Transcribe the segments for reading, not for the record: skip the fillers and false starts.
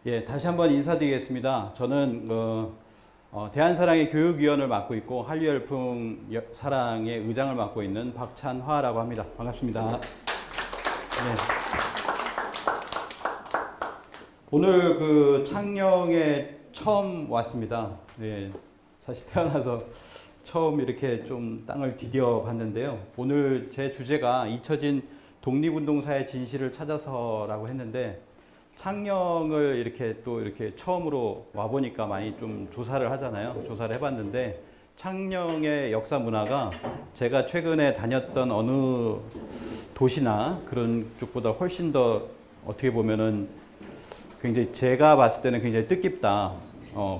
예, 다시 한번 인사드리겠습니다. 저는 대한사랑의 교육위원을 맡고 있고 한류열풍 사랑의 의장을 맡고 있는 박찬화라고 합니다. 반갑습니다. 네. 오늘 창녕에 처음 왔습니다. 네, 사실 태어나서 처음 이렇게 좀 땅을 디뎌 봤는데요. 오늘 제 주제가 잊혀진 독립운동사의 진실을 찾아서라고 했는데, 창녕을 이렇게 처음으로 와보니까 많이 좀 조사를 하잖아요. 조사를 해봤는데, 창녕의 역사 문화가 제가 최근에 다녔던 어느 도시나 그런 쪽보다 훨씬 더 어떻게 보면은 굉장히 제가 봤을 때는 굉장히 뜻깊다.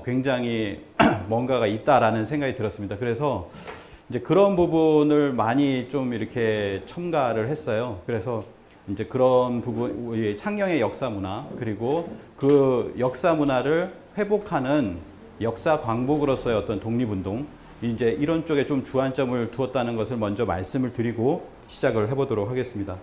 굉장히 뭔가가 있다라는 생각이 들었습니다. 그래서 이제 그런 부분을 많이 좀 이렇게 첨가를 했어요. 그래서 이제 그런 부분, 창녕의 역사 문화, 그리고 그 역사 문화를 회복하는 역사 광복으로서의 어떤 독립운동, 이제 이런 쪽에 좀 주안점을 두었다는 것을 먼저 말씀을 드리고 시작을 해보도록 하겠습니다.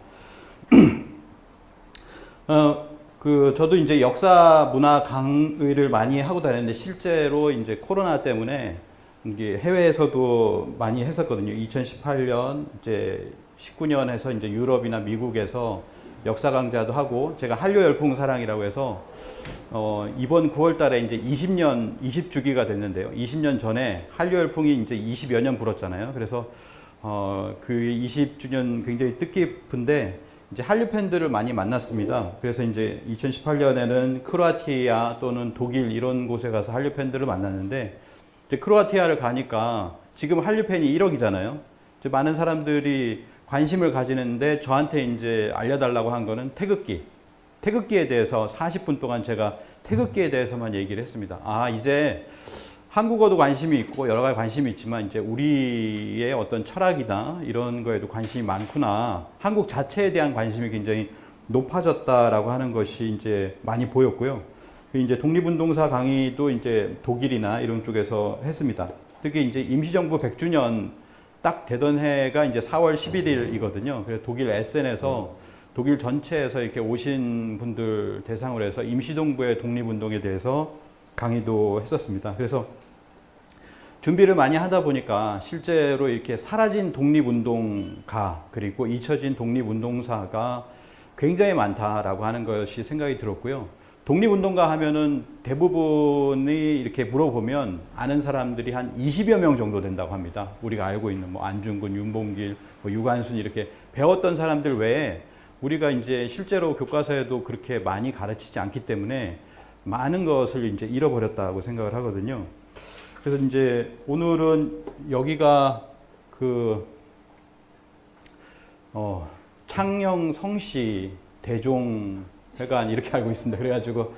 저도 이제 역사 문화 강의를 많이 하고 다녔는데, 실제로 이제 코로나 때문에 이게 해외에서도 많이 했었거든요. 2018년, 이제 19년에서 이제 유럽이나 미국에서 역사 강좌도 하고, 제가 한류 열풍 사랑이라고 해서 이번 9월 달에 이제 20주기가 됐는데요. 20년 전에 한류 열풍이 이제 20여 년 불었잖아요. 그래서 그 20주년 굉장히 뜻깊은데, 이제 한류 팬들을 많이 만났습니다. 그래서 이제 2018년에는 크로아티아 또는 독일 이런 곳에 가서 한류 팬들을 만났는데, 이제 크로아티아를 가니까 지금 한류 팬이 1억이잖아요. 이제 많은 사람들이 관심을 가지는데, 저한테 이제 알려달라고 한 거는 태극기. 태극기에 대해서 40분 동안 제가 태극기에 대해서만 얘기를 했습니다. 이제 한국어도 관심이 있고 여러 가지 관심이 있지만, 이제 우리의 어떤 철학이나 이런 거에도 관심이 많구나. 한국 자체에 대한 관심이 굉장히 높아졌다라고 하는 것이 이제 많이 보였고요. 이제 독립운동사 강의도 이제 독일이나 이런 쪽에서 했습니다. 특히 이제 임시정부 100주년 딱 되던 해가 이제 4월 11일이거든요. 그래서 독일 에센에서 독일 전체에서 이렇게 오신 분들 대상으로 해서 임시정부의 독립운동에 대해서 강의도 했었습니다. 그래서 준비를 많이 하다 보니까 실제로 이렇게 사라진 독립운동가, 그리고 잊혀진 독립운동사가 굉장히 많다라고 하는 것이 생각이 들었고요. 독립운동가 하면은 대부분이 이렇게 물어보면 아는 사람들이 한 20여 명 정도 된다고 합니다. 우리가 알고 있는 뭐 안중근, 윤봉길, 뭐 유관순 이렇게 배웠던 사람들 외에 우리가 이제 실제로 교과서에도 그렇게 많이 가르치지 않기 때문에 많은 것을 이제 잃어버렸다고 생각을 하거든요. 그래서 이제 오늘은 여기가 창녕 성씨 대종회관 이렇게 알고 있습니다. 그래가지고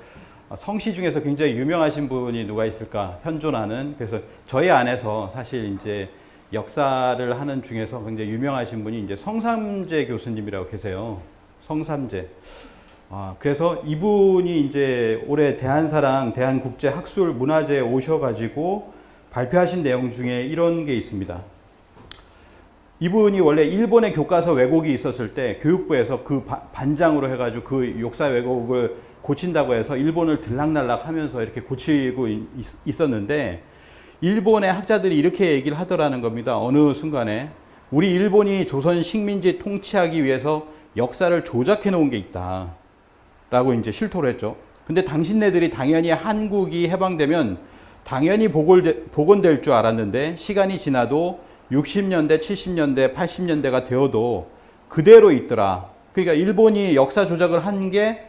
성씨 중에서 굉장히 유명하신 분이 누가 있을까 현존하는, 그래서 저희 안에서 사실 이제 역사를 하는 중에서 굉장히 유명하신 분이 이제 성삼재 교수님이라고 계세요. 성삼재. 그래서 이분이 이제 올해 대한사랑 대한국제학술문화제에 오셔가지고 발표하신 내용 중에 이런 게 있습니다. 이분이 원래 일본의 교과서 왜곡이 있었을 때 교육부에서 그 반장으로 해가지고 그 역사 왜곡을 고친다고 해서 일본을 들락날락 하면서 이렇게 고치고 있었는데, 일본의 학자들이 이렇게 얘기를 하더라는 겁니다. 어느 순간에 우리 일본이 조선 식민지 통치하기 위해서 역사를 조작해 놓은 게 있다 라고 이제 실토를 했죠. 근데 당신네들이 당연히 한국이 해방되면 당연히 복원될 줄 알았는데, 시간이 지나도 60년대, 70년대, 80년대가 되어도 그대로 있더라. 그러니까 일본이 역사 조작을 한 게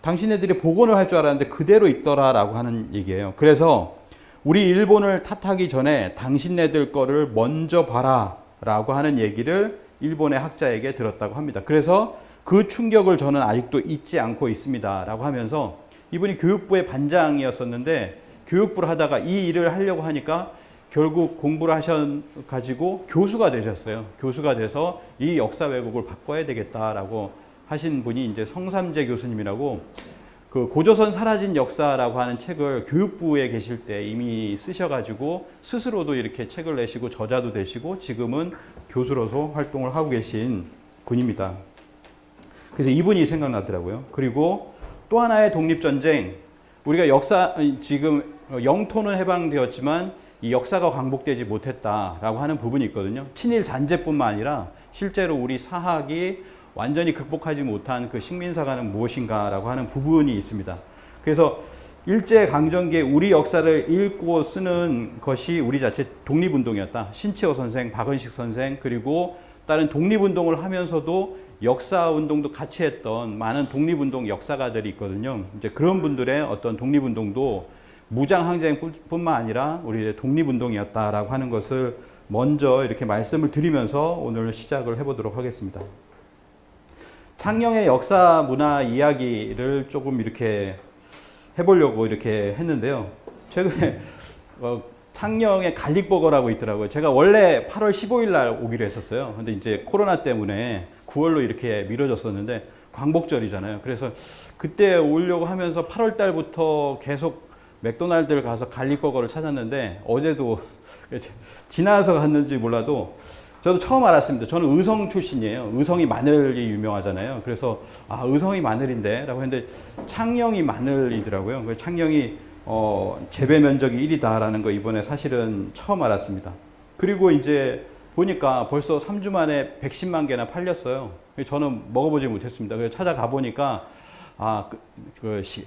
당신네들이 복원을 할 줄 알았는데 그대로 있더라라고 하는 얘기예요. 그래서 우리 일본을 탓하기 전에 당신네들 거를 먼저 봐라 라고 하는 얘기를 일본의 학자에게 들었다고 합니다. 그래서 그 충격을 저는 아직도 잊지 않고 있습니다 라고 하면서, 이분이 교육부의 반장이었었는데 교육부를 하다가 이 일을 하려고 하니까 결국 공부를 하셔가지고 교수가 되셨어요. 교수가 돼서 이 역사 왜곡을 바꿔야 되겠다라고 하신 분이 이제 성삼재 교수님이라고, 그 고조선 사라진 역사라고 하는 책을 교육부에 계실 때 이미 쓰셔가지고 스스로도 이렇게 책을 내시고 저자도 되시고 지금은 교수로서 활동을 하고 계신 분입니다. 그래서 이분이 생각나더라고요. 그리고 또 하나의 독립전쟁, 우리가 지금 영토는 해방되었지만 이 역사가 광복되지 못했다라고 하는 부분이 있거든요. 친일 잔재뿐만 아니라 실제로 우리 사학이 완전히 극복하지 못한 그 식민사관은 무엇인가라고 하는 부분이 있습니다. 그래서 일제강점기에 우리 역사를 읽고 쓰는 것이 우리 자체 독립운동이었다. 신치호 선생, 박은식 선생, 그리고 다른 독립운동을 하면서도 역사운동도 같이 했던 많은 독립운동 역사가들이 있거든요. 이제 그런 분들의 어떤 독립운동도 무장항쟁뿐만 아니라 우리 독립운동이었다라고 하는 것을 먼저 이렇게 말씀을 드리면서 오늘 시작을 해보도록 하겠습니다. 창녕의 역사 문화 이야기를 조금 이렇게 해보려고 이렇게 했는데요. 최근에 창녕에 갈릭버거라고 있더라고요. 제가 원래 8월 15일 날 오기로 했었어요. 근데 이제 코로나 때문에 9월로 이렇게 미뤄졌었는데 광복절이잖아요. 그래서 그때 오려고 하면서 8월 달부터 계속 맥도날드를 가서 갈릭버거를 찾았는데 어제도 지나서 갔는지 몰라도 저도 처음 알았습니다. 저는 의성 출신이에요. 의성이 마늘이 유명하잖아요. 그래서 의성이 마늘인데 라고 했는데 창녕이 마늘이더라고요. 그래서 창녕이 재배 면적이 1위다라는 거 이번에 사실은 처음 알았습니다. 그리고 이제 보니까 벌써 3주 만에 110만 개나 팔렸어요. 저는 먹어보지 못했습니다. 그래서 찾아가 보니까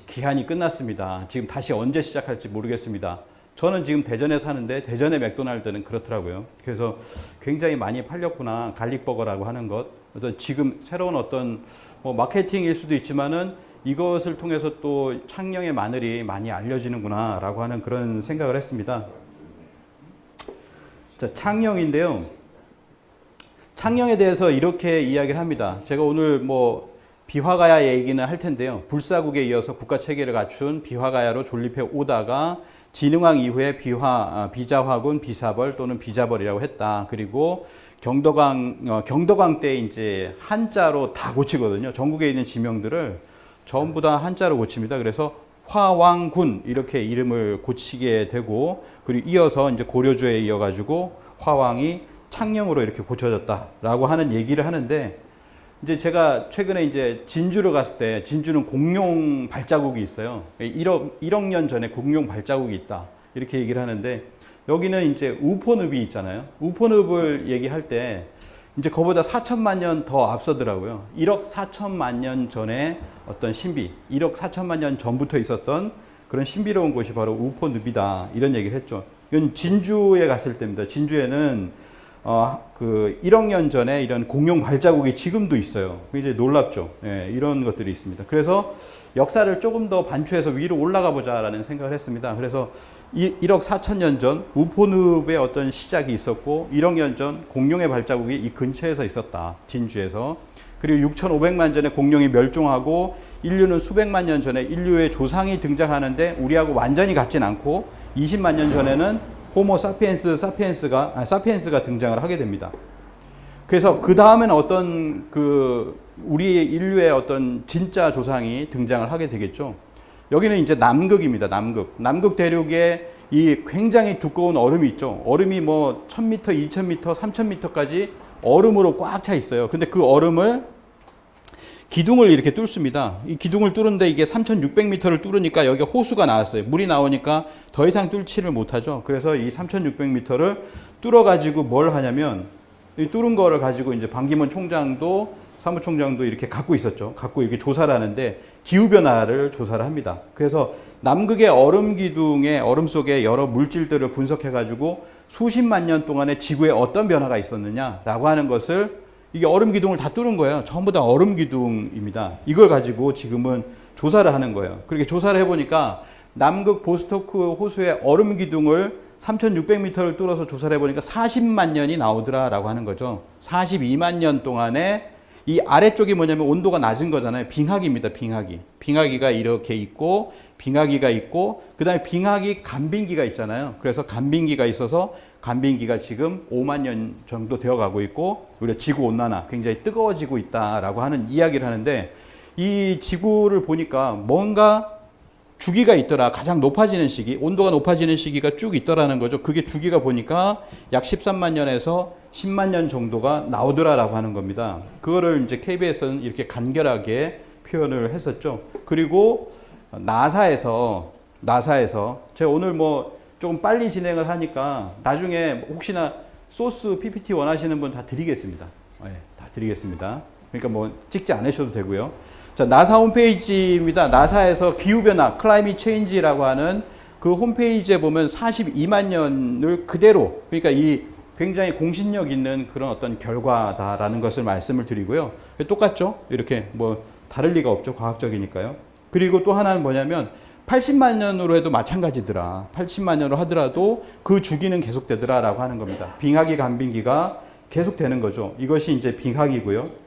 기한이 끝났습니다. 지금 다시 언제 시작할지 모르겠습니다. 저는 지금 대전에 사는데 대전의 맥도날드는 그렇더라고요. 그래서 굉장히 많이 팔렸구나. 갈릭버거라고 하는 것. 지금 새로운 어떤 마케팅일 수도 있지만은 이것을 통해서 또 창녕의 마늘이 많이 알려지는구나 라고 하는 그런 생각을 했습니다. 자, 창녕인데요. 창녕에 대해서 이렇게 이야기를 합니다. 제가 오늘 비화가야 얘기는 할 텐데요. 불사국에 이어서 국가 체계를 갖춘 비화가야로 존립해 오다가 진흥왕 이후에 비자화군, 비사벌 또는 비자벌이라고 했다. 그리고 경덕왕 때 이제 한자로 다 고치거든요. 전국에 있는 지명들을 전부 다 한자로 고칩니다. 그래서 화왕군 이렇게 이름을 고치게 되고, 그리고 이어서 이제 고려조에 이어가지고 화왕이 창녕으로 이렇게 고쳐졌다라고 하는 얘기를 하는데, 이제 제가 최근에 이제 진주를 갔을 때 진주는 공룡 발자국이 있어요. 1억 년 전에 공룡 발자국이 있다. 이렇게 얘기를 하는데, 여기는 이제 우포늪이 있잖아요. 우포늪을 얘기할 때 이제 그보다 4천만 년 더 앞서더라고요. 1억 4천만 년 전에 어떤 신비, 1억 4천만 년 전부터 있었던 그런 신비로운 곳이 바로 우포늪이다. 이런 얘기를 했죠. 이건 진주에 갔을 때입니다. 진주에는 1억 년 전에 이런 공룡 발자국이 지금도 있어요. 굉장히 놀랍죠. 예, 이런 것들이 있습니다. 그래서 역사를 조금 더 반추해서 위로 올라가 보자라는 생각을 했습니다. 그래서 1억 4천 년 전 우포늪의 어떤 시작이 있었고, 1억 년 전 공룡의 발자국이 이 근처에서 있었다. 진주에서. 그리고 6,500만 전에 공룡이 멸종하고, 인류는 수백만 년 전에 인류의 조상이 등장하는데 우리하고 완전히 같진 않고 20만 년 전에는 호모 사피엔스가 등장을 하게 됩니다. 그래서 그 다음에는 어떤 우리 인류의 어떤 진짜 조상이 등장을 하게 되겠죠. 여기는 이제 남극입니다. 남극 대륙에 이 굉장히 두꺼운 얼음이 있죠. 얼음이 1000m, 2000m, 3000m까지 얼음으로 꽉 차 있어요. 근데 그 얼음을 기둥을 이렇게 뚫습니다. 이 기둥을 뚫는데 이게 3600m를 뚫으니까 여기 호수가 나왔어요. 물이 나오니까 더 이상 뚫지를 못하죠. 그래서 이 3600m를 뚫어가지고 뭘 하냐면, 이 뚫은 거를 가지고 이제 반기문 총장도 사무총장도 이렇게 갖고 있었죠. 갖고 이렇게 조사를 하는데 기후변화를 조사를 합니다. 그래서 남극의 얼음 기둥에 얼음 속에 여러 물질들을 분석해가지고 수십만 년 동안에 지구에 어떤 변화가 있었느냐라고 하는 것을, 이게 얼음 기둥을 다 뚫은 거예요. 전부 다 얼음 기둥입니다. 이걸 가지고 지금은 조사를 하는 거예요. 그렇게 조사를 해보니까 남극 보스토크 호수의 얼음 기둥을 3600m를 뚫어서 조사를 해보니까 40만 년이 나오더라라고 하는 거죠. 42만 년 동안에 이 아래쪽이 뭐냐면 온도가 낮은 거잖아요. 빙하기입니다. 빙하기가 이렇게 있고, 빙하기가 있고, 그 다음에 빙하기 간빙기가 있잖아요. 그래서 간빙기가 있어서 간빙기가 지금 5만 년 정도 되어 가고 있고, 우리가 지구 온난화 굉장히 뜨거워지고 있다라고 하는 이야기를 하는데, 이 지구를 보니까 뭔가 주기가 있더라. 가장 높아지는 시기, 온도가 높아지는 시기가 쭉 있더라는 거죠. 그게 주기가 보니까 약 13만 년에서 10만 년 정도가 나오더라라고 하는 겁니다. 그거를 이제 KBS는 이렇게 간결하게 표현을 했었죠. 그리고 나사에서 제가 오늘 뭐 조금 빨리 진행을 하니까 나중에 혹시나 소스 PPT 원하시는 분 다 드리겠습니다. 네, 다 드리겠습니다. 그러니까 뭐 찍지 않으셔도 되고요. 자, 나사 홈페이지입니다. 나사에서 기후변화, 클라이밋 체인지라고 하는 그 홈페이지에 보면 42만 년을 그대로, 그러니까 이 굉장히 공신력 있는 그런 어떤 결과다라는 것을 말씀을 드리고요. 똑같죠? 이렇게 뭐 다를 리가 없죠. 과학적이니까요. 그리고 또 하나는 뭐냐면 80만 년으로 해도 마찬가지더라. 80만 년으로 하더라도 그 주기는 계속되더라라고 하는 겁니다. 빙하기 간빙기가 계속되는 거죠. 이것이 이제 빙하기고요.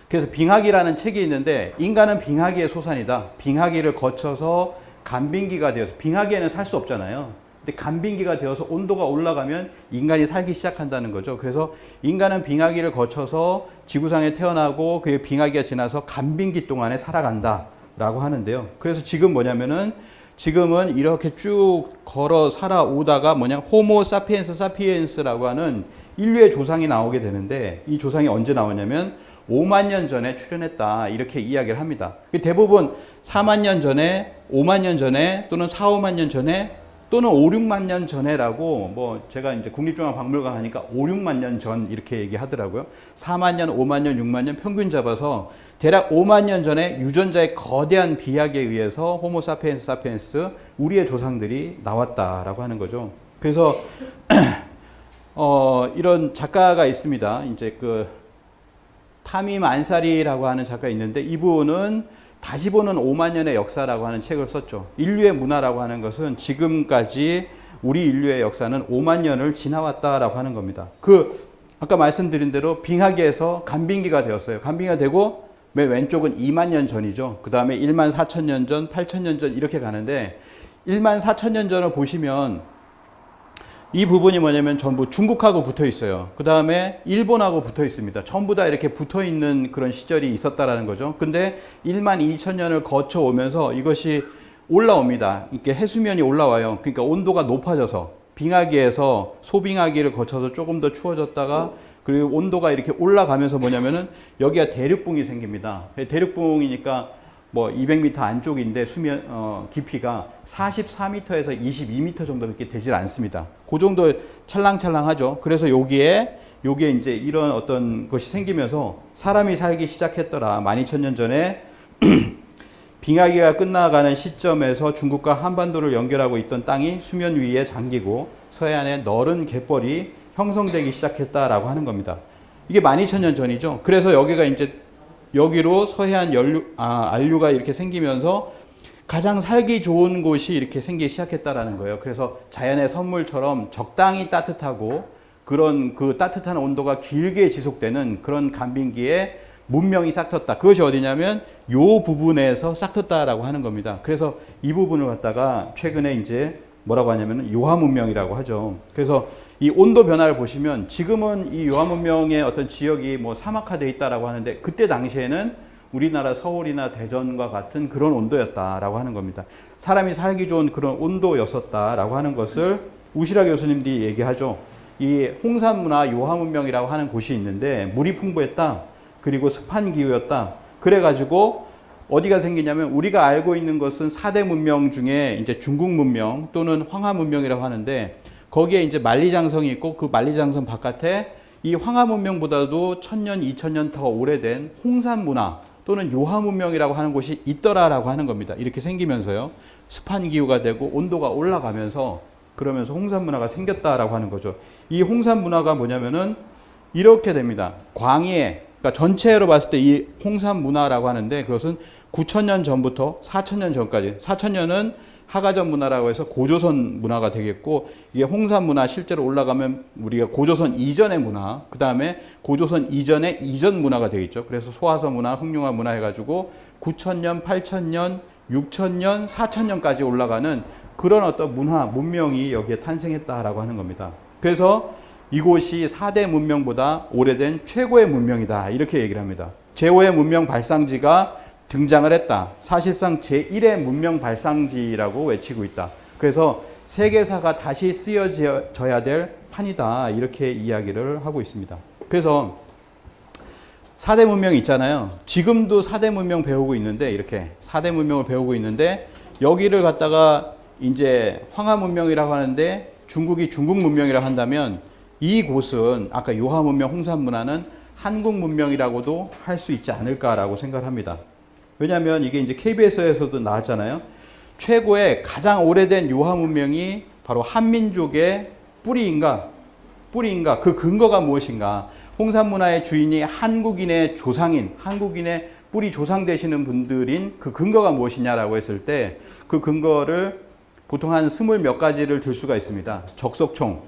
그래서 빙하기라는 책이 있는데 인간은 빙하기의 소산이다. 빙하기를 거쳐서 간빙기가 되어서 빙하기에는 살 수 없잖아요. 근데 간빙기가 되어서 온도가 올라가면 인간이 살기 시작한다는 거죠. 그래서 인간은 빙하기를 거쳐서 지구상에 태어나고 그 빙하기가 지나서 간빙기 동안에 살아간다라고 하는데요. 그래서 지금 뭐냐면은 지금은 이렇게 쭉 걸어 살아오다가 뭐냐 호모 사피엔스 사피엔스라고 하는 인류의 조상이 나오게 되는데 이 조상이 언제 나오냐면 5만 년 전에 출현했다 이렇게 이야기를 합니다. 대부분 4만 년 전에 5만 년 전에 또는 4, 5만 년 전에 또는 5, 6만 년 전에라고 뭐 제가 이제 국립중앙박물관 하니까 5, 6만 년 전 이렇게 얘기하더라고요. 4만 년, 5만 년, 6만 년 평균 잡아서 대략 5만 년 전에 유전자의 거대한 비약에 의해서 호모 사피엔스 사피엔스 우리의 조상들이 나왔다라고 하는 거죠. 그래서 이런 작가가 있습니다. 이제 그 타밈 안사리라고 하는 작가 있는데 이분은 다시 보는 5만 년의 역사라고 하는 책을 썼죠. 인류의 문화라고 하는 것은 지금까지 우리 인류의 역사는 5만 년을 지나왔다라고 하는 겁니다. 아까 말씀드린 대로 빙하기에서 간빙기가 되었어요. 간빙기가 되고 맨 왼쪽은 2만 년 전이죠. 그 다음에 1만 4천 년 전, 8천 년 전 이렇게 가는데 1만 4천 년 전을 보시면 이 부분이 뭐냐면 전부 중국하고 붙어 있어요. 그 다음에 일본하고 붙어 있습니다. 전부 다 이렇게 붙어 있는 그런 시절이 있었다라는 거죠. 근데 1만 2천 년을 거쳐 오면서 이것이 올라옵니다. 이렇게 해수면이 올라와요. 그러니까 온도가 높아져서 빙하기에서 소빙하기를 거쳐서 조금 더 추워졌다가 그리고 온도가 이렇게 올라가면서 뭐냐면은 여기가 대륙붕이 생깁니다. 대륙붕이니까 뭐 200m 안쪽인데 수면 깊이가 44m에서 22m 정도밖에 되질 않습니다. 그 정도 찰랑찰랑하죠. 그래서 여기에 이제 이런 어떤 것이 생기면서 사람이 살기 시작했더라. 12,000년 전에 빙하기가 끝나가는 시점에서 중국과 한반도를 연결하고 있던 땅이 수면 위에 잠기고 서해안에 넓은 갯벌이 형성되기 시작했다라고 하는 겁니다. 이게 12,000년 전이죠. 그래서 여기가 이제 여기로 서해안 안류가 이렇게 생기면서 가장 살기 좋은 곳이 이렇게 생기기 시작했다라는 거예요. 그래서 자연의 선물처럼 적당히 따뜻하고 그런 그 따뜻한 온도가 길게 지속되는 그런 간빙기에 문명이 싹 텄다. 그것이 어디냐면 요 부분에서 싹 텄다라고 하는 겁니다. 그래서 이 부분을 갖다가 최근에 이제 뭐라고 하냐면 요하 문명이라고 하죠. 그래서 이 온도 변화를 보시면 지금은 이 요하 문명의 어떤 지역이 뭐 사막화되어 있다라고 하는데 그때 당시에는 우리나라 서울이나 대전과 같은 그런 온도였다라고 하는 겁니다. 사람이 살기 좋은 그런 온도였었다라고 하는 것을 우시라 교수님들이 얘기하죠. 이 홍산문화 요하 문명이라고 하는 곳이 있는데 물이 풍부했다. 그리고 습한 기후였다. 그래가지고 어디가 생기냐면 우리가 알고 있는 것은 4대 문명 중에 이제 중국 문명 또는 황하 문명이라고 하는데 거기에 이제 만리장성이 있고 그 만리장성 바깥에 이 황하 문명보다도 1000년, 2000년 더 오래된 홍산 문화 또는 요하 문명이라고 하는 곳이 있더라라고 하는 겁니다. 이렇게 생기면서요. 습한 기후가 되고 온도가 올라가면서 그러면서 홍산 문화가 생겼다라고 하는 거죠. 이 홍산 문화가 뭐냐면은 이렇게 됩니다. 광해, 그러니까 전체로 봤을 때 이 홍산 문화라고 하는데 그것은 9000년 전부터 4000년 전까지 4000년은 하가전 문화라고 해서 고조선 문화가 되겠고 이게 홍산 문화 실제로 올라가면 우리가 고조선 이전의 문화 그 다음에 고조선 이전의 이전 문화가 되겠죠. 그래서 소화서 문화, 흑룡화 문화 해가지고 9000년, 8000년, 6000년, 4000년까지 올라가는 그런 어떤 문화, 문명이 여기에 탄생했다라고 하는 겁니다. 그래서 이곳이 4대 문명보다 오래된 최고의 문명이다 이렇게 얘기를 합니다. 제5의 문명 발상지가 등장을 했다. 사실상 제1의 문명 발상지라고 외치고 있다. 그래서 세계사가 다시 쓰여져야 될 판이다. 이렇게 이야기를 하고 있습니다. 그래서 4대 문명이 있잖아요. 지금도 4대 문명 배우고 있는데, 이렇게 4대 문명을 배우고 있는데, 여기를 갖다가 이제 황하 문명이라고 하는데, 중국이 중국 문명이라고 한다면, 이곳은 아까 요하 문명, 홍산 문화는 한국 문명이라고도 할 수 있지 않을까라고 생각을 합니다. 왜냐하면 이게 이제 KBS에서도 나왔잖아요. 최고의 가장 오래된 요하 문명이 바로 한민족의 뿌리인가 그 근거가 무엇인가. 홍산 문화의 주인이 한국인의 조상인, 한국인의 뿌리 조상 되시는 분들인 그 근거가 무엇이냐라고 했을 때 그 근거를 보통 한 20 몇 가지를 들 수가 있습니다. 적석총.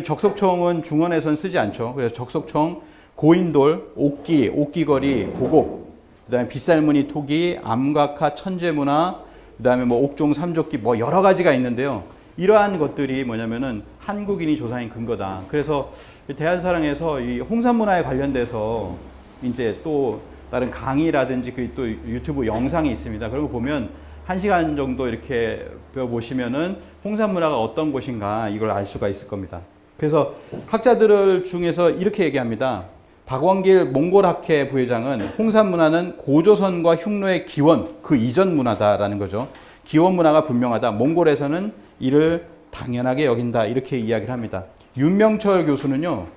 적석총은 중원에선 쓰지 않죠. 그래서 적석총, 고인돌, 옥기, 옥기거리, 고곡, 그 다음에 빗살무늬 토기, 암각화, 천재문화, 그 다음에 뭐 옥종, 삼조끼, 뭐 여러 가지가 있는데요. 이러한 것들이 뭐냐면은 한국인이 조상인 근거다. 그래서 대한사랑에서 이 홍산 문화에 관련돼서 이제 또 다른 강의라든지 그 또 유튜브 영상이 있습니다. 그런 거 보면 1시간 정도 이렇게 배워보시면은 홍산 문화가 어떤 곳인가 이걸 알 수가 있을 겁니다. 그래서 학자들 중에서 이렇게 얘기합니다. 박원길 몽골학회 부회장은 홍산 문화는 고조선과 흉노의 기원, 그 이전 문화다라는 거죠. 기원 문화가 분명하다. 몽골에서는 이를 당연하게 여긴다. 이렇게 이야기를 합니다. 윤명철 교수는요,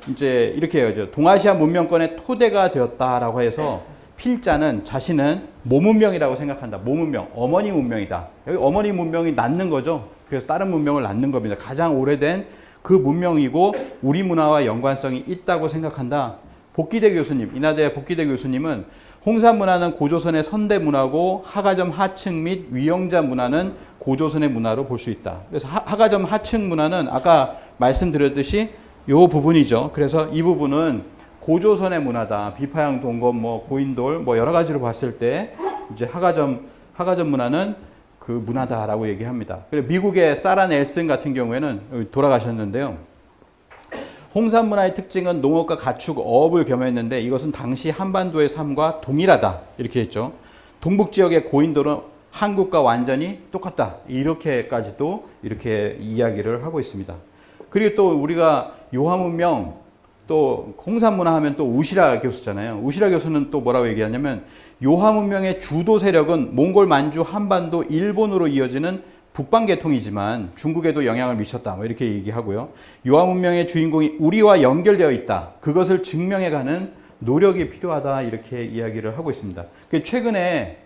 이제 이렇게 해야죠. 동아시아 문명권의 토대가 되었다라고 해서 필자는 자신은 모문명이라고 생각한다. 모문명, 어머니 문명이다. 여기 어머니 문명이 낳는 거죠. 그래서 다른 문명을 낳는 겁니다. 가장 오래된 그 문명이고 우리 문화와 연관성이 있다고 생각한다. 복기대 교수님, 인하대 복기대 교수님은 홍산 문화는 고조선의 선대 문화고 하가점 하층 및 위영자 문화는 고조선의 문화로 볼 수 있다. 그래서 하가점 하층 문화는 아까 말씀드렸듯이 요 부분이죠. 그래서 이 부분은 고조선의 문화다. 비파양 동검, 뭐 고인돌, 뭐 여러 가지로 봤을 때 이제 하가점 문화는 그 문화다라고 얘기합니다. 그리고 미국의 사라 넬슨 같은 경우에는 돌아가셨는데요. 홍산 문화의 특징은 농업과 가축, 어업을 겸했는데 이것은 당시 한반도의 삶과 동일하다. 이렇게 했죠. 동북 지역의 고인돌은 한국과 완전히 똑같다. 이렇게까지도 이렇게 이야기를 하고 있습니다. 그리고 또 우리가 요하문명, 또 홍산 문화 하면 또 우시라 교수잖아요. 우시라 교수는 또 뭐라고 얘기하냐면 요하 문명의 주도 세력은 몽골, 만주, 한반도, 일본으로 이어지는 북방 계통이지만 중국에도 영향을 미쳤다. 뭐 이렇게 얘기하고요. 요하 문명의 주인공이 우리와 연결되어 있다. 그것을 증명해가는 노력이 필요하다. 이렇게 이야기를 하고 있습니다. 최근에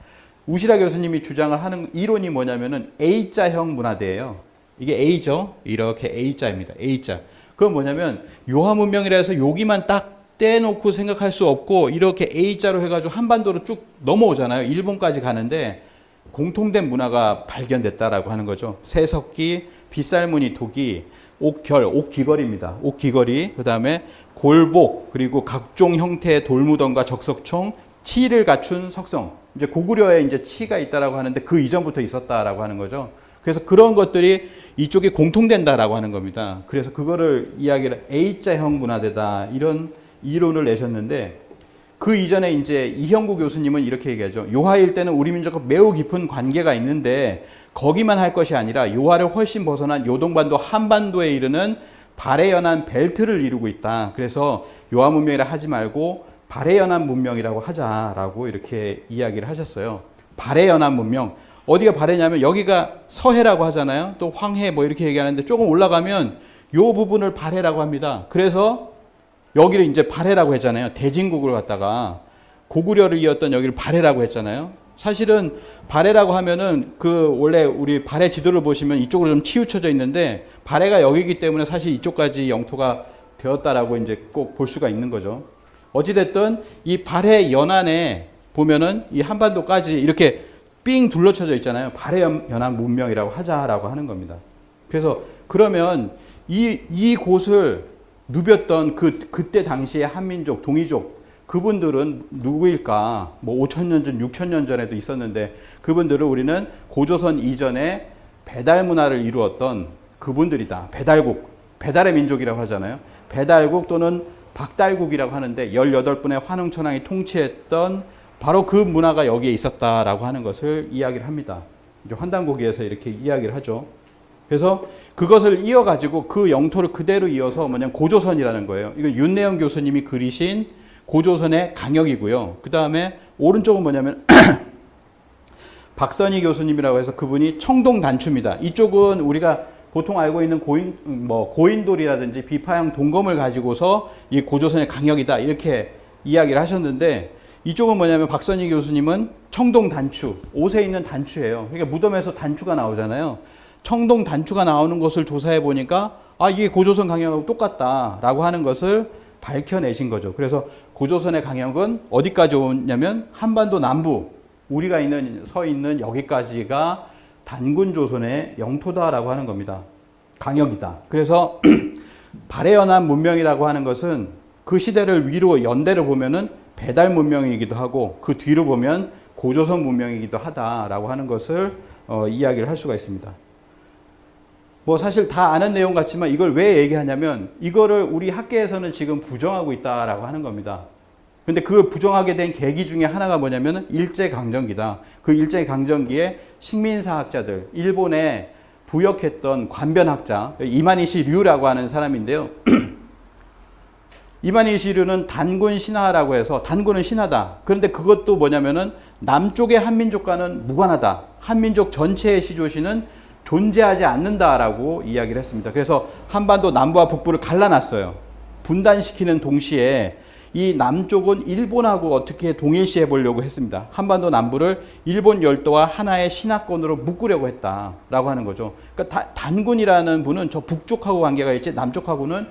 우시라 교수님이 주장을 하는 이론이 뭐냐면은 A자형 문화대예요. 이게 A죠. 이렇게 A자입니다. A자. 그건 뭐냐면 요하 문명이라 해서 여기만 딱 떼놓고 생각할 수 없고 이렇게 A자로 해가지고 한반도로 쭉 넘어오잖아요. 일본까지 가는데 공통된 문화가 발견됐다라고 하는 거죠. 새석기, 빗살무늬 토기, 옥결, 옥귀걸이입니다. 옥귀걸이, 그 다음에 골복, 그리고 각종 형태의 돌무덤과 적석총, 치를 갖춘 석성. 이제 고구려에 이제 치가 있다라고 하는데 그 이전부터 있었다라고 하는 거죠. 그래서 그런 것들이 이쪽에 공통된다라고 하는 겁니다. 그래서 그거를 이야기를 A자형 문화대다 이런 이론을 내셨는데 그 이전에 이제 이형구 교수님은 이렇게 얘기하죠. 요하일 때는 우리 민족과 매우 깊은 관계가 있는데 거기만 할 것이 아니라 요하를 훨씬 벗어난 요동반도 한반도에 이르는 발해연안 벨트를 이루고 있다. 그래서 요하 문명이라 하지 말고 발해연안 문명이라고 하자라고 이렇게 이야기를 하셨어요. 발해연안 문명. 어디가 발해냐면 여기가 서해라고 하잖아요. 또 황해 뭐 이렇게 얘기하는데 조금 올라가면 요 부분을 발해라고 합니다. 그래서 여기를 이제 발해라고 했잖아요. 대진국을 갖다가 고구려를 이었던 여기를 발해라고 했잖아요. 사실은 발해라고 하면은 그 원래 우리 발해 지도를 보시면 이쪽으로 좀 치우쳐져 있는데 발해가 여기이기 때문에 사실 이쪽까지 영토가 되었다라고 이제 꼭 볼 수가 있는 거죠. 어찌됐든 이 발해 연안에 보면은 이 한반도까지 이렇게 삥 둘러쳐져 있잖아요. 발해연안 문명이라고 하자라고 하는 겁니다. 그래서 그러면 이 곳을 누볐던 그때 당시의 한민족, 동이족 그분들은 누구일까? 뭐 5,000년 전, 6,000년 전에도 있었는데 그분들을 우리는 고조선 이전에 배달 문화를 이루었던 그분들이다. 배달국, 배달의 민족이라고 하잖아요. 배달국 또는 박달국이라고 하는데 18분의 환웅천왕이 통치했던 바로 그 문화가 여기에 있었다라고 하는 것을 이야기를 합니다. 이제 환단고기에서 이렇게 이야기를 하죠. 그래서 그것을 이어가지고 그 영토를 그대로 이어서 뭐냐면 고조선이라는 거예요. 이건 윤내영 교수님이 그리신 고조선의 강역이고요. 그 다음에 오른쪽은 뭐냐면 박선희 교수님이라고 해서 그분이 청동 단추입니다. 이쪽은 우리가 보통 알고 있는 고인돌이라든지 비파형 동검을 가지고서 이 고조선의 강역이다 이렇게 이야기를 하셨는데, 이쪽은 뭐냐면 박선희 교수님은 청동 단추, 옷에 있는 단추예요. 그러니까 무덤에서 단추가 나오잖아요. 청동 단추가 나오는 것을 조사해 보니까 이게 고조선 강역하고 똑같다라고 하는 것을 밝혀내신 거죠. 그래서 고조선의 강역은 어디까지 오냐면 한반도 남부, 우리가 서 있는 여기까지가 단군 조선의 영토다라고 하는 겁니다. 강역이다. 그래서 발해연안 문명이라고 하는 것은 그 시대를 위로 연대를 보면은 배달 문명이기도 하고 그 뒤로 보면 고조선 문명이기도 하다라고 하는 것을 이야기를 할 수가 있습니다. 사실 다 아는 내용 같지만 이걸 왜 얘기하냐면 이거를 우리 학계에서는 지금 부정하고 있다라고 하는 겁니다. 근데 그 부정하게 된 계기 중에 하나가 뭐냐면 일제강점기다. 그 일제강점기에 식민사학자들, 일본에 부역했던 관변학자 이마니시 류라고 하는 사람인데요. 이마니시 류는 단군 신하라고 해서, 단군은 신하다. 그런데 그것도 뭐냐면은 남쪽의 한민족과는 무관하다. 한민족 전체의 시조시는 존재하지 않는다라고 이야기를 했습니다. 그래서 한반도 남부와 북부를 갈라놨어요. 분단시키는 동시에 이 남쪽은 일본하고 어떻게 동일시해 보려고 했습니다. 한반도 남부를 일본 열도와 하나의 신하권으로 묶으려고 했다라고 하는 거죠. 그러니까 단군이라는 분은 저 북쪽하고 관계가 있지 남쪽하고는,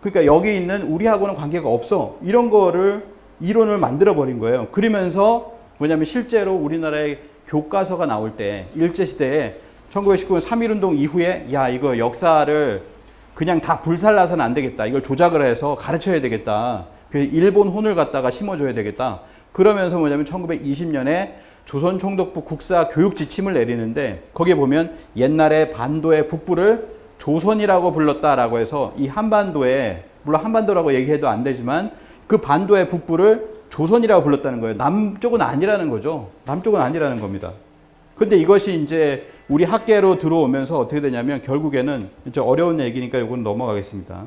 그러니까 여기 있는 우리하고는 관계가 없어. 이런 거를 이론을 만들어 버린 거예요. 그러면서 뭐냐면 실제로 우리나라의 교과서가 나올 때 일제시대에 1919년 3.1운동 이후에 이거 역사를 그냥 다 불살라서는 안 되겠다. 이걸 조작을 해서 가르쳐야 되겠다. 그 일본 혼을 갖다가 심어줘야 되겠다. 그러면서 뭐냐면 1920년에 조선총독부 국사교육지침을 내리는데 거기에 보면 옛날에 반도의 북부를 조선이라고 불렀다라고 해서 이 한반도에, 물론 한반도라고 얘기해도 안 되지만 그 반도의 북부를 조선이라고 불렀다는 거예요. 남쪽은 아니라는 거죠. 남쪽은 아니라는 겁니다. 근데 이것이 이제 우리 학계로 들어오면서 어떻게 되냐면 결국에는 이제 어려운 얘기니까 이건 넘어가겠습니다.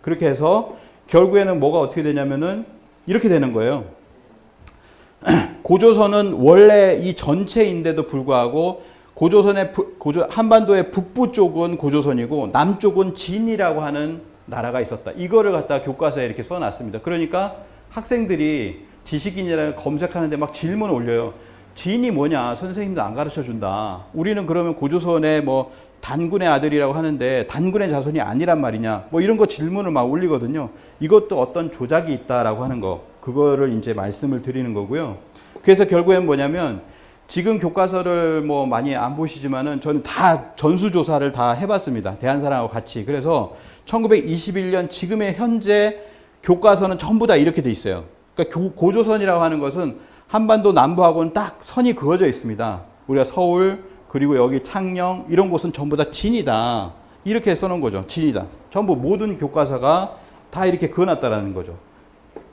그렇게 해서 결국에는 뭐가 어떻게 되냐면은 이렇게 되는 거예요. 고조선은 원래 이 전체인데도 불구하고 한반도의 북부 쪽은 고조선이고 남쪽은 진이라고 하는 나라가 있었다. 이거를 갖다가 교과서에 이렇게 써놨습니다. 그러니까 학생들이 지식인이라는 검색하는데 막 질문을 올려요. 진이 뭐냐? 선생님도 안 가르쳐 준다. 우리는 그러면 고조선의 단군의 아들이라고 하는데 단군의 자손이 아니란 말이냐? 이런 거 질문을 막 올리거든요. 이것도 어떤 조작이 있다라고 하는 거. 그거를 이제 말씀을 드리는 거고요. 그래서 결국엔 뭐냐면 지금 교과서를 많이 안 보시지만은 저는 다 전수조사를 다 해봤습니다. 대한사람하고 같이. 그래서 1921년 지금의 현재 교과서는 전부 다 이렇게 돼 있어요. 그러니까 고조선이라고 하는 것은 한반도 남부하고는 딱 선이 그어져 있습니다. 우리가 서울, 그리고 여기 창녕, 이런 곳은 전부 다 진이다. 이렇게 써놓은 거죠. 진이다. 전부 모든 교과서가 다 이렇게 그어놨다라는 거죠.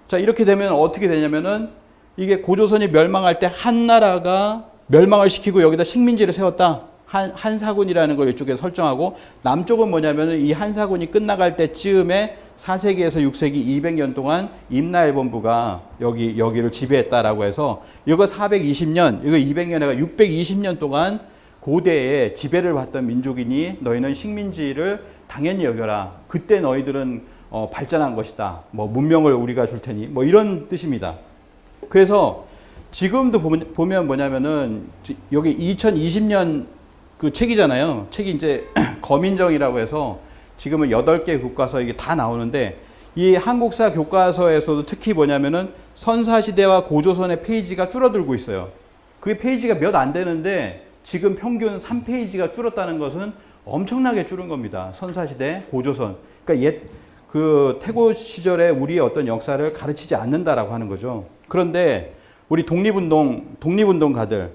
자, 이렇게 되면 어떻게 되냐면은 이게 고조선이 멸망할 때 한 나라가 멸망을 시키고 여기다 식민지를 세웠다. 한사군이라는 걸 이쪽에 설정하고, 남쪽은 뭐냐면은 이 한사군이 끝나갈 때쯤에 4세기에서 6세기 200년 동안 임나일본부가 여기를 지배했다라고 해서 이거 420년, 이거 200년에가 620년 동안 고대에 지배를 받던 민족이니 너희는 식민지를 당연히 여겨라. 그때 너희들은 발전한 것이다. 문명을 우리가 줄 테니 이런 뜻입니다. 그래서 지금도 보면 뭐냐면은 여기 2020년 그 책이잖아요. 책이 이제 거민정이라고 해서 지금은 8개 교과서 이게 다 나오는데, 이 한국사 교과서에서도 특히 뭐냐면은 선사시대와 고조선의 페이지가 줄어들고 있어요. 그게 페이지가 몇 안 되는데 지금 평균 3페이지가 줄었다는 것은 엄청나게 줄은 겁니다. 선사시대, 고조선. 그러니까 그 태고 시절에 우리의 어떤 역사를 가르치지 않는다라고 하는 거죠. 그런데 우리 독립운동가들,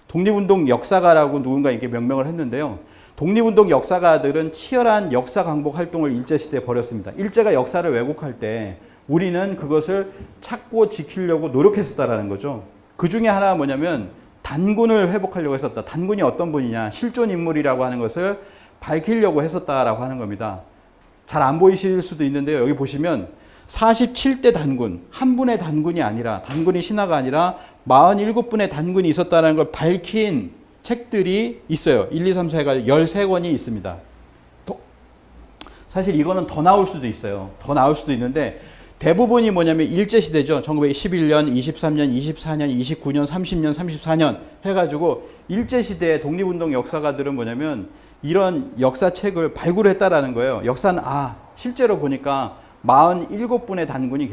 독립운동 역사가라고 누군가 이렇게 명명을 했는데요. 독립운동 역사가들은 치열한 역사 강복 활동을 일제시대에 벌였습니다. 일제가 역사를 왜곡할 때 우리는 그것을 찾고 지키려고 노력했었다라는 거죠. 그 중에 하나가 뭐냐면 단군을 회복하려고 했었다. 단군이 어떤 분이냐, 실존 인물이라고 하는 것을 밝히려고 했었다라고 하는 겁니다. 잘 안 보이실 수도 있는데요. 여기 보시면 47대 단군, 한 분의 단군이 아니라, 단군이 신하가 아니라 47분의 단군이 있었다는 걸 밝힌 책들이 있어요. 1, 2, 3, 4 해가 13권이 있습니다. 사실 이거는 더 나올 수도 있어요. 더 나올 수도 있는데 대부분이 뭐냐면 일제시대죠. 1911년, 23년, 24년, 29년, 30년, 34년 해가지고 일제시대의 독립운동 역사가들은 뭐냐면 이런 역사책을 발굴했다라는 거예요. 역사는 실제로 보니까 47분의 단군이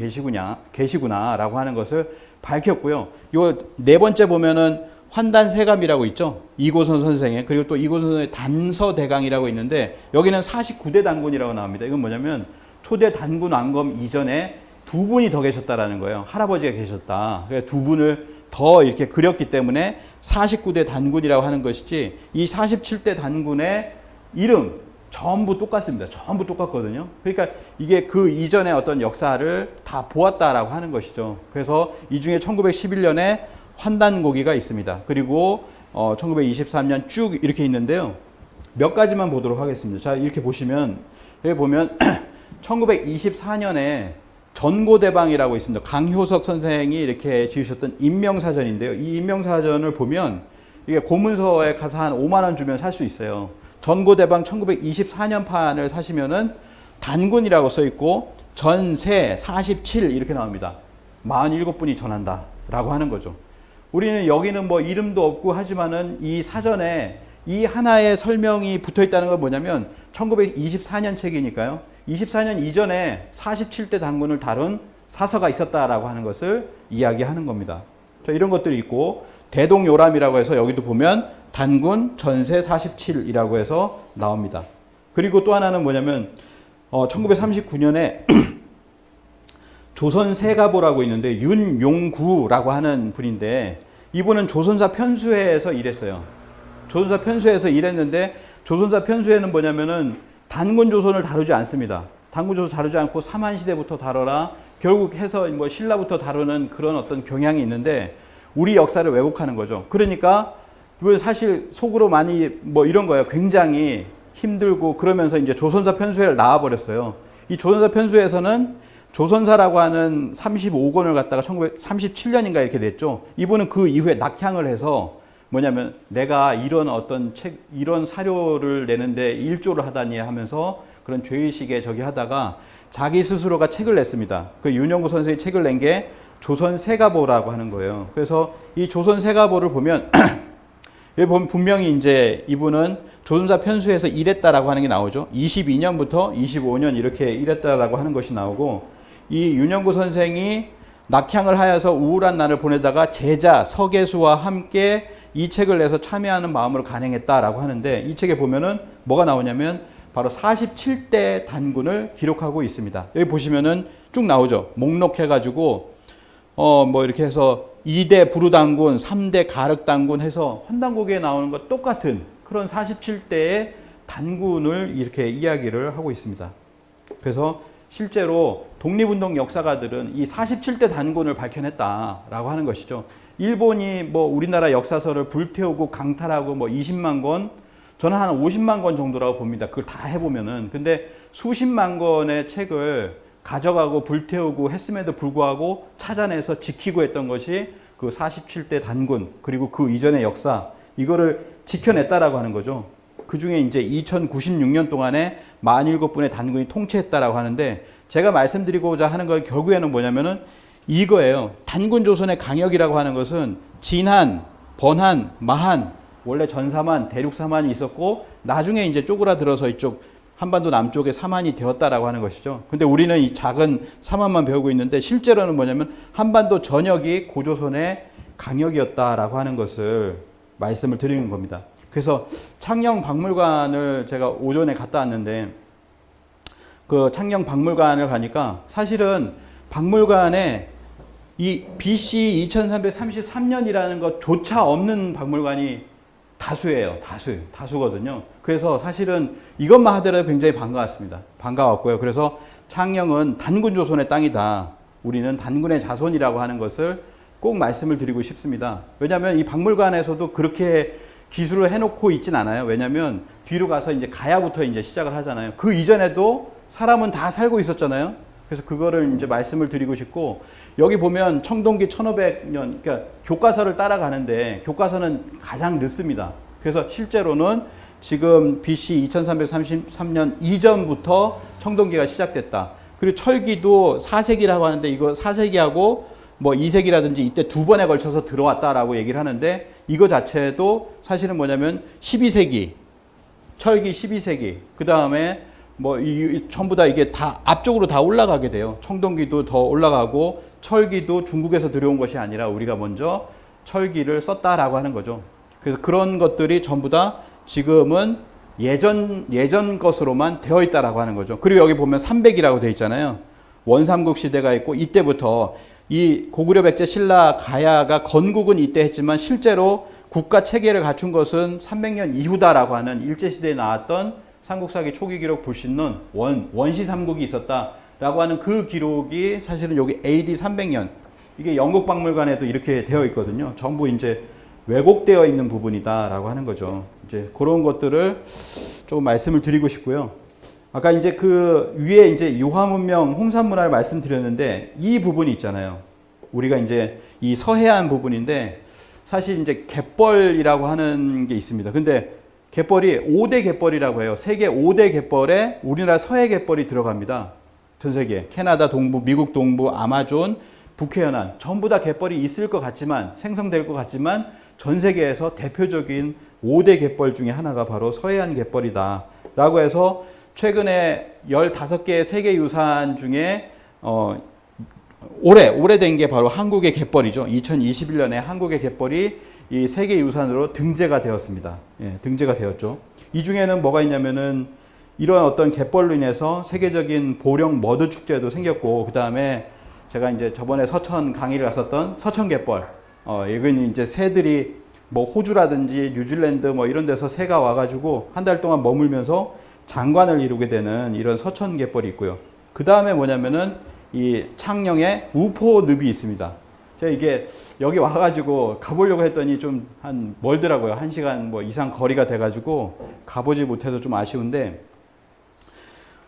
계시구나라고 하는 것을 밝혔고요. 요 네 번째 보면은 환단세감이라고 있죠. 이고선 선생의. 그리고 또 이고선 선생의 단서대강이라고 있는데 여기는 49대 단군이라고 나옵니다. 이건 뭐냐면 초대 단군 왕검 이전에 두 분이 더 계셨다라는 거예요. 할아버지가 계셨다. 그래서 두 분을 더 이렇게 그렸기 때문에 49대 단군이라고 하는 것이지 이 47대 단군의 이름 전부 똑같습니다. 전부 똑같거든요. 그러니까 이게 그 이전의 어떤 역사를 다 보았다라고 하는 것이죠. 그래서 이 중에 1911년에 환단고기가 있습니다. 그리고 1923년 쭉 이렇게 있는데요. 몇 가지만 보도록 하겠습니다. 자, 이렇게 보시면 여기 보면 1924년에 전고대방이라고 있습니다. 강효석 선생이 이렇게 지으셨던 인명사전인데요. 이 인명사전을 보면 이게 고문서에 가서 한 5만 원 주면 살 수 있어요. 전고대방 1924년 판을 사시면은 단군이라고 써 있고 전세 47 이렇게 나옵니다. 47분이 전한다 라고 하는 거죠. 우리는 여기는 뭐 이름도 없고 하지만은 이 사전에 이 하나의 설명이 붙어 있다는 건 뭐냐면 1924년 책이니까요. 24년 이전에 47대 단군을 다룬 사서가 있었다라고 하는 것을 이야기하는 겁니다. 자, 이런 것들이 있고 대동요람이라고 해서 여기도 보면 단군 전세 47이라고 해서 나옵니다. 그리고 또 하나는 뭐냐면 1939년에 조선세가보라고 있는데 윤용구라고 하는 분인데 이분은 조선사 편수회에서 일했어요. 조선사 편수회에서 일했는데 조선사 편수회는 뭐냐면은 단군 조선을 다루지 않습니다. 단군 조선 다루지 않고 삼한시대부터 다뤄라. 결국 해서 뭐 신라부터 다루는 그런 어떤 경향이 있는데 우리 역사를 왜곡하는 거죠. 그러니까 이건 사실 속으로 많이 뭐 이런 거예요. 굉장히 힘들고 그러면서 이제 조선사 편수회를 나와버렸어요. 이 조선사 편수회에서는 조선사라고 하는 35권을 갖다가 1937년인가 이렇게 냈죠. 이분은 그 이후에 낙향을 해서 뭐냐면 내가 이런 어떤 책, 이런 사료를 내는데 일조를 하다니 하면서 그런 죄의식에 저기 하다가 자기 스스로가 책을 냈습니다. 그 윤영구 선생이 책을 낸 게 조선세가보라고 하는 거예요. 그래서 이 조선세가보를 보면 여기 보면 분명히 이제 이분은 조선사 편수에서 일했다라고 하는 게 나오죠. 22년부터 25년 이렇게 일했다라고 하는 것이 나오고 이 윤영구 선생이 낙향을 하여서 우울한 날을 보내다가 제자 서계수와 함께 이 책을 내서 참여하는 마음으로 간행했다라고 하는데 이 책에 보면은 뭐가 나오냐면 바로 47대 단군을 기록하고 있습니다. 여기 보시면은 쭉 나오죠. 목록해가지고 뭐 이렇게 해서 2대 부르단군, 3대 가륵단군 해서 환단고기에 나오는 것 똑같은 그런 47대의 단군을 이렇게 이야기를 하고 있습니다. 그래서 실제로 독립운동 역사가들은 이 47대 단군을 밝혀냈다라고 하는 것이죠. 일본이 뭐 우리나라 역사서를 불태우고 강탈하고 뭐 20만 권, 저는 한 50만 권 정도라고 봅니다. 그걸 다 해보면은. 근데 수십만 권의 책을 가져가고 불태우고 했음에도 불구하고 찾아내서 지키고 했던 것이 그 47대 단군, 그리고 그 이전의 역사, 이거를 지켜냈다라고 하는 거죠. 그 중에 이제 2096년 동안에 47분의 단군이 통치했다라고 하는데 제가 말씀드리고자 하는 건 결국에는 뭐냐면은 이거예요. 단군 조선의 강역이라고 하는 것은 진한, 번한, 마한, 원래 전사만, 대륙사만이 있었고 나중에 이제 쪼그라들어서 이쪽 한반도 남쪽에 사만이 되었다라고 하는 것이죠. 근데 우리는 이 작은 사만만 배우고 있는데 실제로는 뭐냐면 한반도 전역이 고조선의 강역이었다라고 하는 것을 말씀을 드리는 겁니다. 그래서 창녕 박물관을 제가 오전에 갔다 왔는데 그 창녕 박물관을 가니까 사실은 박물관에 이 BC 2333년이라는 것조차 없는 박물관이 다수예요. 다수거든요. 그래서 사실은 이것만 하더라도 굉장히 반가웠습니다. 반가웠고요. 그래서 창녕은 단군 조선의 땅이다. 우리는 단군의 자손이라고 하는 것을 꼭 말씀을 드리고 싶습니다. 왜냐하면 이 박물관에서도 그렇게 기술을 해놓고 있진 않아요. 왜냐하면 뒤로 가서 이제 가야부터 이제 시작을 하잖아요. 그 이전에도 사람은 다 살고 있었잖아요. 그래서 그거를 이제 말씀을 드리고 싶고, 여기 보면 청동기 1500년, 그러니까 교과서를 따라가는데 교과서는 가장 늦습니다. 그래서 실제로는 지금 BC 2333년 이전부터 청동기가 시작됐다. 그리고 철기도 4세기라고 하는데, 이거 4세기하고 뭐 2세기라든지 이때 두 번에 걸쳐서 들어왔다라고 얘기를 하는데, 이거 자체도 사실은 뭐냐면 12세기, 철기 12세기, 그 다음에 뭐 전부 다 이게 다 앞쪽으로 다 올라가게 돼요. 청동기도 더 올라가고, 철기도 중국에서 들여온 것이 아니라 우리가 먼저 철기를 썼다라고 하는 거죠. 그래서 그런 것들이 전부 다 지금은 예전 것으로만 되어 있다라고 하는 거죠. 그리고 여기 보면 300이라고 되어 있잖아요. 원삼국 시대가 있고, 이때부터 이 고구려 백제 신라 가야가 건국은 이때 했지만 실제로 국가 체계를 갖춘 것은 300년 이후다라고 하는 일제시대에 나왔던 삼국사기 초기 기록 불신론 원시삼국이 있었다라고 하는 그 기록이 사실은 여기 AD 300년, 이게 영국박물관에도 이렇게 되어 있거든요. 전부 이제 왜곡되어 있는 부분이다라고 하는 거죠. 이제 그런 것들을 조금 말씀을 드리고 싶고요. 아까 이제 그 위에 이제 유화문명, 홍산문화를 말씀드렸는데, 이 부분이 있잖아요. 우리가 이제 이 서해안 부분인데, 사실 이제 갯벌이라고 하는 게 있습니다. 근데 갯벌이 5대 갯벌이라고 해요. 세계 5대 갯벌에 우리나라 서해 갯벌이 들어갑니다. 전 세계. 캐나다 동부, 미국 동부, 아마존, 북해연안. 전부 다 갯벌이 있을 것 같지만, 생성될 것 같지만, 전 세계에서 대표적인 5대 갯벌 중에 하나가 바로 서해안 갯벌이다 라고 해서, 최근에 15개의 세계유산 중에 오래된 게 바로 한국의 갯벌이죠. 2021년에 한국의 갯벌이 이 세계유산으로 등재가 되었습니다. 예, 등재가 되었죠. 이 중에는 뭐가 있냐면은, 이런 어떤 갯벌로 인해서 세계적인 보령 머드 축제도 생겼고, 그 다음에 제가 이제 저번에 서천 강의를 갔었던 서천 갯벌, 이건 이제 새들이 뭐 호주라든지 뉴질랜드 뭐 이런 데서 새가 와가지고 한 달 동안 머물면서 장관을 이루게 되는 이런 서천 갯벌이 있고요. 그 다음에 뭐냐면은 이 창녕에 우포늪이 있습니다. 제가 이게 여기 와가지고 가보려고 했더니 좀 멀더라고요. 1시간 뭐 이상 거리가 돼가지고 가보지 못해서 좀 아쉬운데,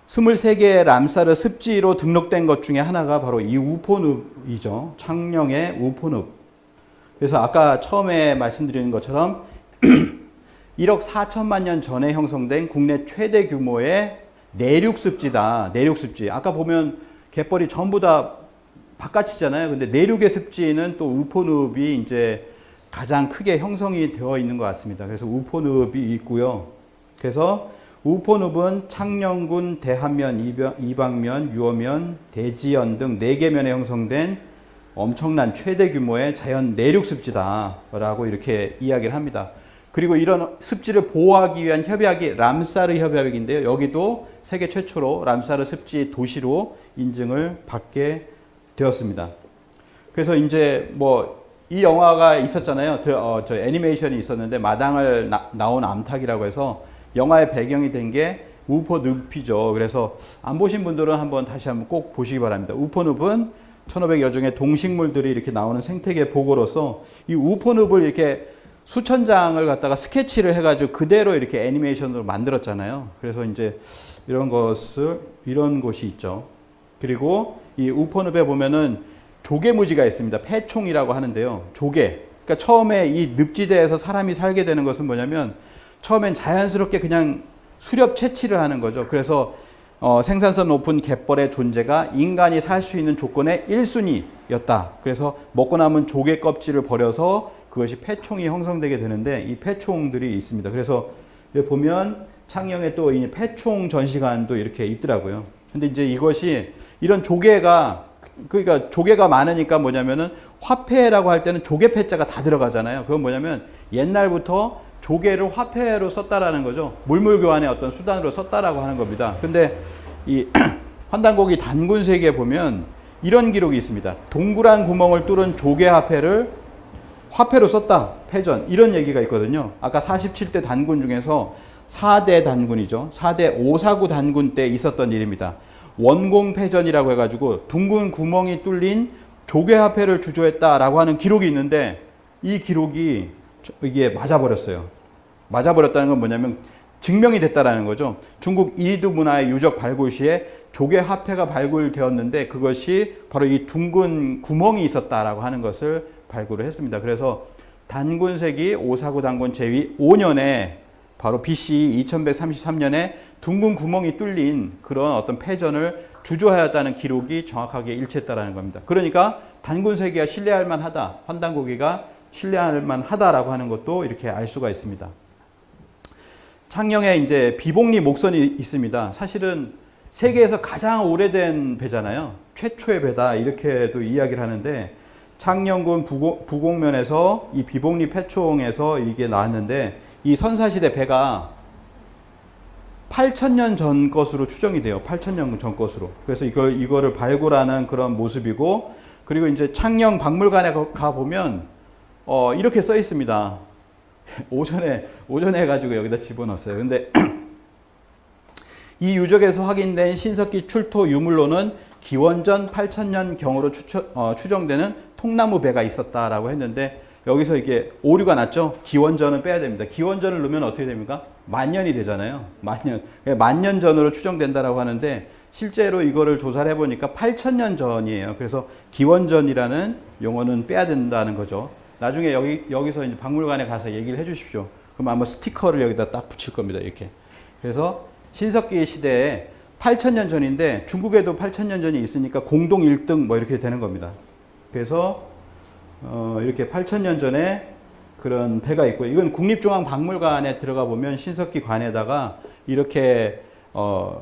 23개의 람사르 습지로 등록된 것 중에 하나가 바로 이 우포늪이죠. 창녕의 우포늪. 그래서 아까 처음에 말씀드린 것처럼 1억 4천만 년 전에 형성된 국내 최대 규모의 내륙습지다. 내륙습지. 아까 보면 갯벌이 전부 다 바깥이잖아요. 근데 내륙의 습지는 또 우포늪이 이제 가장 크게 형성이 되어 있는 것 같습니다. 그래서 우포늪이 있고요. 그래서 우포늪은 창녕군 대한면, 이방면, 유어면, 대지연 등 4개 면에 형성된 엄청난 최대 규모의 자연 내륙 습지다라고 이렇게 이야기를 합니다. 그리고 이런 습지를 보호하기 위한 협약이 람사르 협약인데요. 여기도 세계 최초로 람사르 습지 도시로 인증을 받게 되었습니다. 그래서 이제 뭐 이 영화가 있었잖아요. 저 애니메이션이 있었는데, 마당을 나온 암탉이라고 해서 영화의 배경이 된 게 우포늪이죠. 그래서 안 보신 분들은 다시 한번 꼭 보시기 바랍니다. 우포늪은 1500여 종의 동식물들이 이렇게 나오는 생태계 보고로서, 이 우포늪을 이렇게 수천 장을 갖다가 스케치를 해가지고 그대로 이렇게 애니메이션으로 만들었잖아요. 그래서 이제 이런 곳이 있죠. 그리고 이 우포늪에 보면은 조개무지가 있습니다. 폐총이라고 하는데요. 조개. 그러니까 처음에 이 늪지대에서 사람이 살게 되는 것은 뭐냐면, 처음엔 자연스럽게 그냥 수렵 채취를 하는 거죠. 그래서 생산성 높은 갯벌의 존재가 인간이 살 수 있는 조건의 1순위였다. 그래서 먹고 남은 조개 껍질을 버려서 그것이 폐총이 형성되게 되는데, 이 폐총들이 있습니다. 그래서 여기 보면 창녕에 또 이 폐총 전시관도 이렇게 있더라고요. 근데 이제 이것이 이런 조개가, 그러니까 조개가 많으니까 뭐냐면은 화폐라고 할 때는 조개 패자가 다 들어가잖아요. 그건 뭐냐면 옛날부터 조개를 화폐로 썼다라는 거죠. 물물 교환의 어떤 수단으로 썼다라고 하는 겁니다. 근데 이 환단고기 단군세기에 보면 이런 기록이 있습니다. 동그란 구멍을 뚫은 조개 화폐를 화폐로 썼다. 패전. 이런 얘기가 있거든요. 아까 47대 단군 중에서 4대 단군이죠. 4대 오사구 단군 때 있었던 일입니다. 원공패전이라고 해가지고 둥근 구멍이 뚫린 조개 화폐를 주조했다라고 하는 기록이 있는데, 이 기록이 이게 맞아버렸어요. 맞아버렸다는 건 뭐냐면 증명이 됐다라는 거죠. 중국 이두 문화의 유적 발굴 시에 조개 화폐가 발굴되었는데 그것이 바로 이 둥근 구멍이 있었다라고 하는 것을 발굴을 했습니다. 그래서 단군세기 오사구 단군 제위 5년에 바로 BC 2133년에 둥근 구멍이 뚫린 그런 어떤 패전을 주조하였다는 기록이 정확하게 일치했다라는 겁니다. 그러니까 단군세기가 신뢰할 만하다, 환단고기가 신뢰할 만하다라고 하는 것도 이렇게 알 수가 있습니다. 창녕에 이제 비복리 목선이 있습니다. 사실은 세계에서 가장 오래된 배잖아요. 최초의 배다 이렇게도 이야기를 하는데 창녕군 부곡면에서 이 비복리 패총에서 이게 나왔는데 이 선사시대 배가 8,000년 전 것으로 추정이 돼요. 8,000년 전 것으로. 그래서 이거를 발굴하는 그런 모습이고, 그리고 이제 창녕 박물관에 가 보면 이렇게 써 있습니다. 오전에 해가지고 여기다 집어넣었어요. 근데 이 유적에서 확인된 신석기 출토 유물로는 기원전 8,000년 경으로 추정되는 통나무 배가 있었다라고 했는데, 여기서 이게 오류가 났죠. 기원전은 빼야 됩니다. 기원전을 넣으면 어떻게 됩니까? 만년이 되잖아요. 만년 전으로 추정된다라고 하는데, 실제로 이거를 조사를 해보니까 8,000년 전이에요. 그래서 기원전이라는 용어는 빼야 된다는 거죠. 나중에 여기서 이제 박물관에 가서 얘기를 해주십시오. 그럼 아마 스티커를 여기다 딱 붙일 겁니다. 이렇게. 그래서 신석기 시대에 8,000년 전인데 중국에도 8,000년 전이 있으니까 공동 1등 뭐 이렇게 되는 겁니다. 그래서 이렇게 8,000년 전에 그런 배가 있고, 이건 국립중앙박물관에 들어가 보면 신석기 관에다가 이렇게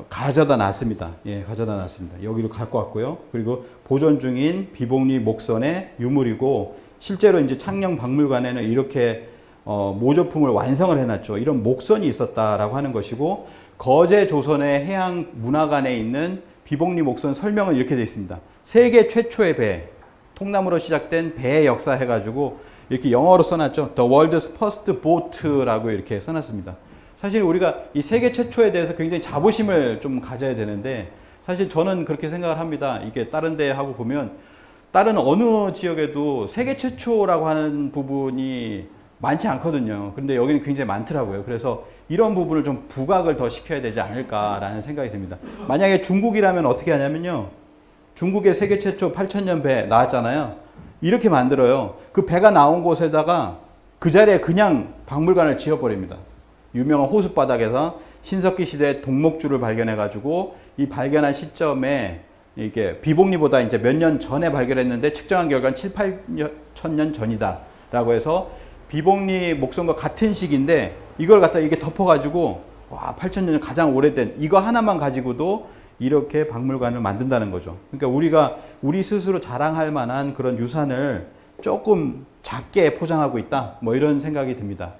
가져다 놨습니다. 예, 가져다 놨습니다. 여기로 갖고 왔고요. 그리고 보존 중인 비복리 목선의 유물이고, 실제로 이제 창녕 박물관에는 이렇게 모조품을 완성을 해놨죠. 이런 목선이 있었다라고 하는 것이고, 거제 조선의 해양 문화관에 있는 비복리 목선 설명은 이렇게 되어 있습니다. 세계 최초의 배, 통나무로 시작된 배의 역사 해가지고 이렇게 영어로 써놨죠. The world's first boat라고 이렇게 써놨습니다. 사실 우리가 이 세계 최초에 대해서 굉장히 자부심을 좀 가져야 되는데, 사실 저는 그렇게 생각을 합니다. 이게 다른 데 하고 보면 다른 어느 지역에도 세계 최초라고 하는 부분이 많지 않거든요. 근데 여기는 굉장히 많더라고요. 그래서 이런 부분을 좀 부각을 더 시켜야 되지 않을까라는 생각이 듭니다. 만약에 중국이라면 어떻게 하냐면요. 중국의 세계 최초 8,000년 배 나왔잖아요. 이렇게 만들어요. 그 배가 나온 곳에다가 그 자리에 그냥 박물관을 지어버립니다. 유명한 호숫바닥에서 신석기 시대 동목줄을 발견해가지고 이 발견한 시점에 이게 비복리보다 이제 몇 년 전에 발견했는데 측정한 결과는 7, 8천 전이다 라고 해서 비복리 목선과 같은 시기인데 이걸 갖다 이게 덮어가지고 와 8,000년 가장 오래된 이거 하나만 가지고도 이렇게 박물관을 만든다는 거죠. 그러니까 우리 스스로 자랑할 만한 그런 유산을 조금 작게 포장하고 있다. 뭐 이런 생각이 듭니다.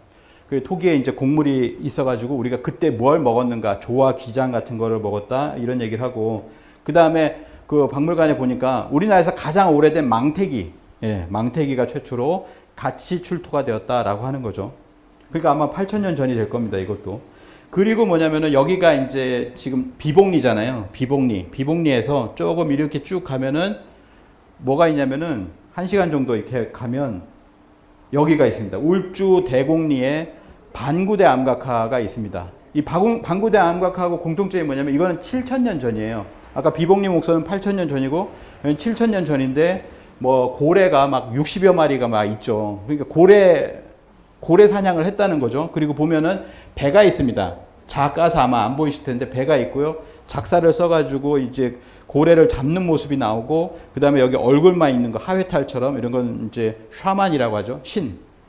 그 토기에 이제 곡물이 있어가지고 우리가 그때 뭘 먹었는가, 조화 기장 같은 거를 먹었다 이런 얘기를 하고, 그 다음에 그 박물관에 보니까 우리나라에서 가장 오래된 망태기, 망태기가 최초로 같이 출토가 되었다라고 하는 거죠. 그러니까 아마 8,000년 전이 될 겁니다. 이것도. 그리고 뭐냐면은 여기가 이제 지금 비복리잖아요. 비복리에서 조금 이렇게 쭉 가면은 뭐가 있냐면은 1시간 정도 이렇게 가면 여기가 있습니다. 울주 대곡리에 반구대 암각화가 있습니다. 이 반구대 암각화하고 공통점이 뭐냐면 이거는 7,000년 전이에요. 아까 비복리 목선은 8,000년 전이고 7,000년 전인데 뭐 고래가 막 60여 마리가 막 있죠. 그러니까 고래 사냥을 했다는 거죠. 그리고 보면은 배가 있습니다. 작아서 아마 안 보이실 텐데 배가 있고요. 작사를 써가지고 이제 고래를 잡는 모습이 나오고, 그 다음에 여기 얼굴만 있는 거 하회탈처럼 이런 건 이제 샤만이라고 하죠.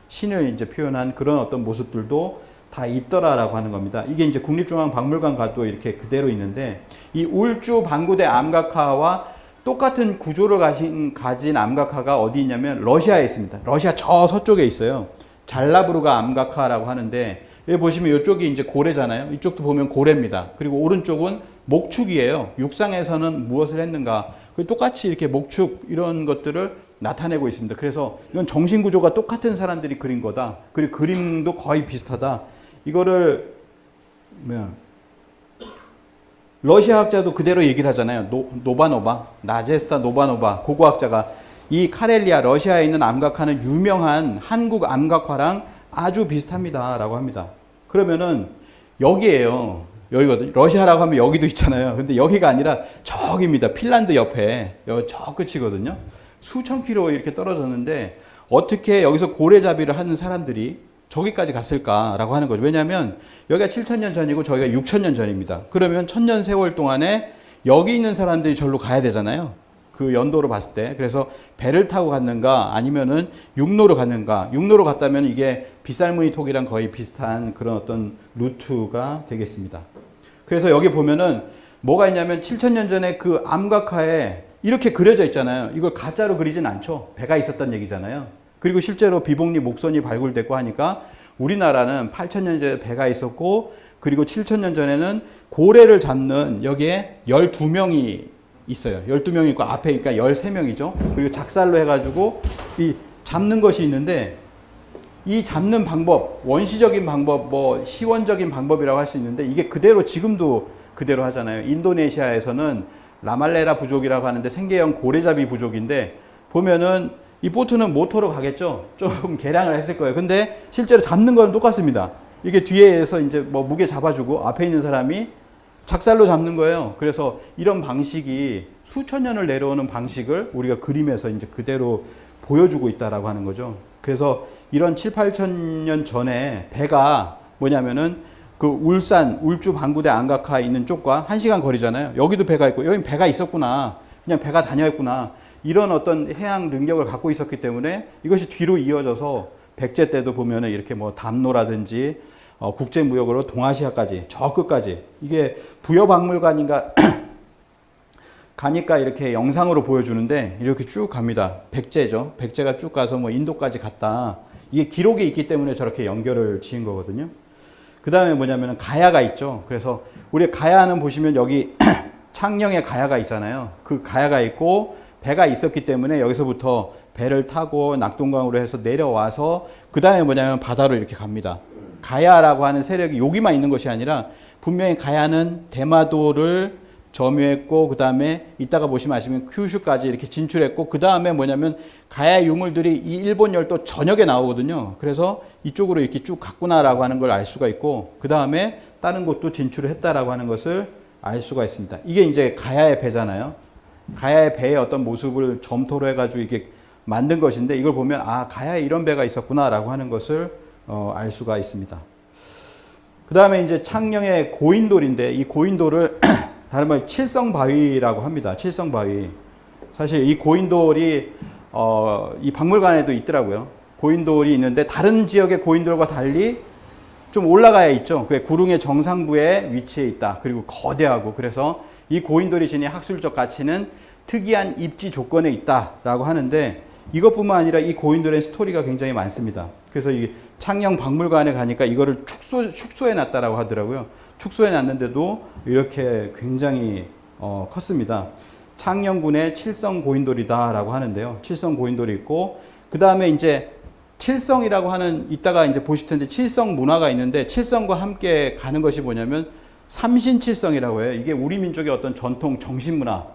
신을 이제 표현한 그런 어떤 모습들도 다 있더라라고 하는 겁니다. 이게 이제 국립중앙박물관 가도 이렇게 그대로 있는데, 이 울주 반구대 암각화와 똑같은 구조를 가진 암각화가 어디 있냐면 러시아에 있습니다. 러시아 저 서쪽에 있어요. 잘라브루가 암각화라고 하는데, 여기 보시면 이쪽이 이제 고래잖아요. 이쪽도 보면 고래입니다. 그리고 오른쪽은 목축이에요. 육상에서는 무엇을 했는가. 똑같이 이렇게 목축 이런 것들을 나타내고 있습니다. 그래서 이건 정신구조가 똑같은 사람들이 그린 거다. 그리고 그림도 거의 비슷하다. 이거를 러시아 학자도 그대로 얘기를 하잖아요. 나제스타 노바노바 고고학자가 이 카렐리아 러시아에 있는 암각화는 유명한 한국 암각화랑 아주 비슷합니다 라고 합니다. 그러면은 여기에요. 여기거든요. 러시아라고 하면 여기도 있잖아요. 근데 여기가 아니라 저기입니다. 핀란드 옆에 여기 저 끝이거든요. 수천 킬로 이렇게 떨어졌는데 어떻게 여기서 고래잡이를 하는 사람들이 저기까지 갔을까라고 하는 거죠. 왜냐하면 여기가 7,000년 전이고 저희가 6,000년 전입니다. 그러면 1,000년 세월 동안에 여기 있는 사람들이 절로 가야 되잖아요. 그 연도로 봤을 때. 그래서 배를 타고 갔는가 아니면은 육로로 갔는가. 육로로 갔다면 이게 빗살무늬 톡이랑 거의 비슷한 그런 어떤 루트가 되겠습니다. 그래서 여기 보면은 뭐가 있냐면 7,000년 전에 그 암각화에 이렇게 그려져 있잖아요. 이걸 가짜로 그리진 않죠. 배가 있었던 얘기잖아요. 그리고 실제로 비복리 목선이 발굴됐고 하니까 우리나라는 8,000년 전에 배가 있었고 그리고 7,000년 전에는 고래를 잡는 여기에 12명이 있어요. 12명이 있고 앞에 그러니까 13명이죠. 그리고 작살로 해가지고 이 잡는 것이 있는데 이 잡는 방법, 원시적인 방법, 뭐 시원적인 방법이라고 할 수 있는데 이게 그대로 지금도 그대로 하잖아요. 인도네시아에서는 라말레라 부족이라고 하는데 생계형 고래잡이 부족인데 보면은 이 보트는 모터로 가겠죠. 조금 개량을 했을 거예요. 근데 실제로 잡는 건 똑같습니다. 이게 뒤에서 이제 뭐 무게 잡아주고 앞에 있는 사람이 작살로 잡는 거예요. 그래서 이런 방식이 수천 년을 내려오는 방식을 우리가 그림에서 이제 그대로 보여주고 있다라고 하는 거죠. 그래서 이런 7, 8천 년 전에 배가 뭐냐면은 그 울산, 울주 방구대 안각화 있는 쪽과 1시간 거리잖아요. 여기도 배가 있고 여기 배가 있었구나. 그냥 배가 다녀있구나. 이런 어떤 해양 능력을 갖고 있었기 때문에 이것이 뒤로 이어져서 백제 때도 보면은 이렇게 뭐 담로라든지 국제무역으로 동아시아까지 저 끝까지 이게 부여박물관인가 가니까 이렇게 영상으로 보여주는데 이렇게 쭉 갑니다. 백제죠. 백제가 쭉 가서 뭐 인도까지 갔다. 이게 기록이 있기 때문에 저렇게 연결을 지은 거거든요. 그 다음에 뭐냐면 가야가 있죠. 그래서 우리 가야는 보시면 여기 창녕에 가야가 있잖아요. 그 가야가 있고 배가 있었기 때문에 여기서부터 배를 타고 낙동강으로 해서 내려와서 그 다음에 뭐냐면 바다로 이렇게 갑니다. 가야라고 하는 세력이 여기만 있는 것이 아니라 분명히 가야는 대마도를 점유했고 그 다음에 이따가 보시면 아시면 큐슈까지 이렇게 진출했고 그 다음에 뭐냐면 가야 유물들이 이 일본 열도 전역에 나오거든요. 그래서 이쪽으로 이렇게 쭉 갔구나라고 하는 걸 알 수가 있고 그 다음에 다른 곳도 진출을 했다라고 하는 것을 알 수가 있습니다. 이게 이제 가야의 배잖아요. 가야의 배의 어떤 모습을 점토로 해가지고 이게 만든 것인데 이걸 보면 아 가야에 이런 배가 있었구나라고 하는 것을 알 수가 있습니다. 그 다음에 이제 창녕의 고인돌인데 이 고인돌을 다른 말 칠성바위라고 합니다. 칠성바위. 사실 이 고인돌이 이 박물관에도 있더라고요. 고인돌이 있는데 다른 지역의 고인돌과 달리 좀 올라가야 있죠. 그게 구릉의 정상부에 위치해 있다. 그리고 거대하고 그래서 이 고인돌이 지닌 학술적 가치는 특이한 입지 조건에 있다라고 하는데 이것뿐만 아니라 이 고인돌의 스토리가 굉장히 많습니다. 그래서 이 창녕 박물관에 가니까 이거를 축소해 놨다라고 하더라고요. 축소해 놨는데도 이렇게 굉장히 컸습니다. 창녕군의 칠성 고인돌이다라고 하는데요. 칠성 고인돌이 있고 그 다음에 이제 칠성이라고 하는 이따가 이제 보실 텐데 칠성 문화가 있는데 칠성과 함께 가는 것이 뭐냐면 삼신칠성이라고 해요. 이게 우리 민족의 어떤 전통 정신문화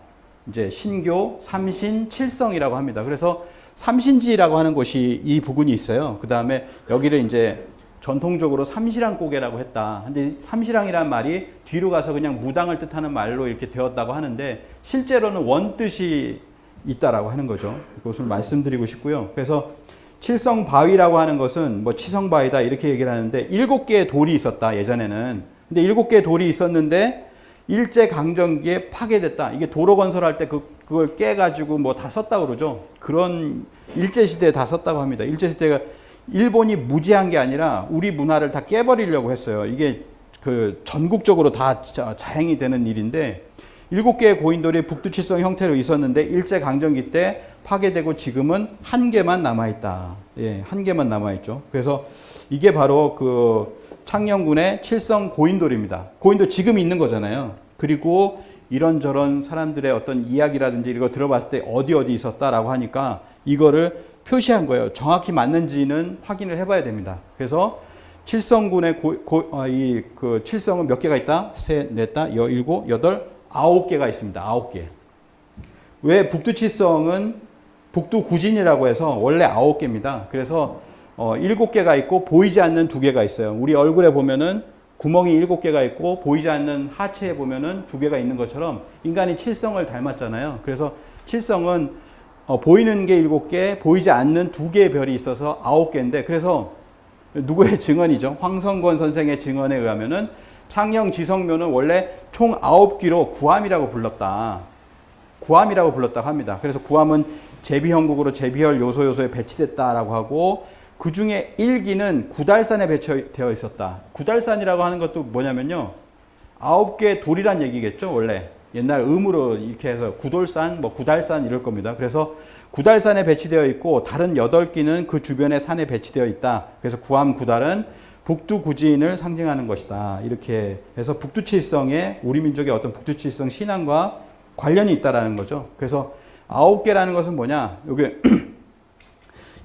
이제 신교 삼신 칠성이라고 합니다. 그래서 삼신지라고 하는 곳이 이 부근이 있어요. 그 다음에 여기를 이제 전통적으로 삼시랑고개라고 했다. 근데 삼시랑이라는 말이 뒤로 가서 그냥 무당을 뜻하는 말로 이렇게 되었다고 하는데 실제로는 원뜻이 있다라고 하는 거죠. 그것을 말씀드리고 싶고요. 그래서 칠성바위라고 하는 것은 뭐 치성바위다 이렇게 얘기를 하는데 7개의 돌이 있었다 예전에는. 근데 7개의 돌이 있었는데 일제강점기에 파괴됐다. 이게 도로 건설할 때 그걸 깨가지고 뭐 다 썼다고 그러죠. 그런 일제시대에 다 썼다고 합니다. 일제시대가 일본이 무지한 게 아니라 우리 문화를 다 깨버리려고 했어요. 이게 그 전국적으로 다 자행이 되는 일인데 7개의 고인돌이 북두칠성 형태로 있었는데 일제강점기 때 파괴되고 지금은 1개만 남아있다. 예, 1개만 남아있죠. 그래서 이게 바로 그 창녕군의 칠성 고인돌입니다. 고인돌 지금 있는 거잖아요. 그리고 이런저런 사람들의 어떤 이야기라든지 이거 들어봤을 때 어디 있었다라고 하니까 이거를 표시한 거예요. 정확히 맞는지는 확인을 해봐야 됩니다. 그래서 칠성군의 그 칠성은 몇 개가 있다? 셋, 넷, 다, 일곱, 여덟, 9개가 있습니다. 9개. 왜 북두칠성은 북두구진이라고 해서 원래 9개입니다. 그래서 7개가 있고 보이지 않는 2개가 있어요. 우리 얼굴에 보면은 구멍이 7개가 있고 보이지 않는 하체에 보면은 2개가 있는 것처럼 인간이 칠성을 닮았잖아요. 그래서 칠성은 보이는 게 7개, 보이지 않는 2개의 별이 있어서 9개인데, 그래서 누구의 증언이죠? 황성권 선생의 증언에 의하면은 창녕 지성묘는 원래 총 9기로 구암이라고 불렀다. 구암이라고 불렀다고 합니다. 그래서 구암은 제비형국으로 제비혈 요소에 배치됐다라고 하고, 그 중에 1기는 구달산에 배치되어 있었다. 구달산이라고 하는 것도 뭐냐면요, 9개 돌이란 얘기겠죠. 원래 옛날 음으로 이렇게 해서 구돌산, 뭐 구달산 이럴 겁니다. 그래서 구달산에 배치되어 있고 다른 8기는 그 주변의 산에 배치되어 있다. 그래서 구암 구달은 북두구지인을 상징하는 것이다. 이렇게 해서 북두칠성에 우리 민족의 어떤 북두칠성 신앙과 관련이 있다라는 거죠. 그래서 9개라는 것은 뭐냐? 여기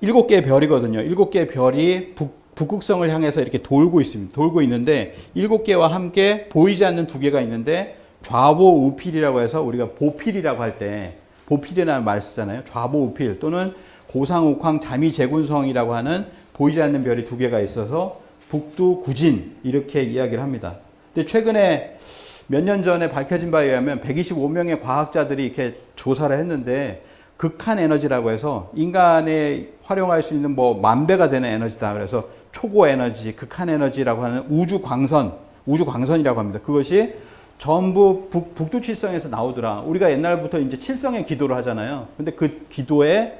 7개의 별이거든요. 7개의 별이 북극성을 향해서 이렇게 돌고 있습니다. 돌고 있는데 7개와 함께 보이지 않는 2개가 있는데 좌보우필이라고 해서 우리가 보필이라고 할 때 보필이라는 말 쓰잖아요. 좌보우필 또는 고상욱황 자미제군성이라고 하는 보이지 않는 별이 2개가 있어서 북두구진 이렇게 이야기를 합니다. 근데 최근에 몇 년 전에 밝혀진 바에 의하면 125명의 과학자들이 이렇게 조사를 했는데 극한 에너지라고 해서 인간에 활용할 수 있는 뭐 10,000배가 되는 에너지다. 그래서 초고 에너지, 극한 에너지라고 하는 우주광선이라고 합니다. 그것이 전부 북두칠성에서 나오더라. 우리가 옛날부터 이제 칠성에 기도를 하잖아요. 근데 그 기도에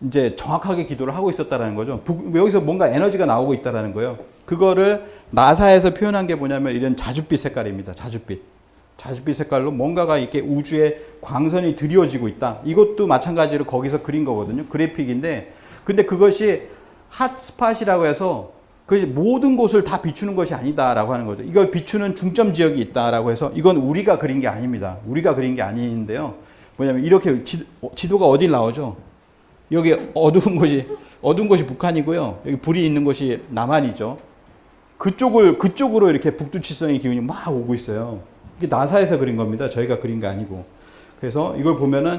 이제 정확하게 기도를 하고 있었다라는 거죠. 여기서 뭔가 에너지가 나오고 있다라는 거예요. 그거를 나사에서 표현한 게 뭐냐면 이런 자줏빛 색깔입니다. 자줏빛 색깔로 뭔가가 이렇게 우주에 광선이 드리워지고 있다. 이것도 마찬가지로 거기서 그린 거거든요. 그래픽인데, 근데 그것이 핫스팟이라고 해서 그것이 모든 곳을 다 비추는 것이 아니다라고 하는 거죠. 이걸 비추는 중점 지역이 있다라고 해서 이건 우리가 그린 게 아닙니다. 우리가 그린 게 아닌데요. 뭐냐면 이렇게 지도가 어디 나오죠? 여기 어두운 곳이 북한이고요. 여기 불이 있는 곳이 남한이죠. 그쪽으로 이렇게 북두칠성의 기운이 막 오고 있어요. 이게 나사에서 그린 겁니다. 저희가 그린 게 아니고. 그래서 이걸 보면은,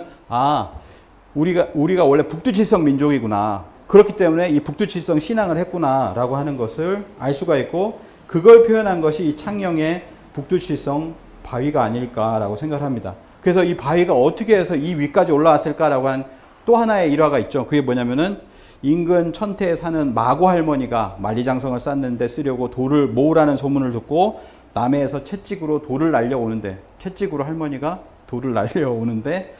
우리가 원래 북두칠성 민족이구나. 그렇기 때문에 이 북두칠성 신앙을 했구나라고 하는 것을 알 수가 있고, 그걸 표현한 것이 이 창녕의 북두칠성 바위가 아닐까라고 생각합니다. 그래서 이 바위가 어떻게 해서 이 위까지 올라왔을까라고 한 또 하나의 일화가 있죠. 그게 뭐냐면은 인근 천태에 사는 마고 할머니가 만리장성을 쌓는데 쓰려고 돌을 모으라는 소문을 듣고 남해에서 채찍으로 돌을 날려오는데, 할머니가 돌을 날려오는데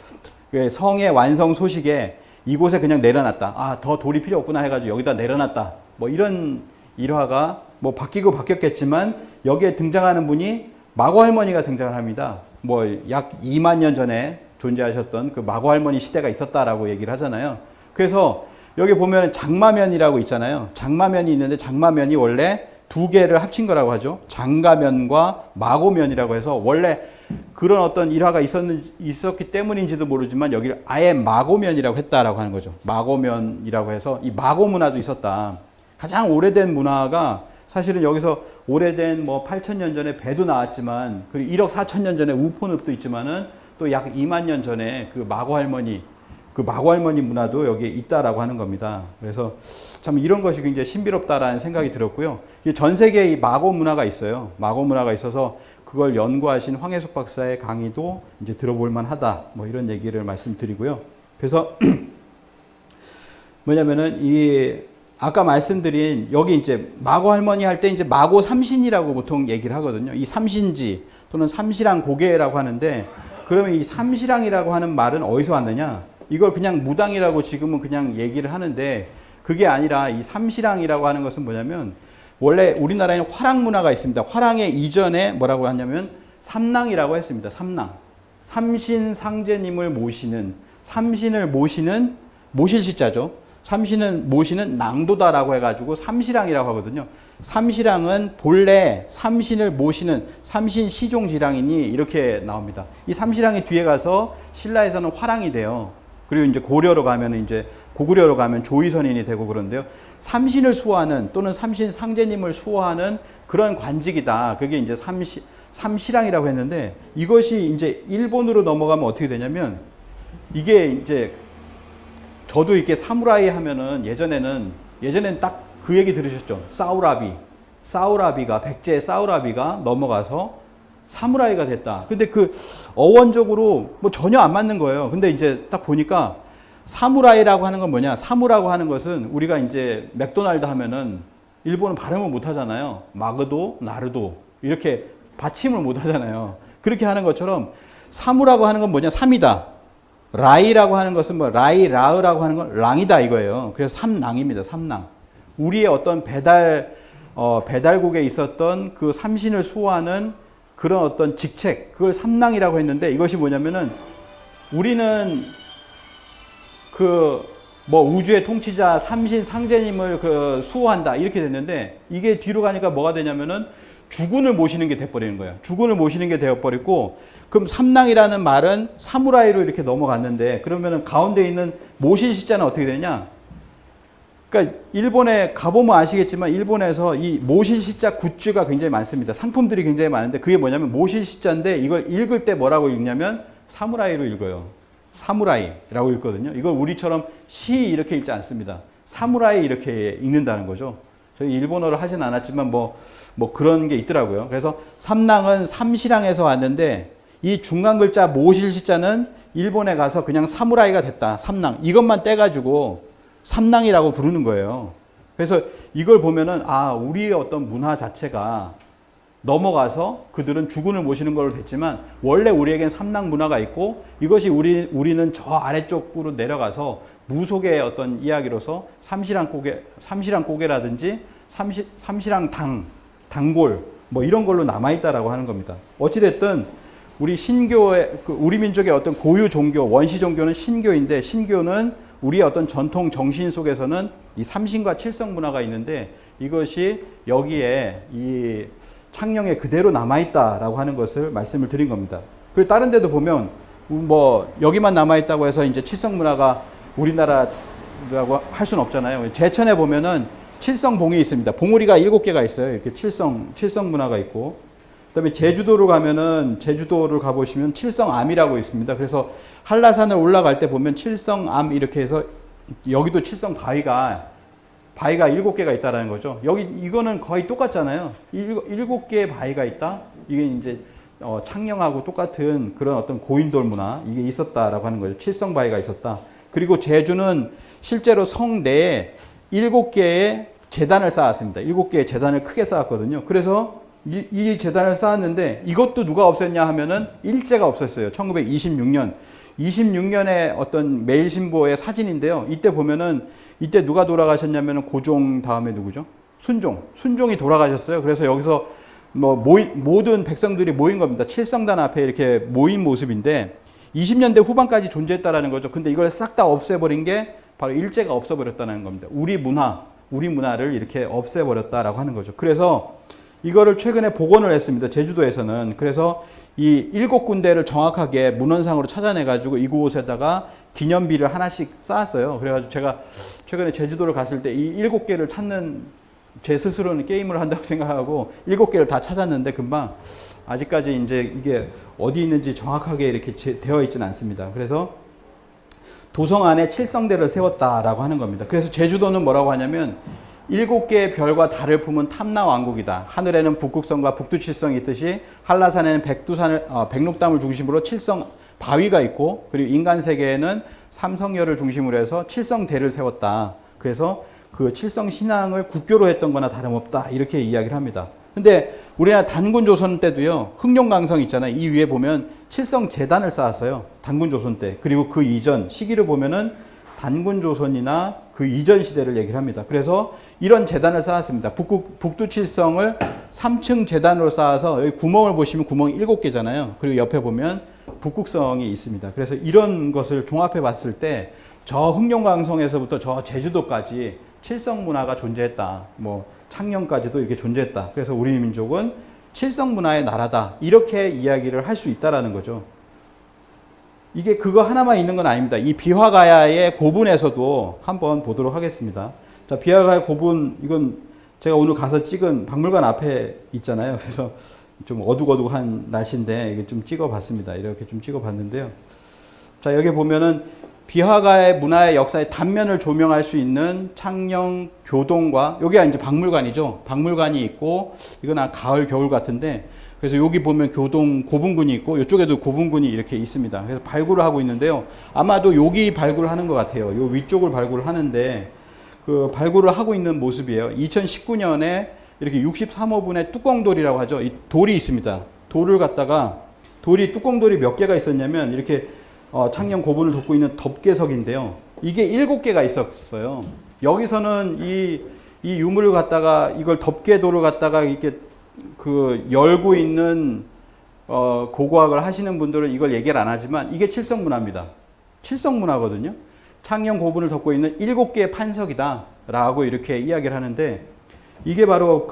성의 완성 소식에 이곳에 그냥 내려놨다. 더 돌이 필요 없구나 해가지고 여기다 내려놨다. 뭐 이런 일화가 뭐 바뀌었겠지만 여기에 등장하는 분이 마고 할머니가 등장을 합니다. 뭐 약 2만 년 전에 존재하셨던 그 마고 할머니 시대가 있었다라고 얘기를 하잖아요. 그래서 여기 보면 장마면이라고 있잖아요. 장마면이 있는데 장마면이 원래 2개를 합친 거라고 하죠. 장가면과 마고면이라고 해서 원래 그런 어떤 일화가 있었기 때문인지도 모르지만 여기를 아예 마고면이라고 했다라고 하는 거죠. 마고면이라고 해서 이 마고 문화도 있었다. 가장 오래된 문화가 사실은 여기서 오래된 뭐 8,000년 전에 배도 나왔지만, 그리고 1억 4,000년 전에 우포늪도 있지만은 또 약 2만 년 전에 그 마고 할머니 문화도 여기에 있다라고 하는 겁니다. 그래서 참 이런 것이 굉장히 신비롭다라는 생각이 들었고요. 전 세계에 이 마고 문화가 있어요. 마고 문화가 있어서 그걸 연구하신 황혜숙 박사의 강의도 이제 들어볼 만하다. 뭐 이런 얘기를 말씀드리고요. 그래서 뭐냐면은 아까 말씀드린 여기 이제 마고 할머니 할 때 이제 마고 삼신이라고 보통 얘기를 하거든요. 이 삼신지 또는 삼시랑 고개라고 하는데, 그러면 이 삼시랑이라고 하는 말은 어디서 왔느냐? 이걸 그냥 무당이라고 지금은 그냥 얘기를 하는데, 그게 아니라 이 삼시랑이라고 하는 것은 뭐냐면 원래 우리나라에는 화랑 문화가 있습니다. 화랑의 이전에 뭐라고 하냐면 삼랑이라고 했습니다. 삼신 상제님을 모시는, 삼신을 모실 시자죠. 삼신을 모시는 낭도다라고 해가지고 삼시랑이라고 하거든요. 삼시랑은 본래 삼신을 모시는 삼신 시종지랑이니 이렇게 나옵니다. 이 삼시랑이 뒤에 가서 신라에서는 화랑이 돼요. 그리고 이제 고구려로 가면 조의선인이 되고 그런데요. 삼신을 수호하는 또는 삼신 상제님을 수호하는 그런 관직이다. 그게 이제 삼시랑이라고 했는데, 이것이 이제 일본으로 넘어가면 어떻게 되냐면, 이게 이제 저도 이렇게 사무라이 하면은 예전에는 딱 그 얘기 들으셨죠? 사우라비가 백제 사우라비가 넘어가서 사무라이가 됐다. 근데 그 어원적으로 뭐 전혀 안 맞는 거예요. 근데 이제 딱 보니까 사무라이라고 하는 건 뭐냐? 사무라고 하는 것은 우리가 이제 맥도날드 하면은 일본은 발음을 못 하잖아요. 마그도, 나르도 이렇게 받침을 못 하잖아요. 그렇게 하는 것처럼 사무라고 하는 건 뭐냐? 삼이다. 라이라고 하는 것은 뭐 라이, 라으라고 하는 건 랑이다 이거예요. 그래서 삼랑입니다. 삼랑. 우리의 어떤 배달국에 있었던 그 삼신을 수호하는 그런 어떤 직책, 그걸 삼랑이라고 했는데 이것이 뭐냐면은 우리는 그 뭐 우주의 통치자 삼신 상제님을 그 수호한다 이렇게 됐는데 이게 뒤로 가니까 뭐가 되냐면은 주군을 모시는 게 돼버리는 거예요. 주군을 모시는 게 되어버리고 그럼 삼랑이라는 말은 사무라이로 이렇게 넘어갔는데 그러면은 가운데 있는 모실 시자는 어떻게 되냐? 그러니까 일본에 가보면 아시겠지만 일본에서 이 모실 시자 굿즈가 굉장히 많습니다. 상품들이 굉장히 많은데 그게 뭐냐면 모실 시자인데 이걸 읽을 때 뭐라고 읽냐면 사무라이로 읽어요. 사무라이라고 읽거든요. 이걸 우리처럼 시 이렇게 읽지 않습니다. 사무라이 이렇게 읽는다는 거죠. 저희 일본어를 하진 않았지만 뭐 그런 게 있더라고요. 그래서 삼랑은 삼시랑에서 왔는데 이 중간 글자 모실 시자는 일본에 가서 그냥 사무라이가 됐다. 삼랑. 이것만 떼가지고 삼랑이라고 부르는 거예요. 그래서 이걸 보면은 아, 우리의 어떤 문화 자체가 넘어가서 그들은 주군을 모시는 걸로 됐지만 원래 우리에겐 삼랑 문화가 있고 이것이 우리는 저 아래쪽으로 내려가서 무속의 어떤 이야기로서 삼시랑 고개라든지 삼시랑 단골 뭐 이런 걸로 남아있다라고 하는 겁니다. 어찌됐든 우리 신교의 우리 민족의 어떤 고유 종교 원시 종교는 신교인데 신교는 우리의 어떤 전통 정신 속에서는 이 삼신과 칠성 문화가 있는데 이것이 여기에 이 창녕에 그대로 남아있다라고 하는 것을 말씀을 드린 겁니다. 그리고 다른 데도 보면 뭐 여기만 남아있다고 해서 이제 칠성 문화가 우리나라라고 할 수는 없잖아요. 제천에 보면은 칠성봉이 있습니다. 봉우리가 7개가 있어요. 이렇게 칠성 문화가 있고. 그다음에 제주도로 가보시면 칠성암이라고 있습니다. 그래서 한라산을 올라갈 때 보면 칠성암 이렇게 해서 여기도 칠성 바위가 7개가 있다라는 거죠. 이거는 거의 똑같잖아요. 7개의 바위가 있다. 이게 이제 창녕하고 똑같은 그런 어떤 고인돌 문화 이게 있었다라고 하는 거죠. 칠성 바위가 있었다. 그리고 제주는 실제로 성 내에 7개의 제단을 쌓았습니다. 7개의 제단을 크게 쌓았거든요. 그래서 이 제단을 쌓았는데 이것도 누가 없앴냐 하면은 일제가 없었어요. 1926년. 26년에 어떤 매일신보의 사진인데요. 이때 보면은 이때 누가 돌아가셨냐면은 고종 다음에 누구죠? 순종이 돌아가셨어요. 그래서 여기서 뭐 모든 백성들이 모인 겁니다. 칠성단 앞에 이렇게 모인 모습인데 20년대 후반까지 존재했다라는 거죠. 근데 이걸 싹 다 없애버린 게 바로 일제가 없애버렸다는 겁니다. 우리 문화를 이렇게 없애버렸다라고 하는 거죠. 그래서 이거를 최근에 복원을 했습니다. 제주도에서는. 그래서 이 7군데를 정확하게 문헌상으로 찾아내가지고 이곳에다가 기념비를 하나씩 쌓았어요. 그래가지고 제가 최근에 제주도를 갔을 때 이 7개를 찾는 제 스스로는 게임을 한다고 생각하고 7개를 다 찾았는데 금방 아직까지 이제 이게 어디 있는지 정확하게 이렇게 되어 있지는 않습니다. 그래서 도성 안에 칠성대를 세웠다라고 하는 겁니다. 그래서 제주도는 뭐라고 하냐면 7개의 별과 달을 품은 탐나왕국이다. 하늘에는 북극성과 북두칠성이 있듯이 한라산에는 백록담을 중심으로 칠성 바위가 있고 그리고 인간 세계에는 삼성열을 중심으로 해서 칠성대를 세웠다. 그래서 그 칠성 신앙을 국교로 했던 거나 다름없다. 이렇게 이야기를 합니다. 근데 우리나라 단군조선 때도요. 흥룡강성 있잖아요. 이 위에 보면 칠성 제단을 쌓았어요. 단군조선 때. 그리고 그 이전 시기를 보면은 단군조선이나 그 이전 시대를 얘기를 합니다. 그래서 이런 제단을 쌓았습니다. 북두칠성을 3층 제단으로 쌓아서 여기 구멍을 보시면 구멍이 7개잖아요. 그리고 옆에 보면 북극성이 있습니다. 그래서 이런 것을 종합해 봤을 때 저 흥룡강성에서부터 저 제주도까지 칠성 문화가 존재했다. 뭐 창녕까지도 이렇게 존재했다. 그래서 우리 민족은 칠성 문화의 나라다. 이렇게 이야기를 할 수 있다라는 거죠. 이게 그거 하나만 있는 건 아닙니다. 이 비화가야의 고분에서도 한번 보도록 하겠습니다. 자, 비화가야 고분, 이건 제가 오늘 가서 찍은 박물관 앞에 있잖아요. 그래서 좀 어둑어둑한 날씨인데 이게 좀 찍어 봤습니다. 이렇게 좀 찍어 봤는데요. 자, 여기 보면은 비화가의 문화의 역사의 단면을 조명할 수 있는 창녕 교동과, 여기가 이제 박물관이죠. 박물관이 있고, 이건 가을, 겨울 같은데, 그래서 여기 보면 교동 고분군이 있고, 이쪽에도 고분군이 이렇게 있습니다. 그래서 발굴을 하고 있는데요. 아마도 여기 발굴을 하는 것 같아요. 요 위쪽을 발굴을 하는데, 그 발굴을 하고 있는 모습이에요. 2019년에 이렇게 63호분의 뚜껑돌이라고 하죠. 이 돌이 있습니다. 돌을 갖다가, 뚜껑돌이 몇 개가 있었냐면, 이렇게 창녕 고분을 덮고 있는 덮개석인데요. 이게 7개가 있었어요. 여기서는 이 유물을 갖다가, 이걸 덮개돌을 갖다가 이렇게 열고 있는 고고학을 하시는 분들은 이걸 얘기를 안 하지만, 이게 칠성문화입니다. 칠성문화거든요. 창녕 고분을 덮고 있는 7개의 판석이다 라고 이렇게 이야기를 하는데, 이게 바로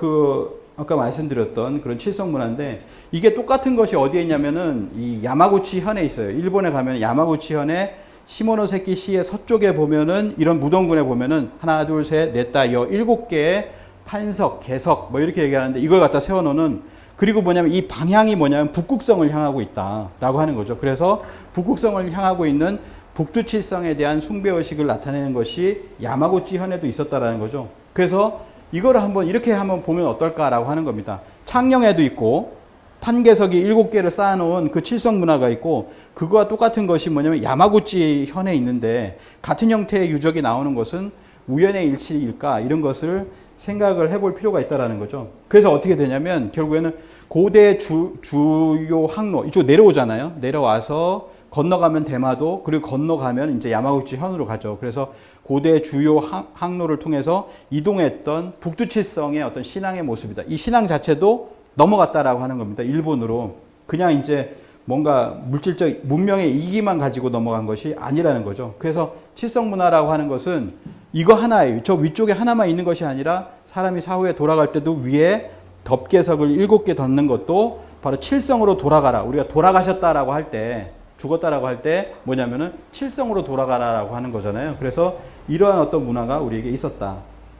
아까 말씀드렸던 그런 칠성문화인데, 이게 똑같은 것이 어디에 있냐면은 이 야마구치 현에 있어요. 일본에 가면 야마구치 현에 시모노세키 시의 서쪽에 보면은, 이런 무덤군에 보면은 하나, 둘, 셋, 넷, 다 7개의 판석, 개석 뭐 이렇게 얘기하는데, 이걸 갖다 세워놓는, 그리고 뭐냐면 이 방향이 뭐냐면 북극성을 향하고 있다라고 하는 거죠. 그래서 북극성을 향하고 있는 북두칠성에 대한 숭배의식을 나타내는 것이 야마구치 현에도 있었다라는 거죠. 그래서 이거를 이렇게 한번 보면 어떨까라고 하는 겁니다. 창녕에도 있고, 판개석이 7개를 쌓아놓은 그 칠성 문화가 있고, 그거와 똑같은 것이 뭐냐면 야마구치 현에 있는데, 같은 형태의 유적이 나오는 것은 우연의 일치일까, 이런 것을 생각을 해볼 필요가 있다라는 거죠. 그래서 어떻게 되냐면 결국에는 고대 주요 항로, 이쪽 내려오잖아요. 내려와서 건너가면 대마도, 그리고 건너가면 이제 야마구치 현으로 가죠. 그래서 고대 주요 항로를 통해서 이동했던 북두칠성의 어떤 신앙의 모습이다. 이 신앙 자체도 넘어갔다라고 하는 겁니다. 일본으로. 그냥 이제 뭔가 물질적 문명의 이기만 가지고 넘어간 것이 아니라는 거죠. 그래서 칠성문화라고 하는 것은 이거 하나예요. 저 위쪽에 하나만 있는 것이 아니라, 사람이 사후에 돌아갈 때도 위에 덮개석을 7개 덮는 것도 바로 칠성으로 돌아가라. 우리가 돌아가셨다라고 할 때, 죽었다라고 할 때 뭐냐면은 칠성으로 돌아가라라고 하는 거잖아요. 그래서 이러한 어떤 문화가 우리에게 있었다.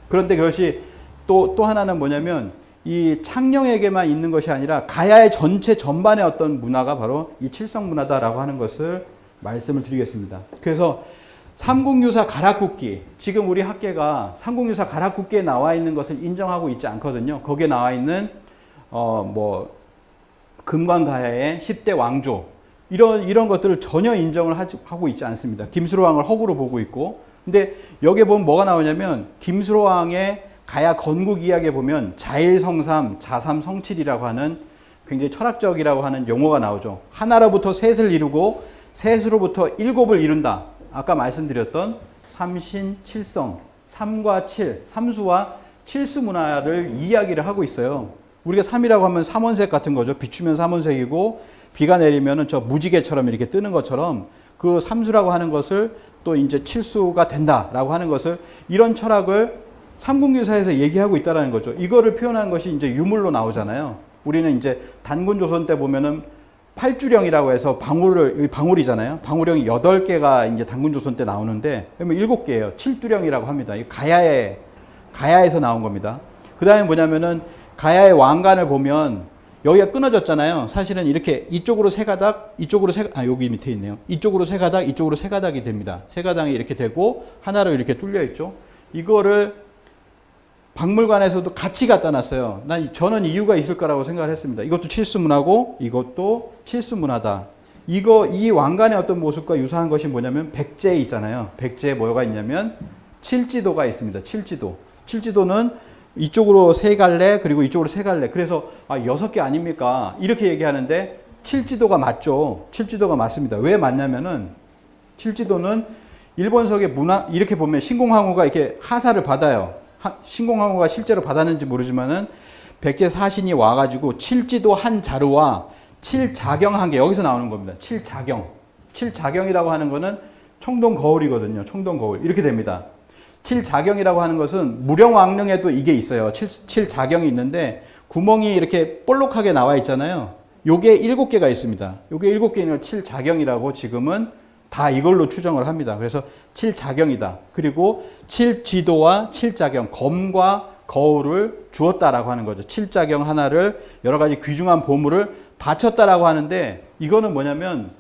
그런데 그것이 또 하나는 뭐냐면, 이 창녕에게만 있는 것이 아니라 가야의 전체 전반의 어떤 문화가 바로 이 칠성 문화다라고 하는 것을 말씀을 드리겠습니다. 그래서 삼국유사 가락국기, 지금 우리 학계가 삼국유사 가락국기에 나와 있는 것을 인정하고 있지 않거든요. 거기에 나와 있는 금관가야의 10대 왕조, 이런 것들을 전혀 인정을 하고 있지 않습니다. 김수로왕을 허구로 보고 있고, 근데 여기에 보면 뭐가 나오냐면, 김수로왕의 가야 건국 이야기에 보면 자일성삼, 자삼성칠이라고 하는 굉장히 철학적이라고 하는 용어가 나오죠. 하나로부터 셋을 이루고 셋으로부터 7을 이룬다. 아까 말씀드렸던 삼신칠성, 3과 7, 삼수와 칠수 문화를 이야기를 하고 있어요. 우리가 3이라고 하면 삼원색 같은 거죠. 비추면 삼원색이고, 비가 내리면 저 무지개처럼 이렇게 뜨는 것처럼, 그 삼수라고 하는 것을 또 이제 칠수가 된다라고 하는 것을, 이런 철학을 삼국유사에서 얘기하고 있다라는 거죠. 이거를 표현하는 것이 이제 유물로 나오잖아요. 우리는 이제 단군조선 때 보면은 팔주령이라고 해서 방울이잖아요. 방울령이 8개가 이제 단군조선 때 나오는데, 그러면 7개예요. 칠두령이라고 합니다. 이 가야에서 나온 겁니다. 그 다음에 뭐냐면은, 가야의 왕관을 보면 여기가 끊어졌잖아요. 사실은 이렇게 이쪽으로 세 가닥, 이쪽으로 여기 밑에 있네요. 이쪽으로 세 가닥, 이쪽으로 세 가닥이 됩니다. 세 가닥이 이렇게 되고 하나로 이렇게 뚫려 있죠. 이거를 박물관에서도 같이 갖다 놨어요. 저는 이유가 있을 거라고 생각을 했습니다. 이것도 칠수문화고 이것도 칠수문화다. 이 왕관의 어떤 모습과 유사한 것이 뭐냐면, 백제 있잖아요. 백제에 뭐가 있냐면 칠지도가 있습니다. 칠지도는 이쪽으로 3갈래, 그리고 이쪽으로 3갈래. 그래서 6개 아닙니까? 이렇게 얘기하는데, 칠지도가 맞죠. 칠지도가 맞습니다. 왜 맞냐면은, 칠지도는 일본석의 문화, 이렇게 보면 신공항우가 이렇게 하사를 받아요. 신공항우가 실제로 받았는지 모르지만은, 백제 사신이 와가지고 칠지도 한 자루와 칠자경 한 개, 여기서 나오는 겁니다. 칠자경이라고 하는 거는 청동 거울이거든요. 청동 거울. 이렇게 됩니다. 칠자경이라고 하는 것은 무령왕릉에도 이게 있어요. 칠자경이 있는데 구멍이 이렇게 볼록하게 나와 있잖아요. 요게 7개가 있습니다. 요게 7개는 칠자경이라고 지금은 다 이걸로 추정을 합니다. 그래서 칠자경이다. 그리고 칠지도와 칠자경, 검과 거울을 주었다라고 하는 거죠. 칠자경 하나를, 여러 가지 귀중한 보물을 바쳤다라고 하는데, 이거는 뭐냐면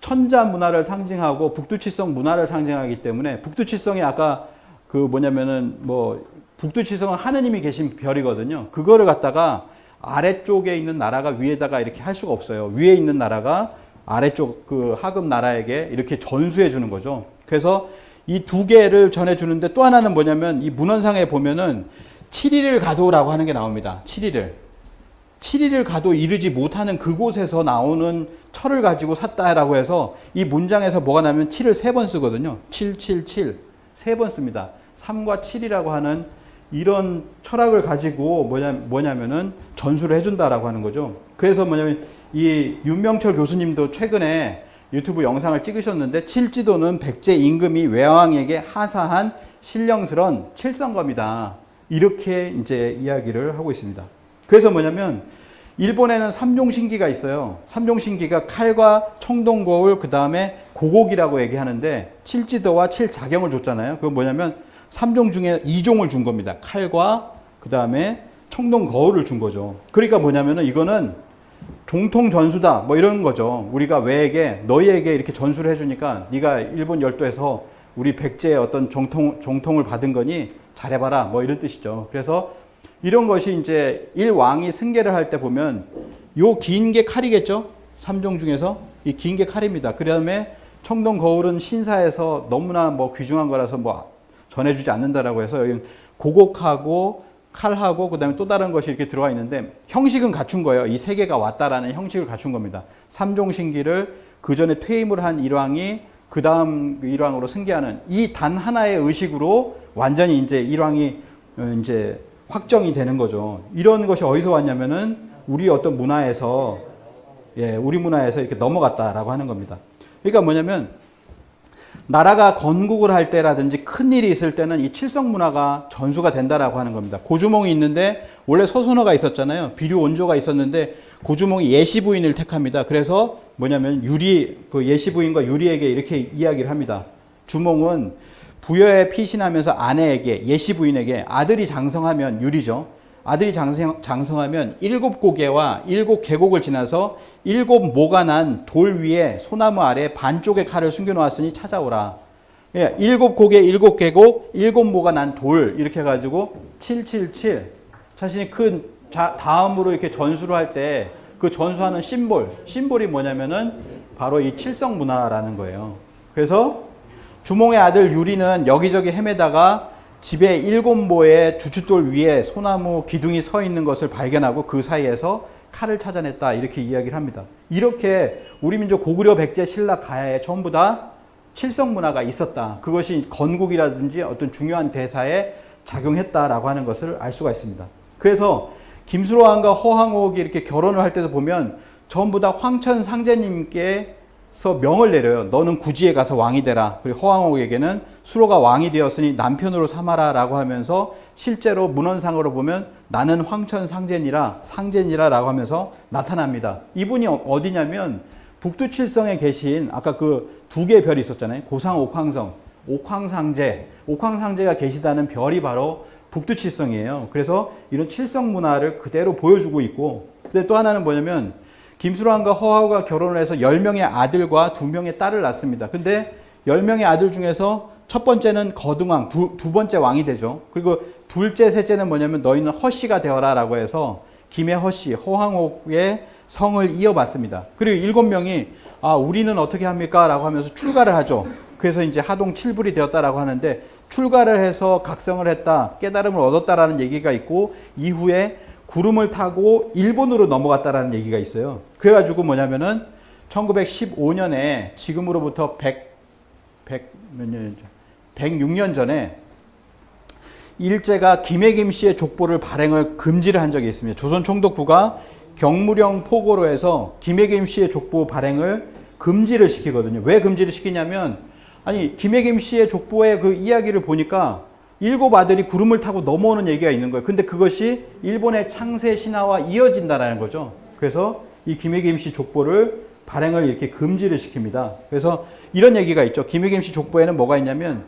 천자 문화를 상징하고 북두칠성 문화를 상징하기 때문에 북두칠성이 아까 그 뭐냐면은 뭐 북두칠성은 하느님이 계신 별이거든요. 그거를 갖다가 아래쪽에 있는 나라가 위에다가 이렇게 할 수가 없어요. 위에 있는 나라가 아래쪽 그 하급 나라에게 이렇게 전수해 주는 거죠. 그래서 이 두 개를 전해 주는데 또 하나는 뭐냐면 이 문헌상에 보면은 7일을 가도라고 하는 게 나옵니다. 7일을 가도 이르지 못하는 그곳에서 나오는 철을 가지고 샀다라고 해서 이 문장에서 뭐가 나면 7을 3번 쓰거든요. 7, 7, 7. 3번 씁니다. 3과 7이라고 하는 이런 철학을 가지고 뭐냐면은 전수를 해준다라고 하는 거죠. 그래서 뭐냐면 이 윤명철 교수님도 최근에 유튜브 영상을 찍으셨는데 칠지도는 백제 임금이 외왕에게 하사한 신령스런 칠성검이다. 이렇게 이제 이야기를 하고 있습니다. 그래서 뭐냐면 일본에는 삼종신기가 있어요. 삼종신기가 칼과 청동거울 그 다음에 고곡이라고 얘기하는데 칠지도와 칠자경을 줬잖아요. 그건 뭐냐면 3종 중에 2종을 준 겁니다. 칼과 그 다음에 청동거울을 준 거죠. 그러니까 뭐냐면은 이거는 종통전수다 뭐 이런 거죠. 우리가 왜에게 너희에게 이렇게 전수를 해주니까 네가 일본 열도에서 우리 백제의 어떤 정통을 받은 거니 잘해봐라 뭐 이런 뜻이죠. 그래서 이런 것이 이제 일왕이 승계를 할 때 보면 요 긴 게 칼이겠죠. 3종 중에서 이 긴 게 칼입니다. 그 다음에 청동거울은 신사에서 너무나 뭐 귀중한 거라서 뭐 전해주지 않는다라고 해서 여기 고곡하고 칼하고 그 다음에 또 다른 것이 이렇게 들어가 있는데 형식은 갖춘 거예요. 이 세 개가 왔다라는 형식을 갖춘 겁니다. 삼종신기를 그 전에 퇴임을 한 일왕이 그 다음 일왕으로 승계하는 이 단 하나의 의식으로 완전히 이제 일왕이 이제 확정이 되는 거죠. 이런 것이 어디서 왔냐면은 우리 어떤 문화에서 우리 문화에서 이렇게 넘어갔다라고 하는 겁니다. 그러니까 뭐냐면 나라가 건국을 할 때라든지 큰 일이 있을 때는 이 칠성 문화가 전수가 된다라고 하는 겁니다. 고주몽이 있는데 원래 소선어가 있었잖아요. 비류 원조가 있었는데 고주몽이 예시 부인을 택합니다. 그래서 뭐냐면 그 예시 부인과 유리에게 이렇게 이야기를 합니다. 주몽은 부여에 피신하면서 아내에게 예시 부인에게 아들이 장성하면 유리죠. 아들이 장성하면 7고개와 7계곡을 지나서 7모가 난 돌 위에 소나무 아래 반쪽의 칼을 숨겨놓았으니 찾아오라. 7고개, 7계곡, 7모가 난 돌 이렇게 해가지고 777 자신이 큰 다음으로 이렇게 전수를 할 때 그 전수하는 심볼이 뭐냐면은 바로 이 칠성 문화라는 거예요. 그래서 주몽의 아들 유리는 여기저기 헤매다가 집에 7모의 주춧돌 위에 소나무 기둥이 서 있는 것을 발견하고 그 사이에서 칼을 찾아냈다 이렇게 이야기를 합니다. 이렇게 우리 민족 고구려 백제 신라 가야에 전부 다 칠성 문화가 있었다. 그것이 건국이라든지 어떤 중요한 대사에 작용했다라고 하는 것을 알 수가 있습니다. 그래서 김수로왕과 허황옥이 이렇게 결혼을 할 때도 보면 전부 다 황천 상제님께서 명을 내려요. 너는 구지에 가서 왕이 되라. 그리고 허황옥에게는 수로가 왕이 되었으니 남편으로 삼아라 라고 하면서 실제로 문헌상으로 보면 나는 황천 상제니라 라고 하면서 나타납니다. 이분이 어디냐면 북두칠성에 계신 아까 그 두 개의 별이 있었잖아요. 고상 옥황성, 옥황상제가 계시다는 별이 바로 북두칠성이에요. 그래서 이런 칠성 문화를 그대로 보여주고 있고, 근데 또 하나는 뭐냐면 김수로왕과 허하우가 결혼을 해서 10명의 아들과 2명의 딸을 낳습니다. 근데 10명의 아들 중에서 첫 번째는 거등왕, 두 번째 왕이 되죠. 그리고 둘째, 셋째는 뭐냐면 너희는 허씨가 되어라 라고 해서 김해 허씨, 허황옥의 성을 이어받습니다. 그리고 7명이 우리는 어떻게 합니까? 라고 하면서 출가를 하죠. 그래서 이제 하동 7불이 되었다라고 하는데 출가를 해서 각성을 했다, 깨달음을 얻었다라는 얘기가 있고 이후에 구름을 타고 일본으로 넘어갔다라는 얘기가 있어요. 그래가지고 뭐냐면은 1915년에 지금으로부터 106년 전에 일제가 김해김 씨의 족보를 발행을 금지를 한 적이 있습니다. 조선 총독부가 경무령 포고로 해서 김해김 씨의 족보 발행을 금지를 시키거든요. 왜 금지를 시키냐면 김해김 씨의 족보의 그 이야기를 보니까 7 아들이 구름을 타고 넘어오는 얘기가 있는 거예요. 근데 그것이 일본의 창세 신화와 이어진다는 거죠. 그래서 이 김해김 씨 족보를 발행을 이렇게 금지를 시킵니다. 그래서 이런 얘기가 있죠. 김해김 씨 족보에는 뭐가 있냐면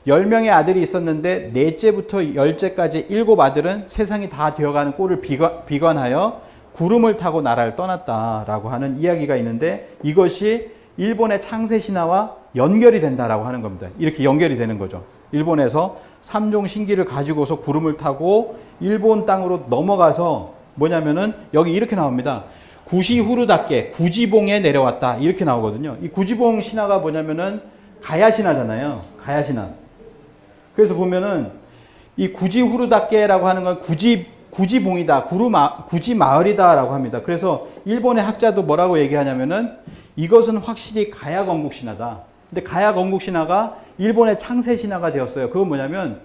10명의 아들이 있었는데 넷째부터 10째까지 7 아들은 세상이 다 되어가는 꼴을 비관하여 구름을 타고 나라를 떠났다라고 하는 이야기가 있는데 이것이 일본의 창세 신화와 연결이 된다라고 하는 겁니다. 이렇게 연결이 되는 거죠. 일본에서 삼종 신기를 가지고서 구름을 타고 일본 땅으로 넘어가서 뭐냐면은 여기 이렇게 나옵니다. 구시후르답게 구지봉에 내려왔다. 이렇게 나오거든요. 이 구지봉 신화가 뭐냐면은 가야 신화잖아요. 가야 신화. 그래서 보면은 이 구지후르답게라고 하는 건 구지봉이다. 구지 마을이다라고 합니다. 그래서 일본의 학자도 뭐라고 얘기하냐면은 이것은 확실히 가야 건국 신화다. 근데 가야 건국 신화가 일본의 창세 신화가 되었어요. 그건 뭐냐면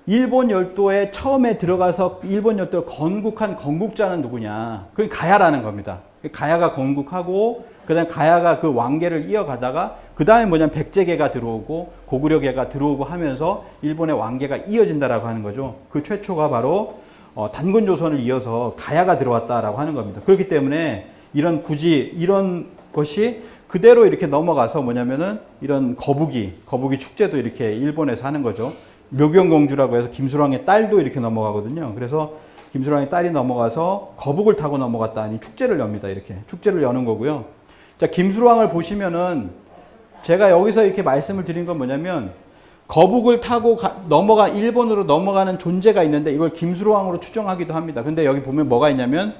일본 열도에 처음에 들어가서 일본 열도를 건국한 건국자는 누구냐? 그게 가야라는 겁니다. 가야가 건국하고 그다음 가야가 그 왕계를 이어가다가 그다음에 뭐냐면 백제계가 들어오고 고구려계가 들어오고 하면서 일본의 왕계가 이어진다라고 하는 거죠. 그 최초가 바로 단군조선을 이어서 가야가 들어왔다라고 하는 겁니다. 그렇기 때문에 이런 것이 그대로 이렇게 넘어가서 뭐냐면은 이런 거북이 축제도 이렇게 일본에서 하는 거죠. 묘경공주라고 해서 김수랑의 딸도 이렇게 넘어가거든요. 그래서 김수랑의 딸이 넘어가서 거북을 타고 넘어갔다 하니 축제를 엽니다. 이렇게 축제를 여는 거고요. 자, 김수랑을 보시면은 제가 여기서 이렇게 말씀을 드린 건 뭐냐면 거북을 타고 일본으로 넘어가는 존재가 있는데 이걸 김수로왕으로 추정하기도 합니다. 근데 여기 보면 뭐가 있냐면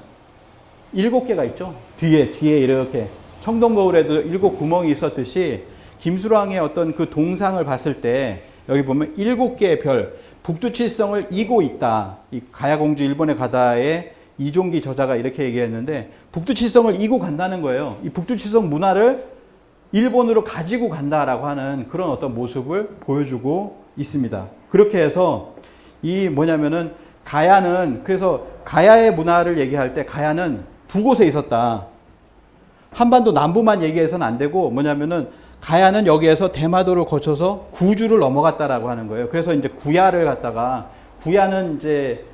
7개가 있죠. 뒤에 이렇게 청동거울에도 7구멍이 있었듯이 김수로왕의 어떤 그 동상을 봤을 때 여기 보면 7개의 별, 북두칠성을 이고 있다. 이 가야공주 일본에 가다의 이종기 저자가 이렇게 얘기했는데 북두칠성을 이고 간다는 거예요. 이 북두칠성 문화를 일본으로 가지고 간다라고 하는 그런 어떤 모습을 보여주고 있습니다. 그렇게 해서 이 뭐냐면은 가야는 그래서 가야의 문화를 얘기할 때 가야는 두 곳에 있었다. 한반도 남부만 얘기해서는 안 되고 뭐냐면은 가야는 여기에서 대마도를 거쳐서 구주를 넘어갔다라고 하는 거예요. 그래서 이제 구야를 갖다가 구야는 이제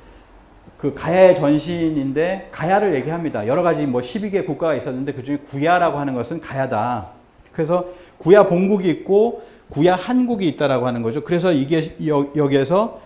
그 가야의 전신인데 가야를 얘기합니다. 여러 가지 뭐 12개 국가가 있었는데 그중에 구야라고 하는 것은 가야다. 그래서 구야 본국이 있고 구야 한국이 있다라고 하는 거죠. 그래서 이게 여기에서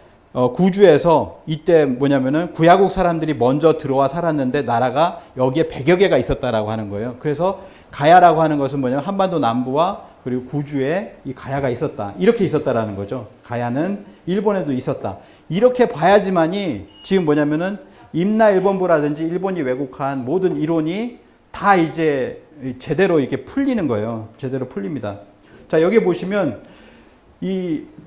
구주에서 이때 뭐냐면은 구야국 사람들이 먼저 들어와 살았는데 나라가 여기에 100여 개가 있었다라고 하는 거예요. 그래서 가야라고 하는 것은 뭐냐면 한반도 남부와 그리고 구주에 이 가야가 있었다. 이렇게 있었다라는 거죠. 가야는 일본에도 있었다. 이렇게 봐야지만이 지금 뭐냐면은 임나일본부라든지 일본이 왜곡한 모든 이론이 다 이제 제대로 이렇게 풀리는 거예요. 제대로 풀립니다. 자, 여기 보시면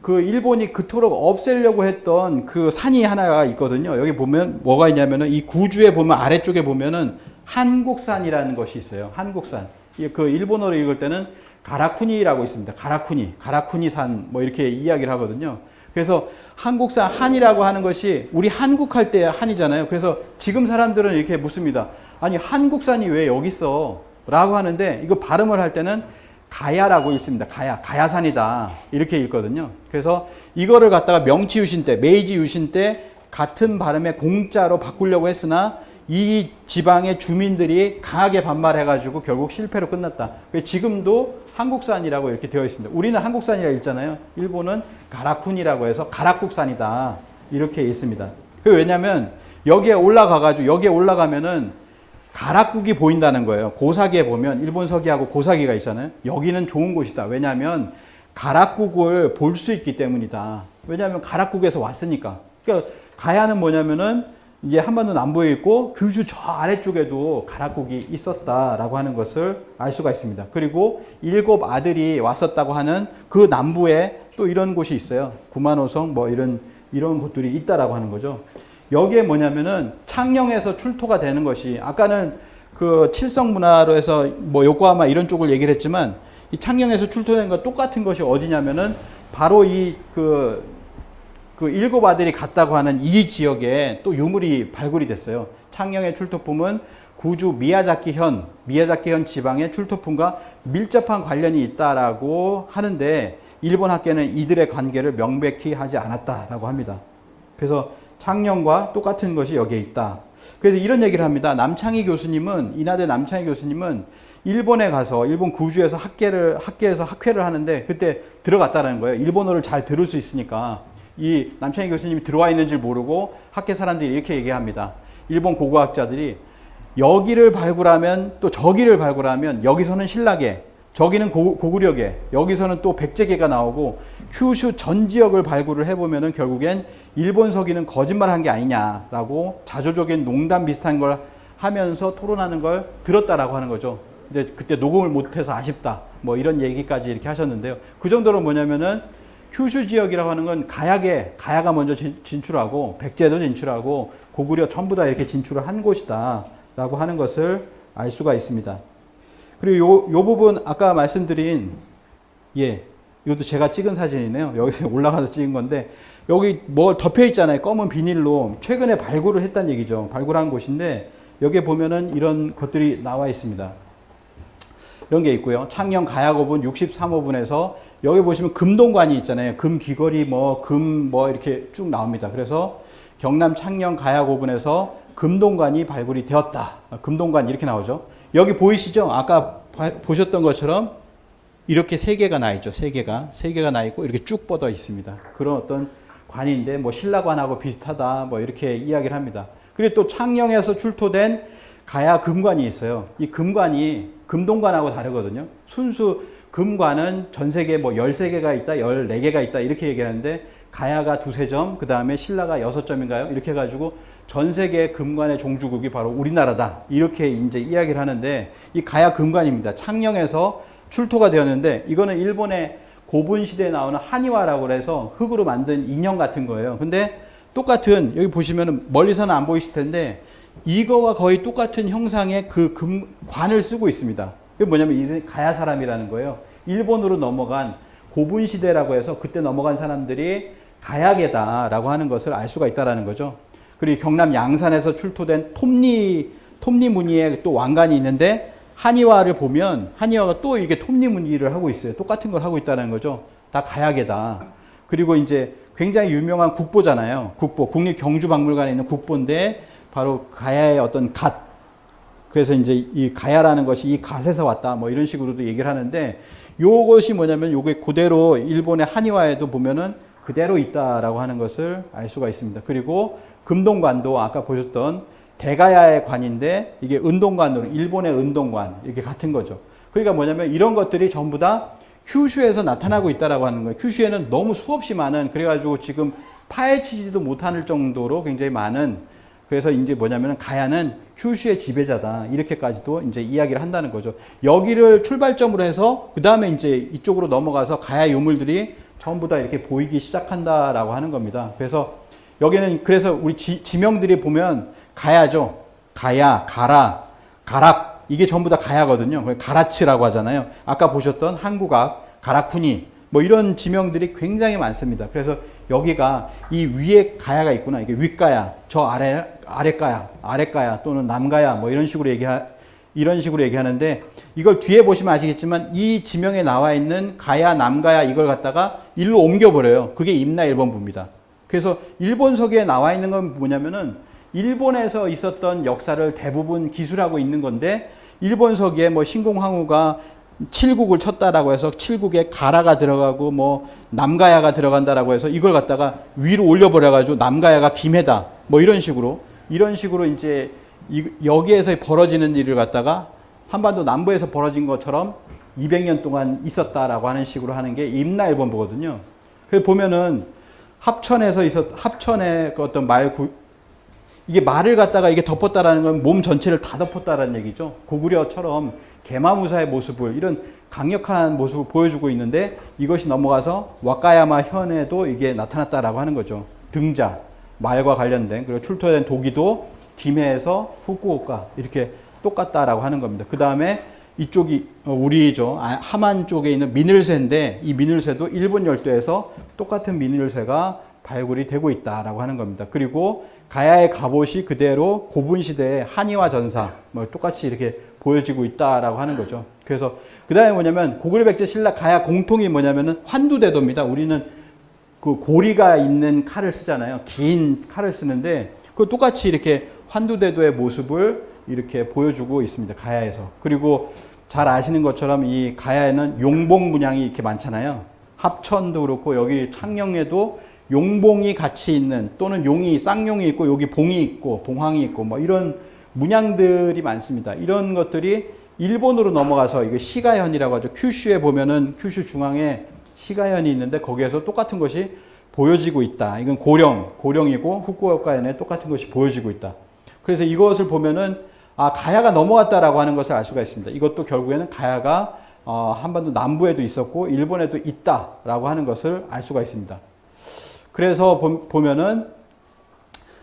그 일본이 그토록 없애려고 했던 그 산이 하나가 있거든요. 여기 보면 뭐가 있냐면은 이 구주에 보면 아래쪽에 보면은 한국산이라는 것이 있어요. 한국산. 그 일본어로 읽을 때는 가라쿠니라고 있습니다. 가라쿠니 산 뭐 이렇게 이야기를 하거든요. 그래서 한국산 한이라고 하는 것이 우리 한국할 때 한이잖아요. 그래서 지금 사람들은 이렇게 묻습니다. 아니 한국산이 왜 여기 있어? 라고 하는데 이거 발음을 할 때는 가야라고 읽습니다. 가야산이다. 이렇게 읽거든요. 그래서 이거를 갖다가 명치 유신 때, 메이지 유신 때 같은 발음의 공자로 바꾸려고 했으나 이 지방의 주민들이 강하게 반발해가지고 결국 실패로 끝났다. 지금도 한국산이라고 이렇게 되어 있습니다. 우리는 한국산이라고 읽잖아요. 일본은 가라쿤이라고 해서 가락국산이다. 이렇게 읽습니다. 왜냐면 여기에 올라가면은 가락국이 보인다는 거예요. 고사기에 보면 일본 서기하고 고사기가 있잖아요. 여기는 좋은 곳이다. 왜냐하면 가락국을 볼 수 있기 때문이다. 왜냐하면 가락국에서 왔으니까. 그러니까 가야는 뭐냐면은 이게 한반도 남부에 있고 규슈 저 아래쪽에도 가락국이 있었다라고 하는 것을 알 수가 있습니다. 그리고 7 아들이 왔었다고 하는 그 남부에 또 이런 곳이 있어요. 구만호성 뭐 이런 곳들이 있다라고 하는 거죠. 여기에 뭐냐면은 창녕에서 출토가 되는 것이 아까는 그 칠성 문화로 해서 뭐 요코하마 이런 쪽을 얘기를 했지만 이 창녕에서 출토된 거 똑같은 것이 어디냐면은 바로 그 7 아들이 갔다고 하는 이 지역에 또 유물이 발굴이 됐어요. 창녕의 출토품은 구주 미야자키현 지방의 출토품과 밀접한 관련이 있다라고 하는데 일본 학계는 이들의 관계를 명백히 하지 않았다라고 합니다. 그래서 창녕과 똑같은 것이 여기에 있다. 그래서 이런 얘기를 합니다. 인하대 남창희 교수님은 일본에 가서 일본 구주에서 학계에서 학회를 하는데 그때 들어갔다는 거예요. 일본어를 잘 들을 수 있으니까. 이 남창희 교수님이 들어와 있는 줄 모르고 학계 사람들이 이렇게 얘기합니다. 일본 고고학자들이 여기를 발굴하면 또 저기를 발굴하면 여기서는 신라계, 저기는 고구려계, 여기서는 또 백제계가 나오고 큐슈 전 지역을 발굴을 해보면은 결국엔 일본 서기는 거짓말한 게 아니냐라고 자조적인 농담 비슷한 걸 하면서 토론하는 걸 들었다라고 하는 거죠. 근데 그때 녹음을 못해서 아쉽다. 뭐 이런 얘기까지 이렇게 하셨는데요. 그 정도로 뭐냐면은 큐슈 지역이라고 하는 건 가야가 먼저 진출하고 백제도 진출하고 고구려 전부 다 이렇게 진출을 한 곳이다라고 하는 것을 알 수가 있습니다. 그리고 요 부분 아까 말씀드린 이것도 제가 찍은 사진이네요. 여기서 올라가서 찍은 건데 여기 뭐 덮여 있잖아요. 검은 비닐로 최근에 발굴을 했다는 얘기죠. 발굴한 곳인데 여기에 보면은 이런 것들이 나와 있습니다. 이런 게 있고요. 창녕 가야고분 63호분에서 여기 보시면 금동관이 있잖아요. 금 귀걸이 금 이렇게 쭉 나옵니다. 그래서 경남 창녕 가야고분에서 금동관이 발굴이 되었다. 금동관 이렇게 나오죠. 여기 보이시죠? 아까 보셨던 것처럼 이렇게 세 개가 나 있죠. 세 개가 나 있고 이렇게 쭉 뻗어 있습니다. 그런 어떤 관인데 신라관하고 비슷하다. 이렇게 이야기를 합니다. 그리고 또 창녕에서 출토된 가야 금관이 있어요. 이 금관이 금동관하고 다르거든요. 순수 금관은 전 세계에 13개가 있다, 14개가 있다 이렇게 얘기하는데 가야가 2-3점, 그 다음에 신라가 6점인가요? 이렇게 해가지고 전 세계 금관의 종주국이 바로 우리나라다. 이렇게 이제 이야기를 하는데 이 가야 금관입니다. 창녕에서 출토가 되었는데 이거는 일본의 고분 시대에 나오는 한이와라고 해서 흙으로 만든 인형 같은 거예요. 근데 똑같은 여기 보시면은 멀리서는 안 보이실 텐데 이거와 거의 똑같은 형상의 그 금관을 쓰고 있습니다. 그게 뭐냐면 이 가야 사람이라는 거예요. 일본으로 넘어간 고분 시대라고 해서 그때 넘어간 사람들이 가야계다라고 하는 것을 알 수가 있다라는 거죠. 그리고 경남 양산에서 출토된 톱니 무늬의 또 왕관이 있는데 한이와를 보면 한이와가 또 이게 톱니 무늬를 하고 있어요. 똑같은 걸 하고 있다는 거죠. 다 가야계다. 그리고 이제 굉장히 유명한 국보잖아요. 국립경주박물관에 있는 국보인데 바로 가야의 어떤 갓. 그래서 이제 이 가야라는 것이 이 갓에서 왔다. 이런 식으로도 얘기를 하는데 요것이 뭐냐면 요게 그대로 일본의 한이와에도 보면은 그대로 있다라고 하는 것을 알 수가 있습니다. 그리고 금동관도 아까 보셨던 대가야의 관인데 이게 은동관으로 일본의 은동관 이렇게 같은 거죠. 그러니까 뭐냐면 이런 것들이 전부 다 큐슈에서 나타나고 있다라고 하는 거예요. 큐슈에는 너무 수없이 많은 그래가지고 지금 파헤치지도 못할 정도로 굉장히 많은 그래서 이제 뭐냐면 가야는 큐슈의 지배자다 이렇게까지도 이제 이야기를 한다는 거죠. 여기를 출발점으로 해서 그 다음에 이제 이쪽으로 넘어가서 가야 유물들이 전부 다 이렇게 보이기 시작한다라고 하는 겁니다. 그래서 여기는 그래서 우리 지명들이 보면 가야죠. 가야, 가라, 가락 이게 전부 다 가야거든요. 가라츠라고 하잖아요. 아까 보셨던 한국악, 가라쿠니 이런 지명들이 굉장히 많습니다. 그래서 여기가 이 위에 가야가 있구나. 이게 윗가야, 저 아래가야 또는 남가야 이런 식으로 얘기하는데 이걸 뒤에 보시면 아시겠지만 이 지명에 나와 있는 가야, 남가야 이걸 갖다가 일로 옮겨버려요. 그게 임나 1번부입니다. 그래서 일본 서기에 나와 있는 건 뭐냐면은 일본에서 있었던 역사를 대부분 기술하고 있는 건데 일본 서기에 신공황후가 칠국을 쳤다라고 해서 칠국에 가라가 들어가고 남가야가 들어간다라고 해서 이걸 갖다가 위로 올려버려가지고 남가야가 김해다 이런 식으로 이제 여기에서 벌어지는 일을 갖다가 한반도 남부에서 벌어진 것처럼 200년 동안 있었다라고 하는 식으로 하는 게 임나일본보거든요. 그래서 보면은 합천의 그 어떤 이게 말을 갖다가 이게 덮었다라는 건 몸 전체를 다 덮었다라는 얘기죠. 고구려처럼 개마무사의 모습을 이런 강력한 모습을 보여주고 있는데 이것이 넘어가서 와카야마 현에도 이게 나타났다라고 하는 거죠. 등자, 말과 관련된 그리고 출토된 도기도 김해에서 후쿠오카 이렇게 똑같다라고 하는 겁니다. 그 다음에 이쪽이 우리죠. 하만 쪽에 있는 미늘새인데 이 미늘새도 일본 열도에서 똑같은 미늘새가 발굴이 되고 있다라고 하는 겁니다. 그리고 가야의 갑옷이 그대로 고분 시대의 한이와 전사 똑같이 이렇게 보여지고 있다라고 하는 거죠. 그래서 그 다음에 뭐냐면 고구려 백제 신라 가야 공통이 뭐냐면은 환두대도입니다. 우리는 그 고리가 있는 칼을 쓰잖아요. 긴 칼을 쓰는데 그 똑같이 이렇게 환두대도의 모습을 이렇게 보여주고 있습니다. 가야에서. 그리고 잘 아시는 것처럼 이 가야에는 용봉 문양이 이렇게 많잖아요. 합천도 그렇고 여기 창녕에도 용봉이 같이 있는 또는 쌍용이 있고 여기 봉이 있고 봉황이 있고 이런 문양들이 많습니다. 이런 것들이 일본으로 넘어가서 이게 시가현이라고 하죠. 큐슈에 보면은 큐슈 중앙에 시가현이 있는데 거기에서 똑같은 것이 보여지고 있다. 이건 고령이고 후쿠오카현에 똑같은 것이 보여지고 있다. 그래서 이것을 보면은 가야가 넘어갔다라고 하는 것을 알 수가 있습니다. 이것도 결국에는 가야가 한반도 남부에도 있었고 일본에도 있다라고 하는 것을 알 수가 있습니다. 그래서 보면은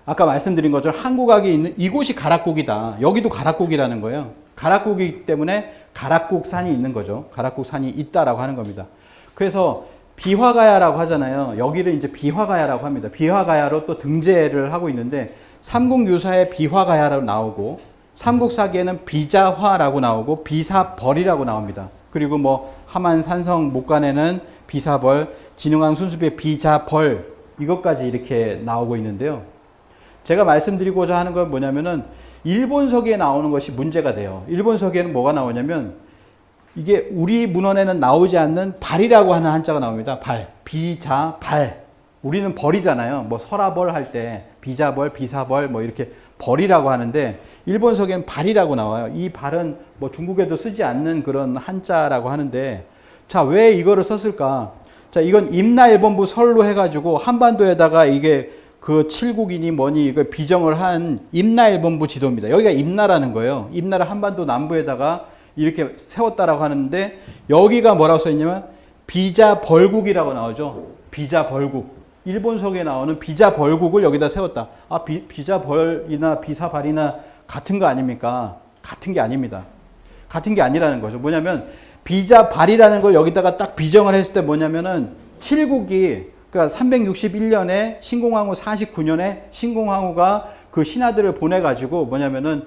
아까 말씀드린 것처럼 한국학이 있는 이곳이 가락국이다. 여기도 가락국이라는 거예요. 가락국이기 때문에 가락국산이 있는 거죠. 가락국산이 있다라고 하는 겁니다. 그래서 비화가야라고 하잖아요. 여기를 이제 비화가야라고 합니다. 비화가야로 또 등재를 하고 있는데 삼국유사에 비화가야라고 나오고 삼국사기에는 비자화라고 나오고 비사벌이라고 나옵니다. 그리고 뭐 하만 산성 목간에는 비사벌, 진흥왕 순수비의 비자벌 이것까지 이렇게 나오고 있는데요. 제가 말씀드리고자 하는 건 뭐냐면은 일본서기에 나오는 것이 문제가 돼요. 일본서기에는 뭐가 나오냐면 이게 우리 문헌에는 나오지 않는 발이라고 하는 한자가 나옵니다. 발, 비자, 발. 우리는 벌이잖아요. 뭐 설화벌 할 때 비자벌, 비사벌 뭐 이렇게 벌이라고 하는데 일본서기에는 발이라고 나와요. 이 발은 뭐 중국에도 쓰지 않는 그런 한자라고 하는데 자, 왜 이거를 썼을까? 자, 이건 임나일본부 설로 해가지고 한반도에다가 이게 그 칠국이니 뭐니 이거 비정을 한 임나일본부 지도입니다. 여기가 임나라는 거예요. 임나라 한반도 남부에다가 이렇게 세웠다라고 하는데 여기가 뭐라고 써있냐면 비자벌국이라고 나오죠. 비자벌국. 일본서기에 나오는 비자벌국을 여기다 세웠다. 비자벌이나 비사발이나 같은 거 아닙니까? 같은 게 아닙니다. 같은 게 아니라는 거죠. 뭐냐면 비자발이라는 걸 여기다가 딱 비정을 했을 때 뭐냐면은 칠국이 그러니까 361년에 신공항후 49년에 신공항후가 그 신하들을 보내가지고 뭐냐면은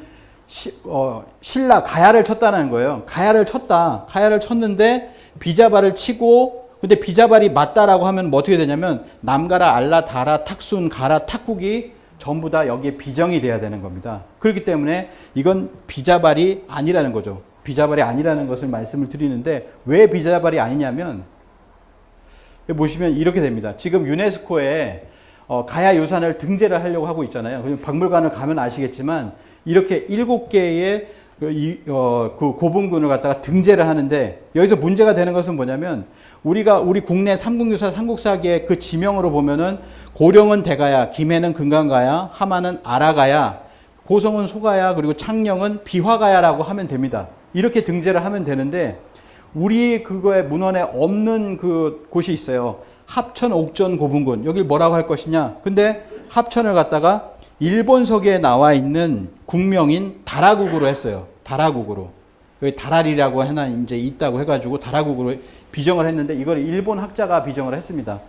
신라 가야를 쳤다는 거예요. 가야를 쳤다. 가야를 쳤는데 비자발을 치고 근데 비자발이 맞다라고 하면 뭐 어떻게 되냐면 남가라, 알라, 다라, 탁순, 가라, 탁국이 전부 다 여기에 비정이 돼야 되는 겁니다. 그렇기 때문에 이건 비자발이 아니라는 거죠. 비자발이 아니라는 것을 말씀을 드리는데 왜 비자발이 아니냐면 보시면 이렇게 됩니다. 지금 유네스코에 가야 유산을 등재를 하려고 하고 있잖아요. 박물관을 가면 아시겠지만 이렇게 7개의 그 고분군을 갖다가 등재를 하는데 여기서 문제가 되는 것은 뭐냐면 우리 국내 삼국유사 삼국사기의 그 지명으로 보면은 고령은 대가야, 김해는 금강가야, 하만은 아라가야, 고성은 소가야, 그리고 창녕은 비화가야라고 하면 됩니다. 이렇게 등재를 하면 되는데 우리 그거에 문헌에 없는 그 곳이 있어요. 합천, 옥전, 고분군. 여길 뭐라고 할 것이냐? 근데 합천을 갖다가 일본서기에 나와 있는 국명인 다라국으로 했어요. 다라국으로. 여기 다라리라고 하나 이제 있다고 해가지고 다라국으로 비정을 했는데 이걸 일본 학자가 비정을 했습니다.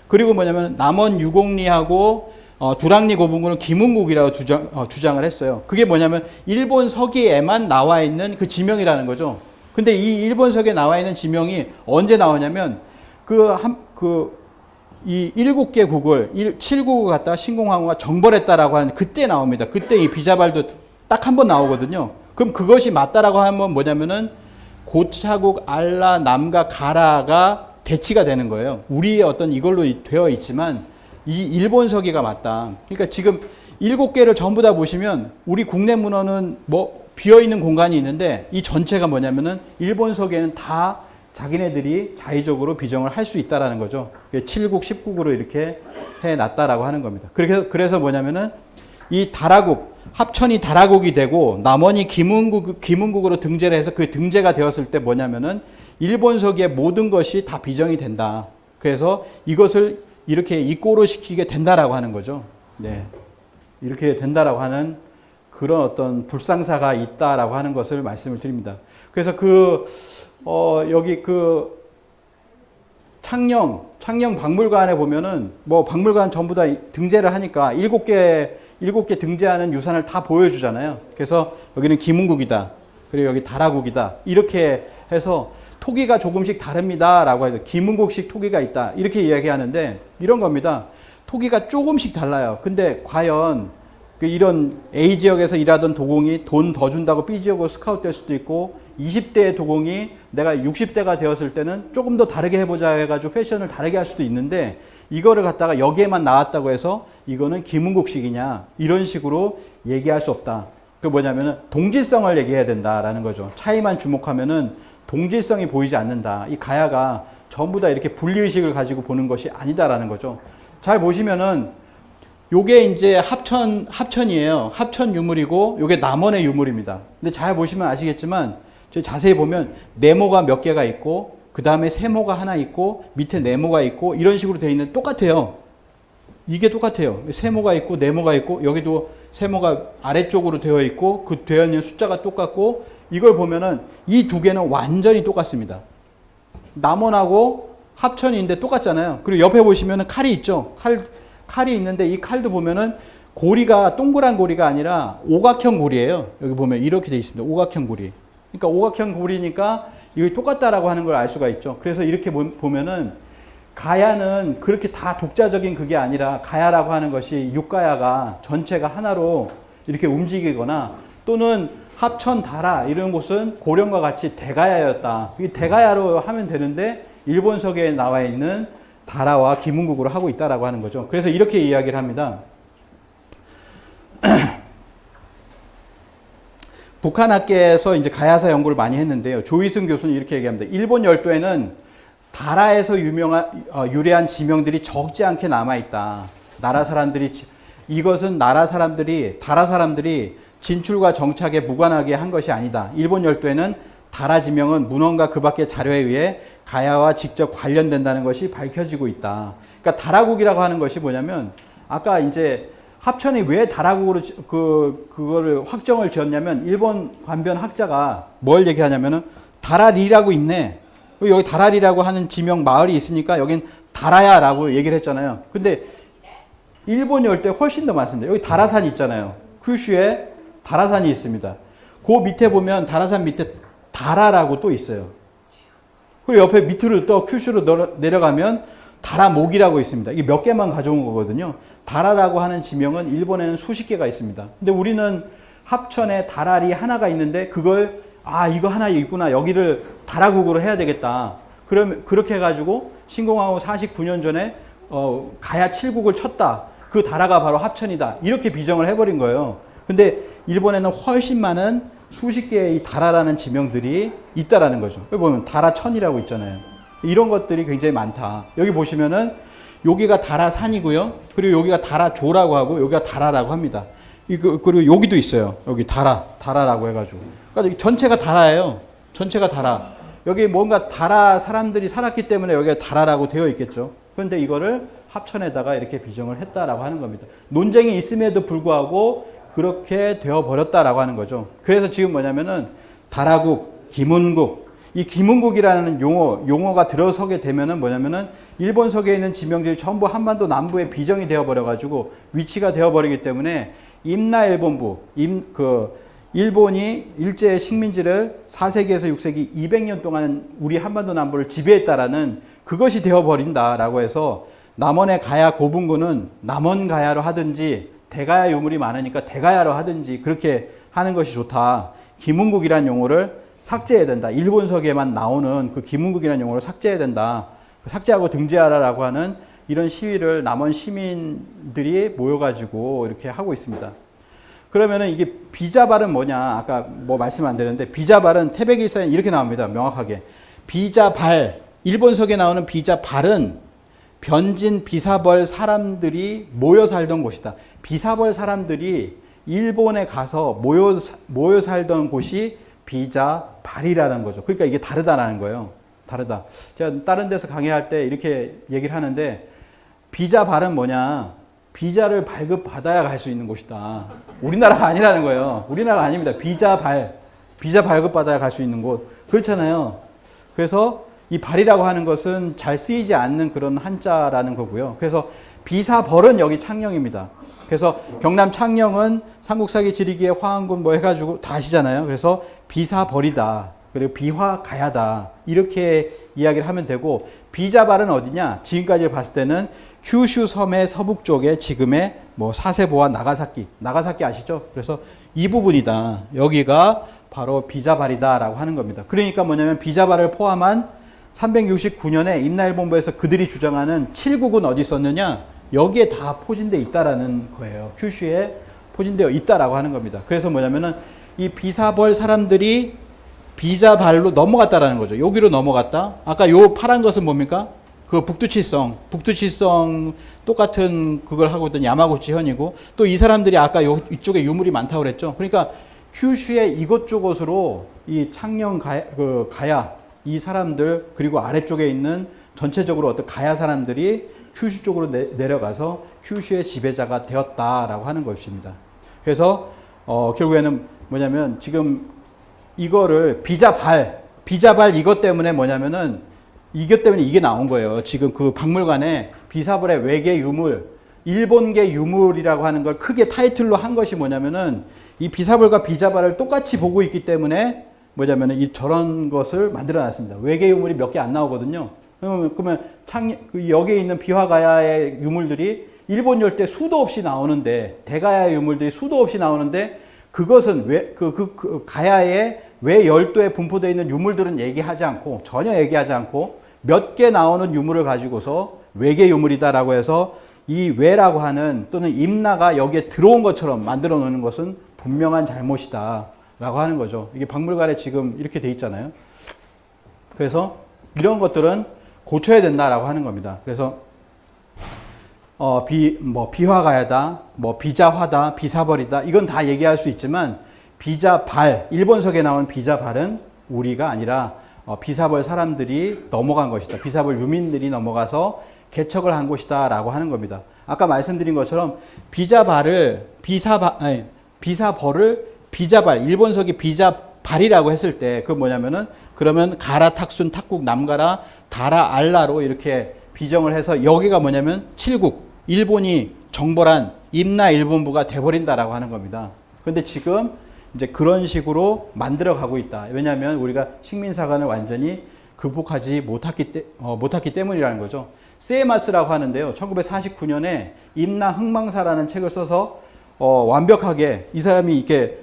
그리고 뭐냐면 남원 유곡리하고 두랑리 고분군을 김은국이라고 주장을 했어요. 그게 뭐냐면 일본 서기에만 나와 있는 그 지명이라는 거죠. 근데 이 일본 서기에 나와 있는 지명이 언제 나오냐면 이 7개 국을 7국을 갖다가 신공항후가 정벌했다라고 하는 그때 나옵니다. 그때 이 비자발도 딱 한 번 나오거든요. 그럼 그것이 맞다라고 하면 뭐냐면은 고차국, 알라, 남가, 가라가 대치가 되는 거예요. 우리의 어떤 이걸로 되어 있지만 이 일본 서기가 맞다. 그러니까 지금 7개를 전부 다 보시면 우리 국내 문헌은 뭐 비어있는 공간이 있는데 이 전체가 뭐냐면은 일본 서기에는 다 자기네들이 자의적으로 비정을 할 수 있다라는 거죠. 7국, 10국으로 이렇게 해놨다라고 하는 겁니다. 그래서 뭐냐면은 이 다라국, 합천이 다라국이 되고 남원이 김은국으로 등재를 해서 그 등재가 되었을 때 뭐냐면은 일본 서기의 모든 것이 다 비정이 된다. 그래서 이것을 이렇게 이꼬로 시키게 된다라고 하는 거죠. 네. 이렇게 된다라고 하는 그런 어떤 불상사가 있다라고 하는 것을 말씀을 드립니다. 그래서 여기 창녕 박물관에 보면은 뭐 박물관 전부 다 등재를 하니까 7개 등재하는 유산을 다 보여주잖아요. 그래서 여기는 김은국이다. 그리고 여기 다라국이다. 이렇게 해서 토기가 조금씩 다릅니다라고 해서 김은국식 토기가 있다. 이렇게 이야기하는데 이런 겁니다. 토기가 조금씩 달라요. 근데 과연 이런 A 지역에서 일하던 도공이 돈 더 준다고 B 지역으로 스카우트 될 수도 있고 20대의 도공이 내가 60대가 되었을 때는 조금 더 다르게 해보자 해가지고 패션을 다르게 할 수도 있는데 이거를 갖다가 여기에만 나왔다고 해서 이거는 김은국식이냐 이런 식으로 얘기할 수 없다. 그 뭐냐면은 동질성을 얘기해야 된다라는 거죠. 차이만 주목하면은 동질성이 보이지 않는다. 이 가야가 전부 다 이렇게 분리의식을 가지고 보는 것이 아니다라는 거죠. 잘 보시면은 요게 이제 합천이에요. 합천 유물이고 요게 남원의 유물입니다. 근데 잘 보시면 아시겠지만 자세히 보면 네모가 몇 개가 있고 그 다음에 세모가 하나 있고 밑에 네모가 있고 이런 식으로 되어 있는 똑같아요. 이게 똑같아요. 세모가 있고 네모가 있고 여기도 세모가 아래쪽으로 되어 있고 그 되어 있는 숫자가 똑같고 이걸 보면은 이 두 개는 완전히 똑같습니다. 남원하고 합천인데 똑같잖아요. 그리고 옆에 보시면은 칼이 있죠. 칼이 있는데 이 칼도 보면은 고리가 동그란 고리가 아니라 오각형 고리예요. 여기 보면 이렇게 되어 있습니다. 오각형 고리. 그러니까 오각형 고리니까 이게 똑같다라고 하는 걸 알 수가 있죠. 그래서 이렇게 보면은 가야는 그렇게 다 독자적인 그게 아니라 가야라고 하는 것이 육가야가 전체가 하나로 이렇게 움직이거나 또는 합천, 다라 이런 곳은 고령과 같이 대가야였다. 이 대가야로 하면 되는데 일본서계에 나와 있는 다라와 기문국으로 하고 있다라고 하는 거죠. 그래서 이렇게 이야기를 합니다. 북한학계에서 이제 가야사 연구를 많이 했는데요. 조이승 교수는 이렇게 얘기합니다. 일본 열도에는 다라에서 유래한 지명들이 적지 않게 남아있다. 나라 사람들이, 이것은 다라 사람들이 진출과 정착에 무관하게 한 것이 아니다. 일본 열도에는 다라 지명은 문헌과 그 밖의 자료에 의해 가야와 직접 관련된다는 것이 밝혀지고 있다. 그러니까 다라국이라고 하는 것이 뭐냐면 아까 이제 합천이 왜 다라국으로 그거를 확정을 지었냐면 일본 관변 학자가 뭘 얘기하냐면은 다라리라고 있네. 여기 다라리라고 하는 지명 마을이 있으니까 여긴 다라야라고 얘기를 했잖아요. 근데 일본 열대 훨씬 더 많습니다. 여기 다라산이 있잖아요. 큐슈에 다라산이 있습니다. 그 밑에 보면 다라산 밑에 다라라고 또 있어요. 그리고 옆에 밑으로 또 큐슈로 내려가면 다라목이라고 있습니다. 이게 몇 개만 가져온 거거든요. 다라라고 하는 지명은 일본에는 수십 개가 있습니다. 근데 우리는 합천에 다라리 하나가 있는데 그걸 이거 하나 있구나. 여기를 다라국으로 해야 되겠다. 그러면 그렇게 해가지고 신공하고 49년 전에 가야 7국을 쳤다. 그 다라가 바로 합천이다. 이렇게 비정을 해버린 거예요. 근데 일본에는 훨씬 많은 수십 개의 이 다라라는 지명들이 있다라는 거죠. 여기 보면 다라천이라고 있잖아요. 이런 것들이 굉장히 많다. 여기 보시면은 여기가 다라산이고요. 그리고 여기가 다라조라고 하고 여기가 다라라고 합니다. 그리고 여기도 있어요. 여기 다라라고 해가지고. 그러니까 전체가 다라예요. 전체가 다라. 여기 뭔가 다라 사람들이 살았기 때문에 여기가 다라라고 되어 있겠죠. 그런데 이거를 합천에다가 이렇게 비정을 했다라고 하는 겁니다. 논쟁이 있음에도 불구하고 그렇게 되어버렸다라고 하는 거죠. 그래서 지금 뭐냐면은 다라국, 기문국, 이 기문국이라는 용어가 들어서게 되면은 뭐냐면은 일본석에 있는 지명들이 전부 한반도 남부에 비정이 되어버려가지고 위치가 되어버리기 때문에 임나일본부, 일본이 일제 식민지를 4세기에서 6세기 200년 동안 우리 한반도 남부를 지배했다라는 그것이 되어버린다라고 해서 남원의 가야 고분군은 남원 가야로 하든지 대가야 유물이 많으니까 대가야로 하든지 그렇게 하는 것이 좋다. 기문국이라는 용어를 삭제해야 된다. 일본석에만 나오는 그 기문국이라는 용어를 삭제해야 된다. 삭제하고 등재하라라고 하는 이런 시위를 남원 시민들이 모여가지고 이렇게 하고 있습니다. 그러면은 이게 비자발은 뭐냐? 아까 뭐 말씀 안 드렸는데 비자발은 태백일사에 이렇게 나옵니다. 명확하게. 비자발, 일본석에 나오는 비자발은 변진 비사벌 사람들이 모여 살던 곳이다. 비사벌 사람들이 일본에 가서 모여 살던 곳이 비자발이라는 거죠. 그러니까 이게 다르다라는 거예요. 다르다. 제가 다른 데서 강의할 때 이렇게 얘기를 하는데 비자발은 뭐냐? 비자를 발급받아야 갈 수 있는 곳이다. 우리나라가 아니라는 거예요. 우리나라가 아닙니다. 비자 발급받아야 갈 수 있는 곳. 그렇잖아요. 그래서 이 발이라고 하는 것은 잘 쓰이지 않는 그런 한자라는 거고요. 그래서 비사벌은 여기 창녕입니다. 그래서 경남 창녕은 삼국사기 지리기에 화한군 뭐 해가지고 다 아시잖아요. 그래서 비사벌이다. 그리고 비화가야다. 이렇게 이야기를 하면 되고 비자발은 어디냐? 지금까지 봤을 때는 큐슈 섬의 서북 쪽에 지금의 뭐 사세보와 나가사키 아시죠? 그래서 이 부분이다. 여기가 바로 비자발이다라고 하는 겁니다. 그러니까 뭐냐면 비자발을 포함한 369년에 임나일본부에서 그들이 주장하는 7국은 어디 있었느냐? 여기에 다 포진돼 있다라는 거예요. 큐슈의 포진되어 있다라고 하는 겁니다. 그래서 뭐냐면은 이 비사벌 사람들이 비자발로 넘어갔다라는 거죠. 여기로 넘어갔다. 아까 요 파란 것은 뭡니까? 그 북두칠성 똑같은 그걸 하고 있던 야마구치 현이고, 또 이 사람들이 아까 이쪽에 유물이 많다고 그랬죠. 그러니까 큐슈의 이곳저곳으로 이 창녕 가야 이 사람들, 그리고 아래쪽에 있는 전체적으로 어떤 가야 사람들이 큐슈 쪽으로 내려가서 큐슈의 지배자가 되었다라고 하는 것입니다. 그래서 결국에는 뭐냐면 지금 이거를 비자발 이것 때문에 뭐냐면은 이것 때문에 이게 나온 거예요. 지금 그 박물관에 비사벌의 외계 유물, 일본계 유물이라고 하는 걸 크게 타이틀로 한 것이 뭐냐면은 이 비사벌과 비자발을 똑같이 보고 있기 때문에 뭐냐면은 이 저런 것을 만들어 놨습니다. 외계 유물이 몇 개 안 나오거든요. 그러면 여기에 있는 비화가야의 유물들이 일본 열대 수도 없이 나오는데, 대가야 유물들이 수도 없이 나오는데, 그것은 가야의 왜 열도에 분포되어 있는 유물들은 얘기하지 않고, 전혀 얘기하지 않고 몇 개 나오는 유물을 가지고서 외계 유물이다라고 해서 이 외라고 하는, 또는 임나가 여기에 들어온 것처럼 만들어 놓는 것은 분명한 잘못이다 라고 하는 거죠. 이게 박물관에 지금 이렇게 돼 있잖아요. 그래서 이런 것들은 고쳐야 된다라고 하는 겁니다. 그래서 비화가야다, 비자화다, 비사벌이다, 이건 다 얘기할 수 있지만, 비자발, 일본석에 나온 비자발은 우리가 아니라 비사벌 사람들이 넘어간 것이다. 비사벌 유민들이 넘어가서 개척을 한 곳이다 라고 하는 겁니다. 아까 말씀드린 것처럼 비사벌을 비자발, 일본석이 비자발이라고 했을 때 그 뭐냐면은, 그러면 가라, 탁순, 탁국, 남가라, 다라, 알라로 이렇게 비정을 해서 여기가 뭐냐면 칠국, 일본이 정벌한 임나 일본부가 돼버린다라고 하는 겁니다. 그런데 지금 이제 그런 식으로 만들어 가고 있다. 왜냐하면 우리가 식민사관을 완전히 극복하지 못했기 때문이라는 거죠. 세마스라고 하는데요. 1949년에 임나 흥망사라는 책을 써서 완벽하게 이 사람이 이렇게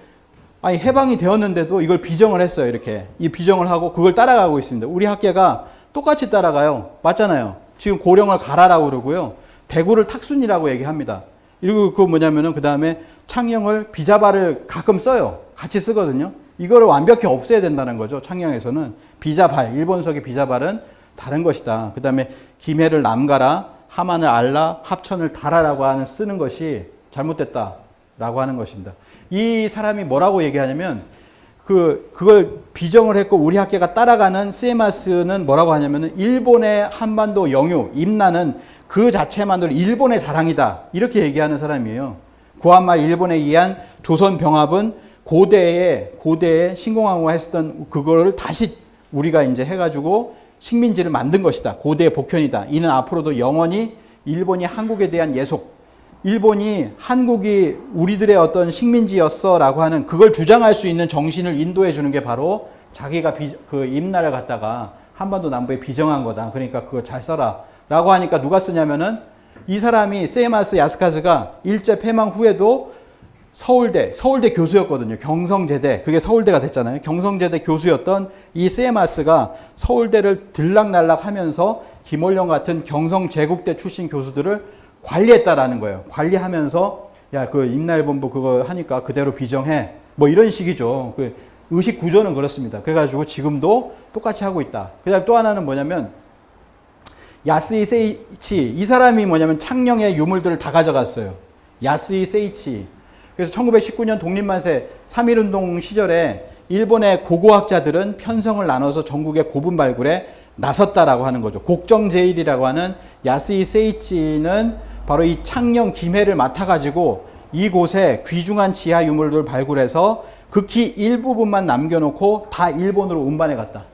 해방이 되었는데도 이걸 비정을 했어요. 이렇게 이 비정을 하고 그걸 따라가고 있습니다. 우리 학계가 똑같이 따라가요. 맞잖아요. 지금 고령을 가라라고 그러고요. 대구를 탁순이라고 얘기합니다. 그리고 그 뭐냐면은 그 다음에 창녕을 비자발을 가끔 써요. 같이 쓰거든요. 이거를 완벽히 없애야 된다는 거죠. 창녕에서는 비자발, 일본석의 비자발은 다른 것이다. 그 다음에 김해를 남가라, 하만을 알라, 합천을 달아라고 하는 쓰는 것이 잘못됐다라고 하는 것입니다. 이 사람이 뭐라고 얘기하냐면 그걸 비정을 했고 우리 학계가 따라가는 세마스는 뭐라고 하냐면은 일본의 한반도 영유, 임나는 그 자체만으로 일본의 자랑이다. 이렇게 얘기하는 사람이에요. 구한말 일본에 의한 조선 병합은 고대에 신공항우가 했었던 그거를 다시 우리가 이제 해가지고 식민지를 만든 것이다. 고대의 복현이다. 이는 앞으로도 영원히 일본이 한국에 대한 예속, 일본이 한국이 우리들의 어떤 식민지였어라고 하는 그걸 주장할 수 있는 정신을 인도해 주는 게 바로 자기가 그 임나를 갖다가 한반도 남부에 비정한 거다. 그러니까 그거 잘 써라. 라고 하니까 누가 쓰냐면은 이 사람이 세이마스 야스카즈가 일제 폐망 후에도 서울대 교수였거든요. 경성제대, 그게 서울대가 됐잖아요. 경성제대 교수였던 이 세이마스가 서울대를 들락날락 하면서 김원령 같은 경성제국대 출신 교수들을 관리했다라는 거예요. 관리하면서 야, 그 임나일본부 그거 하니까 그대로 비정해. 뭐 이런 식이죠. 그 의식 구조는 그렇습니다. 그래가지고 지금도 똑같이 하고 있다. 그 다음에 또 하나는 뭐냐면 야스이 세이치, 이 사람이 뭐냐면 창녕의 유물들을 다 가져갔어요. 야스이 세이치. 그래서 1919년 독립만세 3.1운동 시절에 일본의 고고학자들은 편성을 나눠서 전국의 고분 발굴에 나섰다라고 하는 거죠. 곡정제일이라고 하는 야스이 세이치는 바로 이 창녕 김해를 맡아가지고 이곳에 귀중한 지하 유물들을 발굴해서 극히 일부분만 남겨놓고 다 일본으로 운반해 갔다.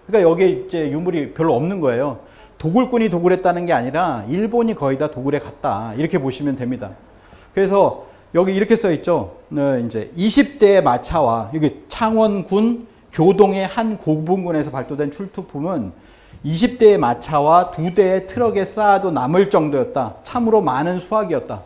그러니까 여기에 이제 유물이 별로 없는 거예요. 도굴꾼이 도굴했다는 게 아니라 일본이 거의 다 도굴해 갔다. 이렇게 보시면 됩니다. 그래서 여기 이렇게 써 있죠. 이제 20대의 마차와 여기 창원군 교동의 한 고분군에서 발도된 출토품은 20대의 마차와 2대의 트럭에 쌓아도 남을 정도였다. 참으로 많은 수확이었다.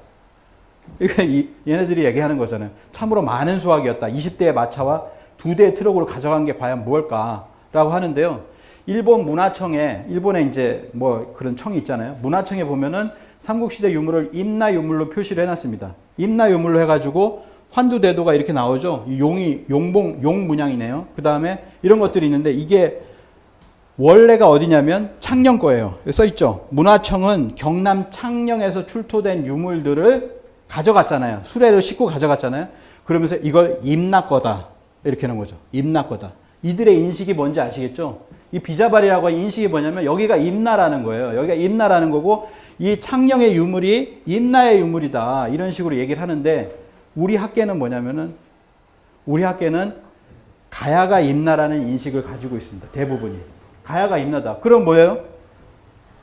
이게 얘네들이 얘기하는 거잖아요. 참으로 많은 수확이었다. 20대의 마차와 2대의 트럭으로 가져간 게 과연 무엇일까라고 하는데요. 일본 문화청에, 일본에 이제 뭐 그런 청이 있잖아요. 문화청에 보면은 삼국시대 유물을 임나 유물로 표시를 해놨습니다. 임나 유물로 해가지고 환두대도가 이렇게 나오죠. 용이 용 문양이네요. 그 다음에 이런 것들이 있는데 이게 원래가 어디냐면 창녕 거예요. 써 있죠. 문화청은 경남 창녕에서 출토된 유물들을 가져갔잖아요. 수레로 싣고 가져갔잖아요. 그러면서 이걸 임나 거다 이렇게 하는 거죠. 임나 거다. 이들의 인식이 뭔지 아시겠죠? 이 비자발이라고 하는 인식이 뭐냐면 여기가 임나라는 거예요. 여기가 임나라는 거고 이 창녕의 유물이 임나의 유물이다. 이런 식으로 얘기를 하는데 우리 학계는 뭐냐면은 우리 학계는 가야가 임나라는 인식을 가지고 있습니다. 대부분이. 가야가 임나다. 그럼 뭐예요?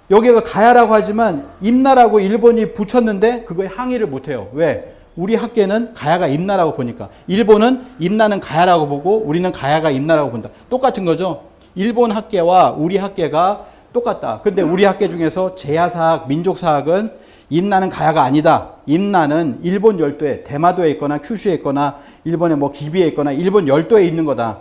여기가 가야라고 하지만 임나라고 일본이 붙였는데 그거에 항의를 못해요. 왜? 우리 학계는 가야가 임나라고 보니까. 일본은 임나는 가야라고 보고 우리는 가야가 임나라고 본다. 똑같은 거죠. 일본 학계와 우리 학계가 똑같다. 근데 우리 학계 중에서 제야사학, 민족사학은 임나는 가야가 아니다. 임나는 일본 열도에, 대마도에 있거나 큐슈에 있거나 일본의 뭐 기비에 있거나 일본 열도에 있는 거다.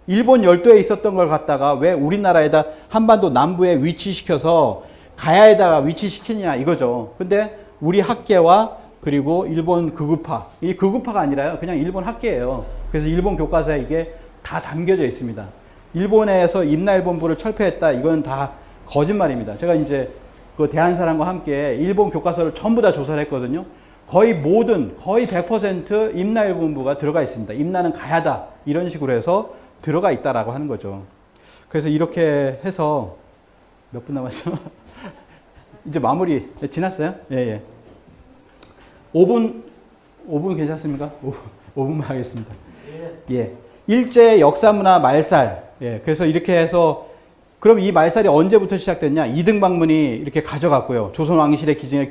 일본 열도에 있었던 걸 갖다가 왜 우리나라에다 한반도 남부에 위치시켜서 가야에다가 위치시키냐 이거죠. 근데 우리 학계와 그리고 일본 극우파, 이 극우파가 아니라요. 그냥 일본 학계예요. 그래서 일본 교과서에 이게 다 담겨져 있습니다. 일본에서 임나일본부를 철폐했다. 이건 다 거짓말입니다. 제가 이제 그 대한사람과 함께 일본 교과서를 전부 다 조사를 했거든요. 거의 100% 임나일본부가 들어가 있습니다. 임나는 가야다. 이런 식으로 해서 들어가 있다라고 하는 거죠. 그래서 이렇게 해서 몇 분 남았죠? 이제 마무리 지났어요? 예. 5분 괜찮습니까? 5분만 하겠습니다. 예. 일제 역사문화 말살. 예. 그래서 이렇게 해서 그럼 이 말살이 언제부터 시작됐냐? 이등방문이 이렇게 가져갔고요. 조선왕실의 기증의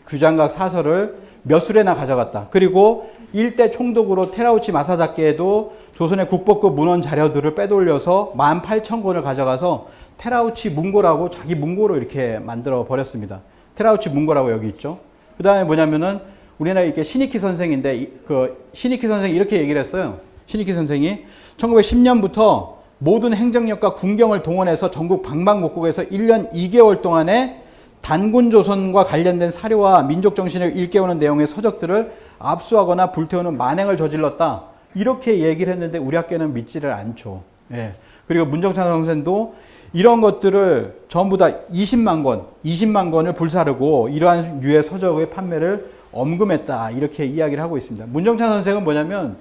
규장각 사설을 몇 수레나 가져갔다. 그리고 일대 총독으로 테라우치 마사다케에도 조선의 국보급 문헌 자료들을 빼돌려서 18,000권을 가져가서 테라우치 문고라고 자기 문고로 이렇게 만들어 버렸습니다. 테라우치 문고라고 여기 있죠. 그 다음에 뭐냐면은 우리나라 이렇게 신익희 선생인데 그 신익희 선생이 이렇게 얘기를 했어요. 신익희 선생이 1910년부터 모든 행정력과 군경을 동원해서 전국 방방곡곡에서 1년 2개월 동안에 단군 조선과 관련된 사료와 민족 정신을 일깨우는 내용의 서적들을 압수하거나 불태우는 만행을 저질렀다. 이렇게 얘기를 했는데 우리 학교는 믿지를 않죠. 예. 그리고 문정찬 선생도 이런 것들을 전부 다 20만 권을 불사르고 이러한 유해 서적의 판매를 엄금했다. 이렇게 이야기를 하고 있습니다. 문정찬 선생은 뭐냐면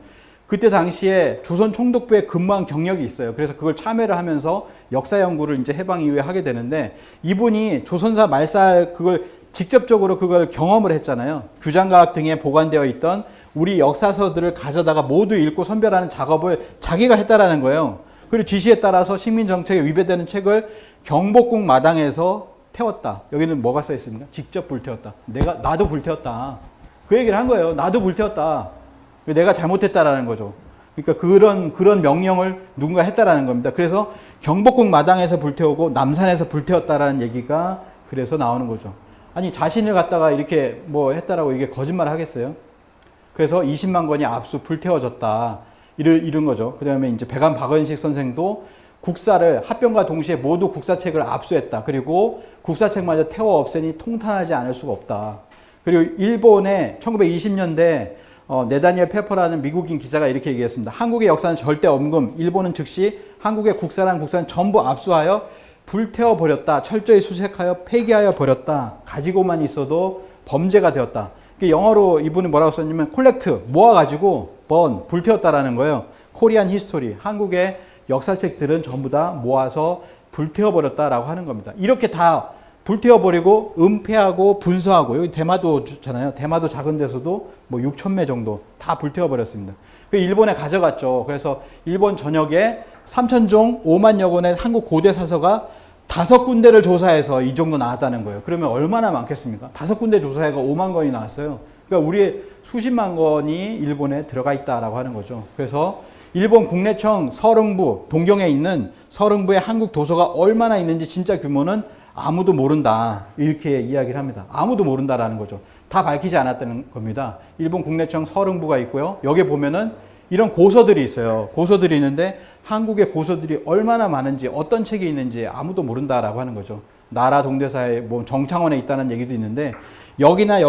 그때 당시에 조선 총독부에 근무한 경력이 있어요. 그래서 그걸 참여를 하면서 역사 연구를 이제 해방 이후에 하게 되는데 이분이 조선사 말살 그걸 직접적으로 그걸 경험을 했잖아요. 규장각 등에 보관되어 있던 우리 역사서들을 가져다가 모두 읽고 선별하는 작업을 자기가 했다라는 거예요. 그리고 지시에 따라서 식민정책에 위배되는 책을 경복궁 마당에서 태웠다. 여기는 뭐가 써 있습니까? 직접 불태웠다. 나도 불태웠다. 그 얘기를 한 거예요. 나도 불태웠다. 내가 잘못했다라는 거죠. 그러니까 그런 명령을 누군가 했다라는 겁니다. 그래서 경복궁 마당에서 불태우고 남산에서 불태웠다라는 얘기가 그래서 나오는 거죠. 아니 자신을 갖다가 이렇게 뭐 했다라고 이게 거짓말 하겠어요? 그래서 20만 권이 압수 불태워졌다. 이런 거죠. 그 다음에 이제 백안 박은식 선생도 국사를 합병과 동시에 모두 국사책을 압수했다. 그리고 국사책마저 태워 없애니 통탄하지 않을 수가 없다. 그리고 일본의 1920년대 네다니엘 페퍼라는 미국인 기자가 이렇게 얘기했습니다. 한국의 역사는 절대 엄금, 일본은 즉시 한국의 국사란 국사는 전부 압수하여 불태워버렸다. 철저히 수색하여 폐기하여 버렸다. 가지고만 있어도 범죄가 되었다. 영어로 이분이 뭐라고 썼냐면 콜렉트, 모아가지고 불태웠다라는 거예요. 코리안 히스토리, 한국의 역사책들은 전부 다 모아서 불태워버렸다라고 하는 겁니다. 이렇게 다 불태워버리고 은폐하고 분서하고 여기 대마도잖아요. 대마도 작은 데서도 뭐 6,000매 정도 다 불태워버렸습니다. 그 일본에 가져갔죠. 그래서 일본 전역에 3,000종 5만여 권의 한국 고대 사서가 5군데를 조사해서 이 정도 나왔다는 거예요. 그러면 얼마나 많겠습니까? 5군데 조사해가 5만 권이 나왔어요. 그러니까 우리의 수십만 권이 일본에 들어가 있다라고 하는 거죠. 그래서 일본 국내청 서릉부, 동경에 있는 서릉부의 한국 도서가 얼마나 있는지 진짜 규모는 아무도 모른다. 이렇게 이야기를 합니다. 아무도 모른다라는 거죠. 다 밝히지 않았다는 겁니다. 일본 국내청 서릉부가 있고요. 여기 보면은 이런 고서들이 있어요. 고서들이 있는데 한국의 고서들이 얼마나 많은지 어떤 책이 있는지 아무도 모른다라고 하는 거죠. 나라 동대사에 뭐 정창원에 있다는 얘기도 있는데 여기나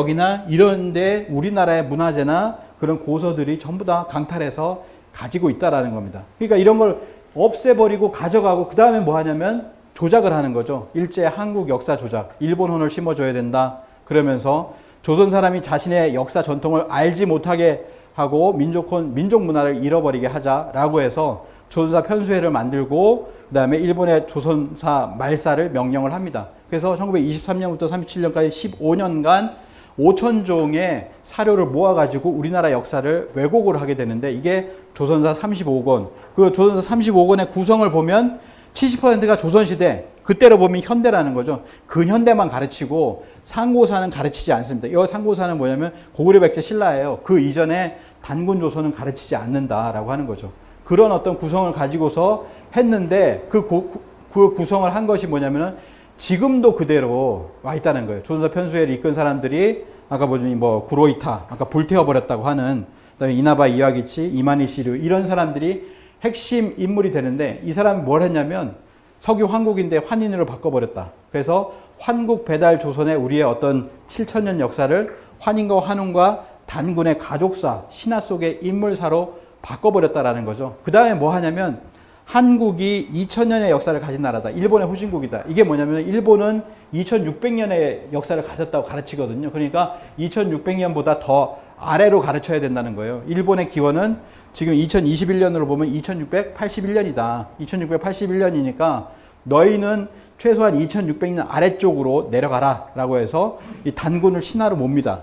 이런데 우리나라의 문화재나 그런 고서들이 전부 다 강탈해서 가지고 있다라는 겁니다. 그러니까 이런 걸 없애버리고 가져가고 그 다음에 뭐 하냐면 조작을 하는 거죠. 일제 한국 역사 조작, 일본혼을 심어줘야 된다. 그러면서 조선 사람이 자신의 역사 전통을 알지 못하게 하고 민족 문화를 잃어버리게 하자라고 해서 조선사 편수회를 만들고 그 다음에 일본의 조선사 말사를 명령을 합니다. 그래서 1923년부터 37년까지 15년간 5,000종의 사료를 모아가지고 우리나라 역사를 왜곡을 하게 되는데 이게 조선사 35권. 그 조선사 35권의 구성을 보면 70%가 조선시대, 그때로 보면 현대라는 거죠. 근현대만 가르치고 상고사는 가르치지 않습니다. 이 상고사는 뭐냐면 고구려 백제 신라예요. 그 이전에 단군 조선은 가르치지 않는다라고 하는 거죠. 그런 어떤 구성을 가지고서 했는데 그 구성을 한 것이 뭐냐면은 지금도 그대로 와 있다는 거예요. 조선사 편수회를 이끈 사람들이 아까 보면 뭐 구로이타, 아까 불태워버렸다고 하는 그다음에 이나바 이와기치, 이마니 시류 이런 사람들이 핵심 인물이 되는데 이 사람이 뭘 했냐면 석유 황국인데 환인으로 바꿔버렸다. 그래서 환국 배달 조선의 우리의 어떤 7,000년 역사를 환인과 환웅과 단군의 가족사, 신화 속의 인물사로 바꿔버렸다라는 거죠. 그 다음에 뭐 하냐면 한국이 2000년의 역사를 가진 나라다. 일본의 후진국이다. 이게 뭐냐면 일본은 2600년의 역사를 가졌다고 가르치거든요. 그러니까 2600년보다 더 아래로 가르쳐야 된다는 거예요. 일본의 기원은 지금 2021년으로 보면 2681년이다. 2681년이니까 너희는 최소한 2600년 아래쪽으로 내려가라 라고 해서 이 단군을 신하로 몹니다.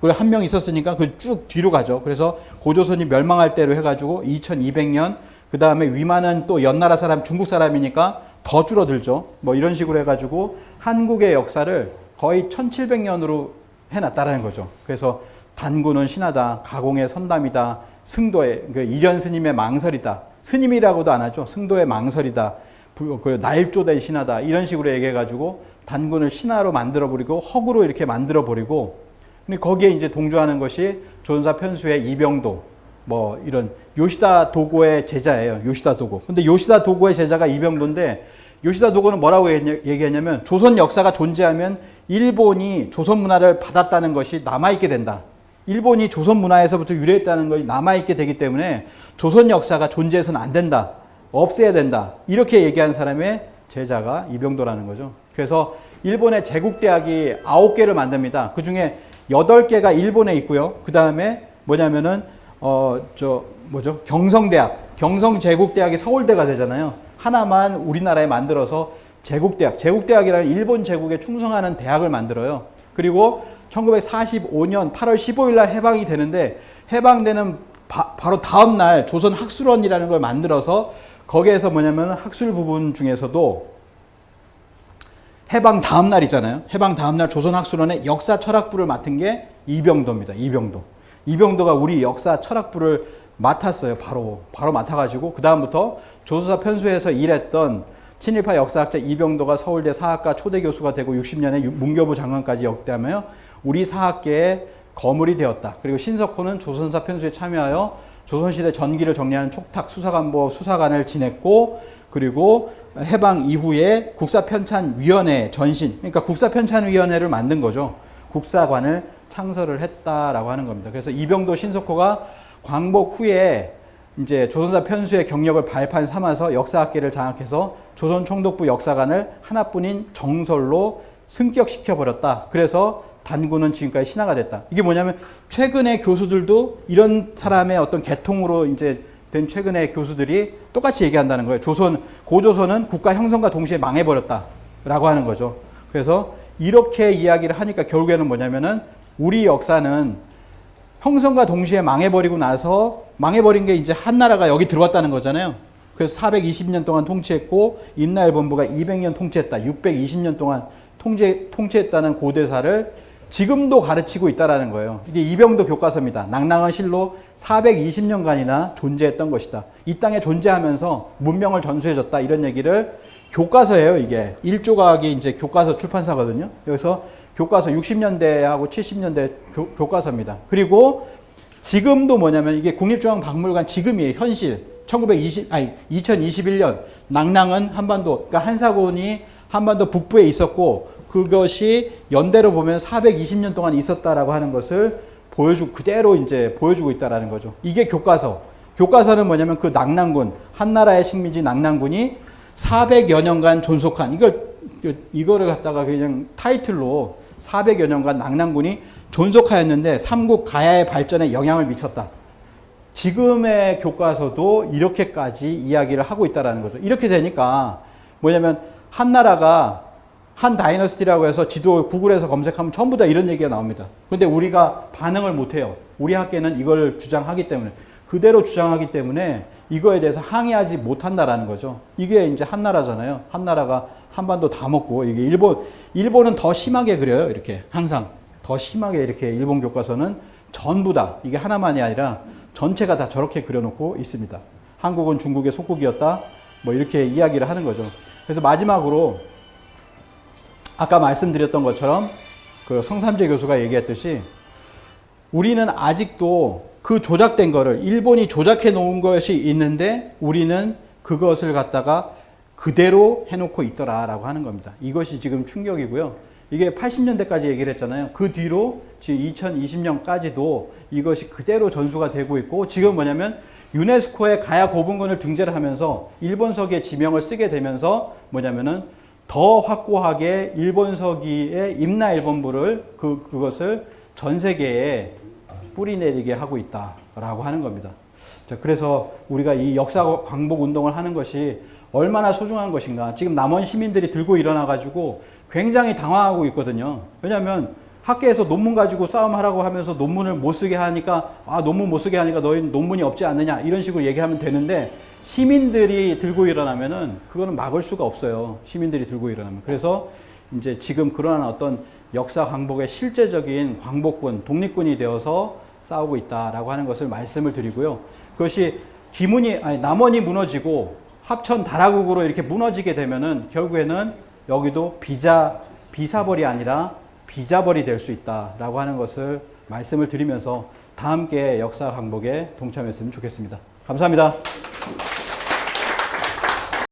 그리고 한 명 있었으니까 그 쭉 뒤로 가죠. 그래서 고조선이 멸망할 때로 해가지고 2200년 그 다음에 위만은 또 연나라 사람 중국 사람이니까 더 줄어들죠. 뭐 이런 식으로 해가지고 한국의 역사를 거의 1700년으로 해놨다라는 거죠. 그래서 단군은 신하다, 가공의 선담이다, 승도의 그 일현 스님의 망설이다, 스님이라고도 안 하죠. 승도의 망설이다, 그 날조된 신하다 이런 식으로 얘기해가지고 단군을 신하로 만들어버리고 허구로 이렇게 만들어버리고 근데 거기에 이제 동조하는 것이 조선사 편수의 이병도 뭐 이런 요시다 도고의 제자예요. 요시다 도고. 근데 요시다 도고의 제자가 이병도인데 요시다 도고는 뭐라고 얘기했냐면 조선 역사가 존재하면 일본이 조선 문화를 받았다는 것이 남아있게 된다. 일본이 조선 문화에서부터 유래했다는 것이 남아있게 되기 때문에 조선 역사가 존재해서는 안 된다. 없애야 된다. 이렇게 얘기한 사람의 제자가 이병도라는 거죠. 그래서 일본의 제국대학이 9개를 만듭니다. 그 중에 8개가 일본에 있고요. 그 다음에 뭐냐면은 경성대학, 경성제국대학이 서울대가 되잖아요. 하나만 우리나라에 만들어서 제국대학이라는 일본 제국에 충성하는 대학을 만들어요. 그리고 1945년 8월 15일 날 해방이 되는데 해방되는 바로 다음 날 조선 학술원이라는 걸 만들어서 거기에서 뭐냐면 학술 부분 중에서도 해방 다음 날이잖아요. 해방 다음 날 조선 학술원의 역사 철학부를 맡은 게 이병도입니다. 이병도가 우리 역사 철학부를 맡았어요. 바로 맡아가지고 그 다음부터 조선사 편수에서 일했던 친일파 역사학자 이병도가 서울대 사학과 초대 교수가 되고 60년에 문교부 장관까지 역대하며 우리 사학계의 거물이 되었다. 그리고 신석호는 조선사 편수에 참여하여 조선시대 전기를 정리하는 촉탁 수사관보 수사관을 지냈고 그리고 해방 이후에 국사편찬위원회 전신, 그러니까 국사편찬위원회를 만든 거죠. 국사관을 창설을 했다라고 하는 겁니다. 그래서 이병도 신석호가 광복 후에 이제 조선사 편수의 경력을 발판 삼아서 역사학계를 장악해서 조선총독부 역사관을 하나뿐인 정설로 승격시켜버렸다. 그래서 단군은 지금까지 신하가 됐다. 이게 뭐냐면 최근의 교수들도 이런 사람의 어떤 계통으로 이제 된 최근의 교수들이 똑같이 얘기한다는 거예요. 고조선은 국가 형성과 동시에 망해버렸다라고 하는 거죠. 그래서 이렇게 이야기를 하니까 결국에는 뭐냐면은 우리 역사는 형성과 동시에 망해버리고 나서 망해버린 게 이제 한나라가 여기 들어왔다는 거잖아요. 그래서 420년 동안 통치했고 임나일본부가 200년 통치했다. 620년 동안 통치했다는 고대사를 지금도 가르치고 있다라는 거예요. 이게 이병도 교과서입니다. 낭랑은 실로 420년간이나 존재했던 것이다. 이 땅에 존재하면서 문명을 전수해줬다. 이런 얘기를 교과서예요. 이게 1조각이 이제 교과서 출판사거든요. 여기서 교과서 60년대하고 70년대 교과서입니다. 그리고 지금도 뭐냐면 이게 국립중앙박물관 지금이에요. 현실. 2021년 낭랑은 한반도, 그러니까 한사군이 한반도 북부에 있었고 그것이 연대로 보면 420년 동안 있었다라고 하는 것을 그대로 이제 보여주고 있다라는 거죠. 이게 교과서. 교과서는 뭐냐면 그 낙랑군, 한나라의 식민지 낙랑군이 400여 년간 존속한, 이거를 갖다가 그냥 타이틀로 400여 년간 낙랑군이 존속하였는데 삼국 가야의 발전에 영향을 미쳤다. 지금의 교과서도 이렇게까지 이야기를 하고 있다라는 거죠. 이렇게 되니까 뭐냐면 한나라가 한 다이너스티라고 해서 지도 구글에서 검색하면 전부 다 이런 얘기가 나옵니다. 근데 우리가 반응을 못해요. 우리 학계는 이걸 주장하기 때문에, 그대로 주장하기 때문에 이거에 대해서 항의하지 못한다라는 거죠. 이게 이제 한나라잖아요. 한나라가 한반도 다 먹고, 이게 일본은 더 심하게 그려요. 이렇게 항상 더 심하게 이렇게 일본 교과서는 전부 다, 이게 하나만이 아니라 전체가 다 저렇게 그려놓고 있습니다. 한국은 중국의 속국이었다. 뭐 이렇게 이야기를 하는 거죠. 그래서 마지막으로 아까 말씀드렸던 것처럼 그 성삼재 교수가 얘기했듯이 우리는 아직도 그 조작된 거를, 일본이 조작해 놓은 것이 있는데 우리는 그것을 갖다가 그대로 해놓고 있더라라고 하는 겁니다. 이것이 지금 충격이고요. 이게 80년대까지 얘기를 했잖아요. 그 뒤로 지금 2020년까지도 이것이 그대로 전수가 되고 있고, 지금 뭐냐면 유네스코의 가야 고분군을 등재를 하면서 일본서기의 지명을 쓰게 되면서 뭐냐면은 더 확고하게 일본서기의 임나일본부를 그것을 전 세계에 뿌리내리게 하고 있다라고 하는 겁니다. 자, 그래서 우리가 이 역사 광복 운동을 하는 것이 얼마나 소중한 것인가. 지금 남원 시민들이 들고 일어나 가지고 굉장히 당황하고 있거든요. 왜냐하면 학계에서 논문 가지고 싸움하라고 하면서 논문을 못 쓰게 하니까, 논문 못 쓰게 하니까 너희 논문이 없지 않느냐, 이런 식으로 얘기하면 되는데, 시민들이 들고 일어나면은 그거는 막을 수가 없어요. 시민들이 들고 일어나면. 그래서 이제 지금 그러한 어떤 역사 광복의 실제적인 광복군, 독립군이 되어서 싸우고 있다라고 하는 것을 말씀을 드리고요. 그것이 남원이 무너지고 합천 다라국으로 이렇게 무너지게 되면은 결국에는 여기도 비사벌이 아니라 비자벌이 될 수 있다라고 하는 것을 말씀을 드리면서 다 함께 역사 광복에 동참했으면 좋겠습니다. 감사합니다.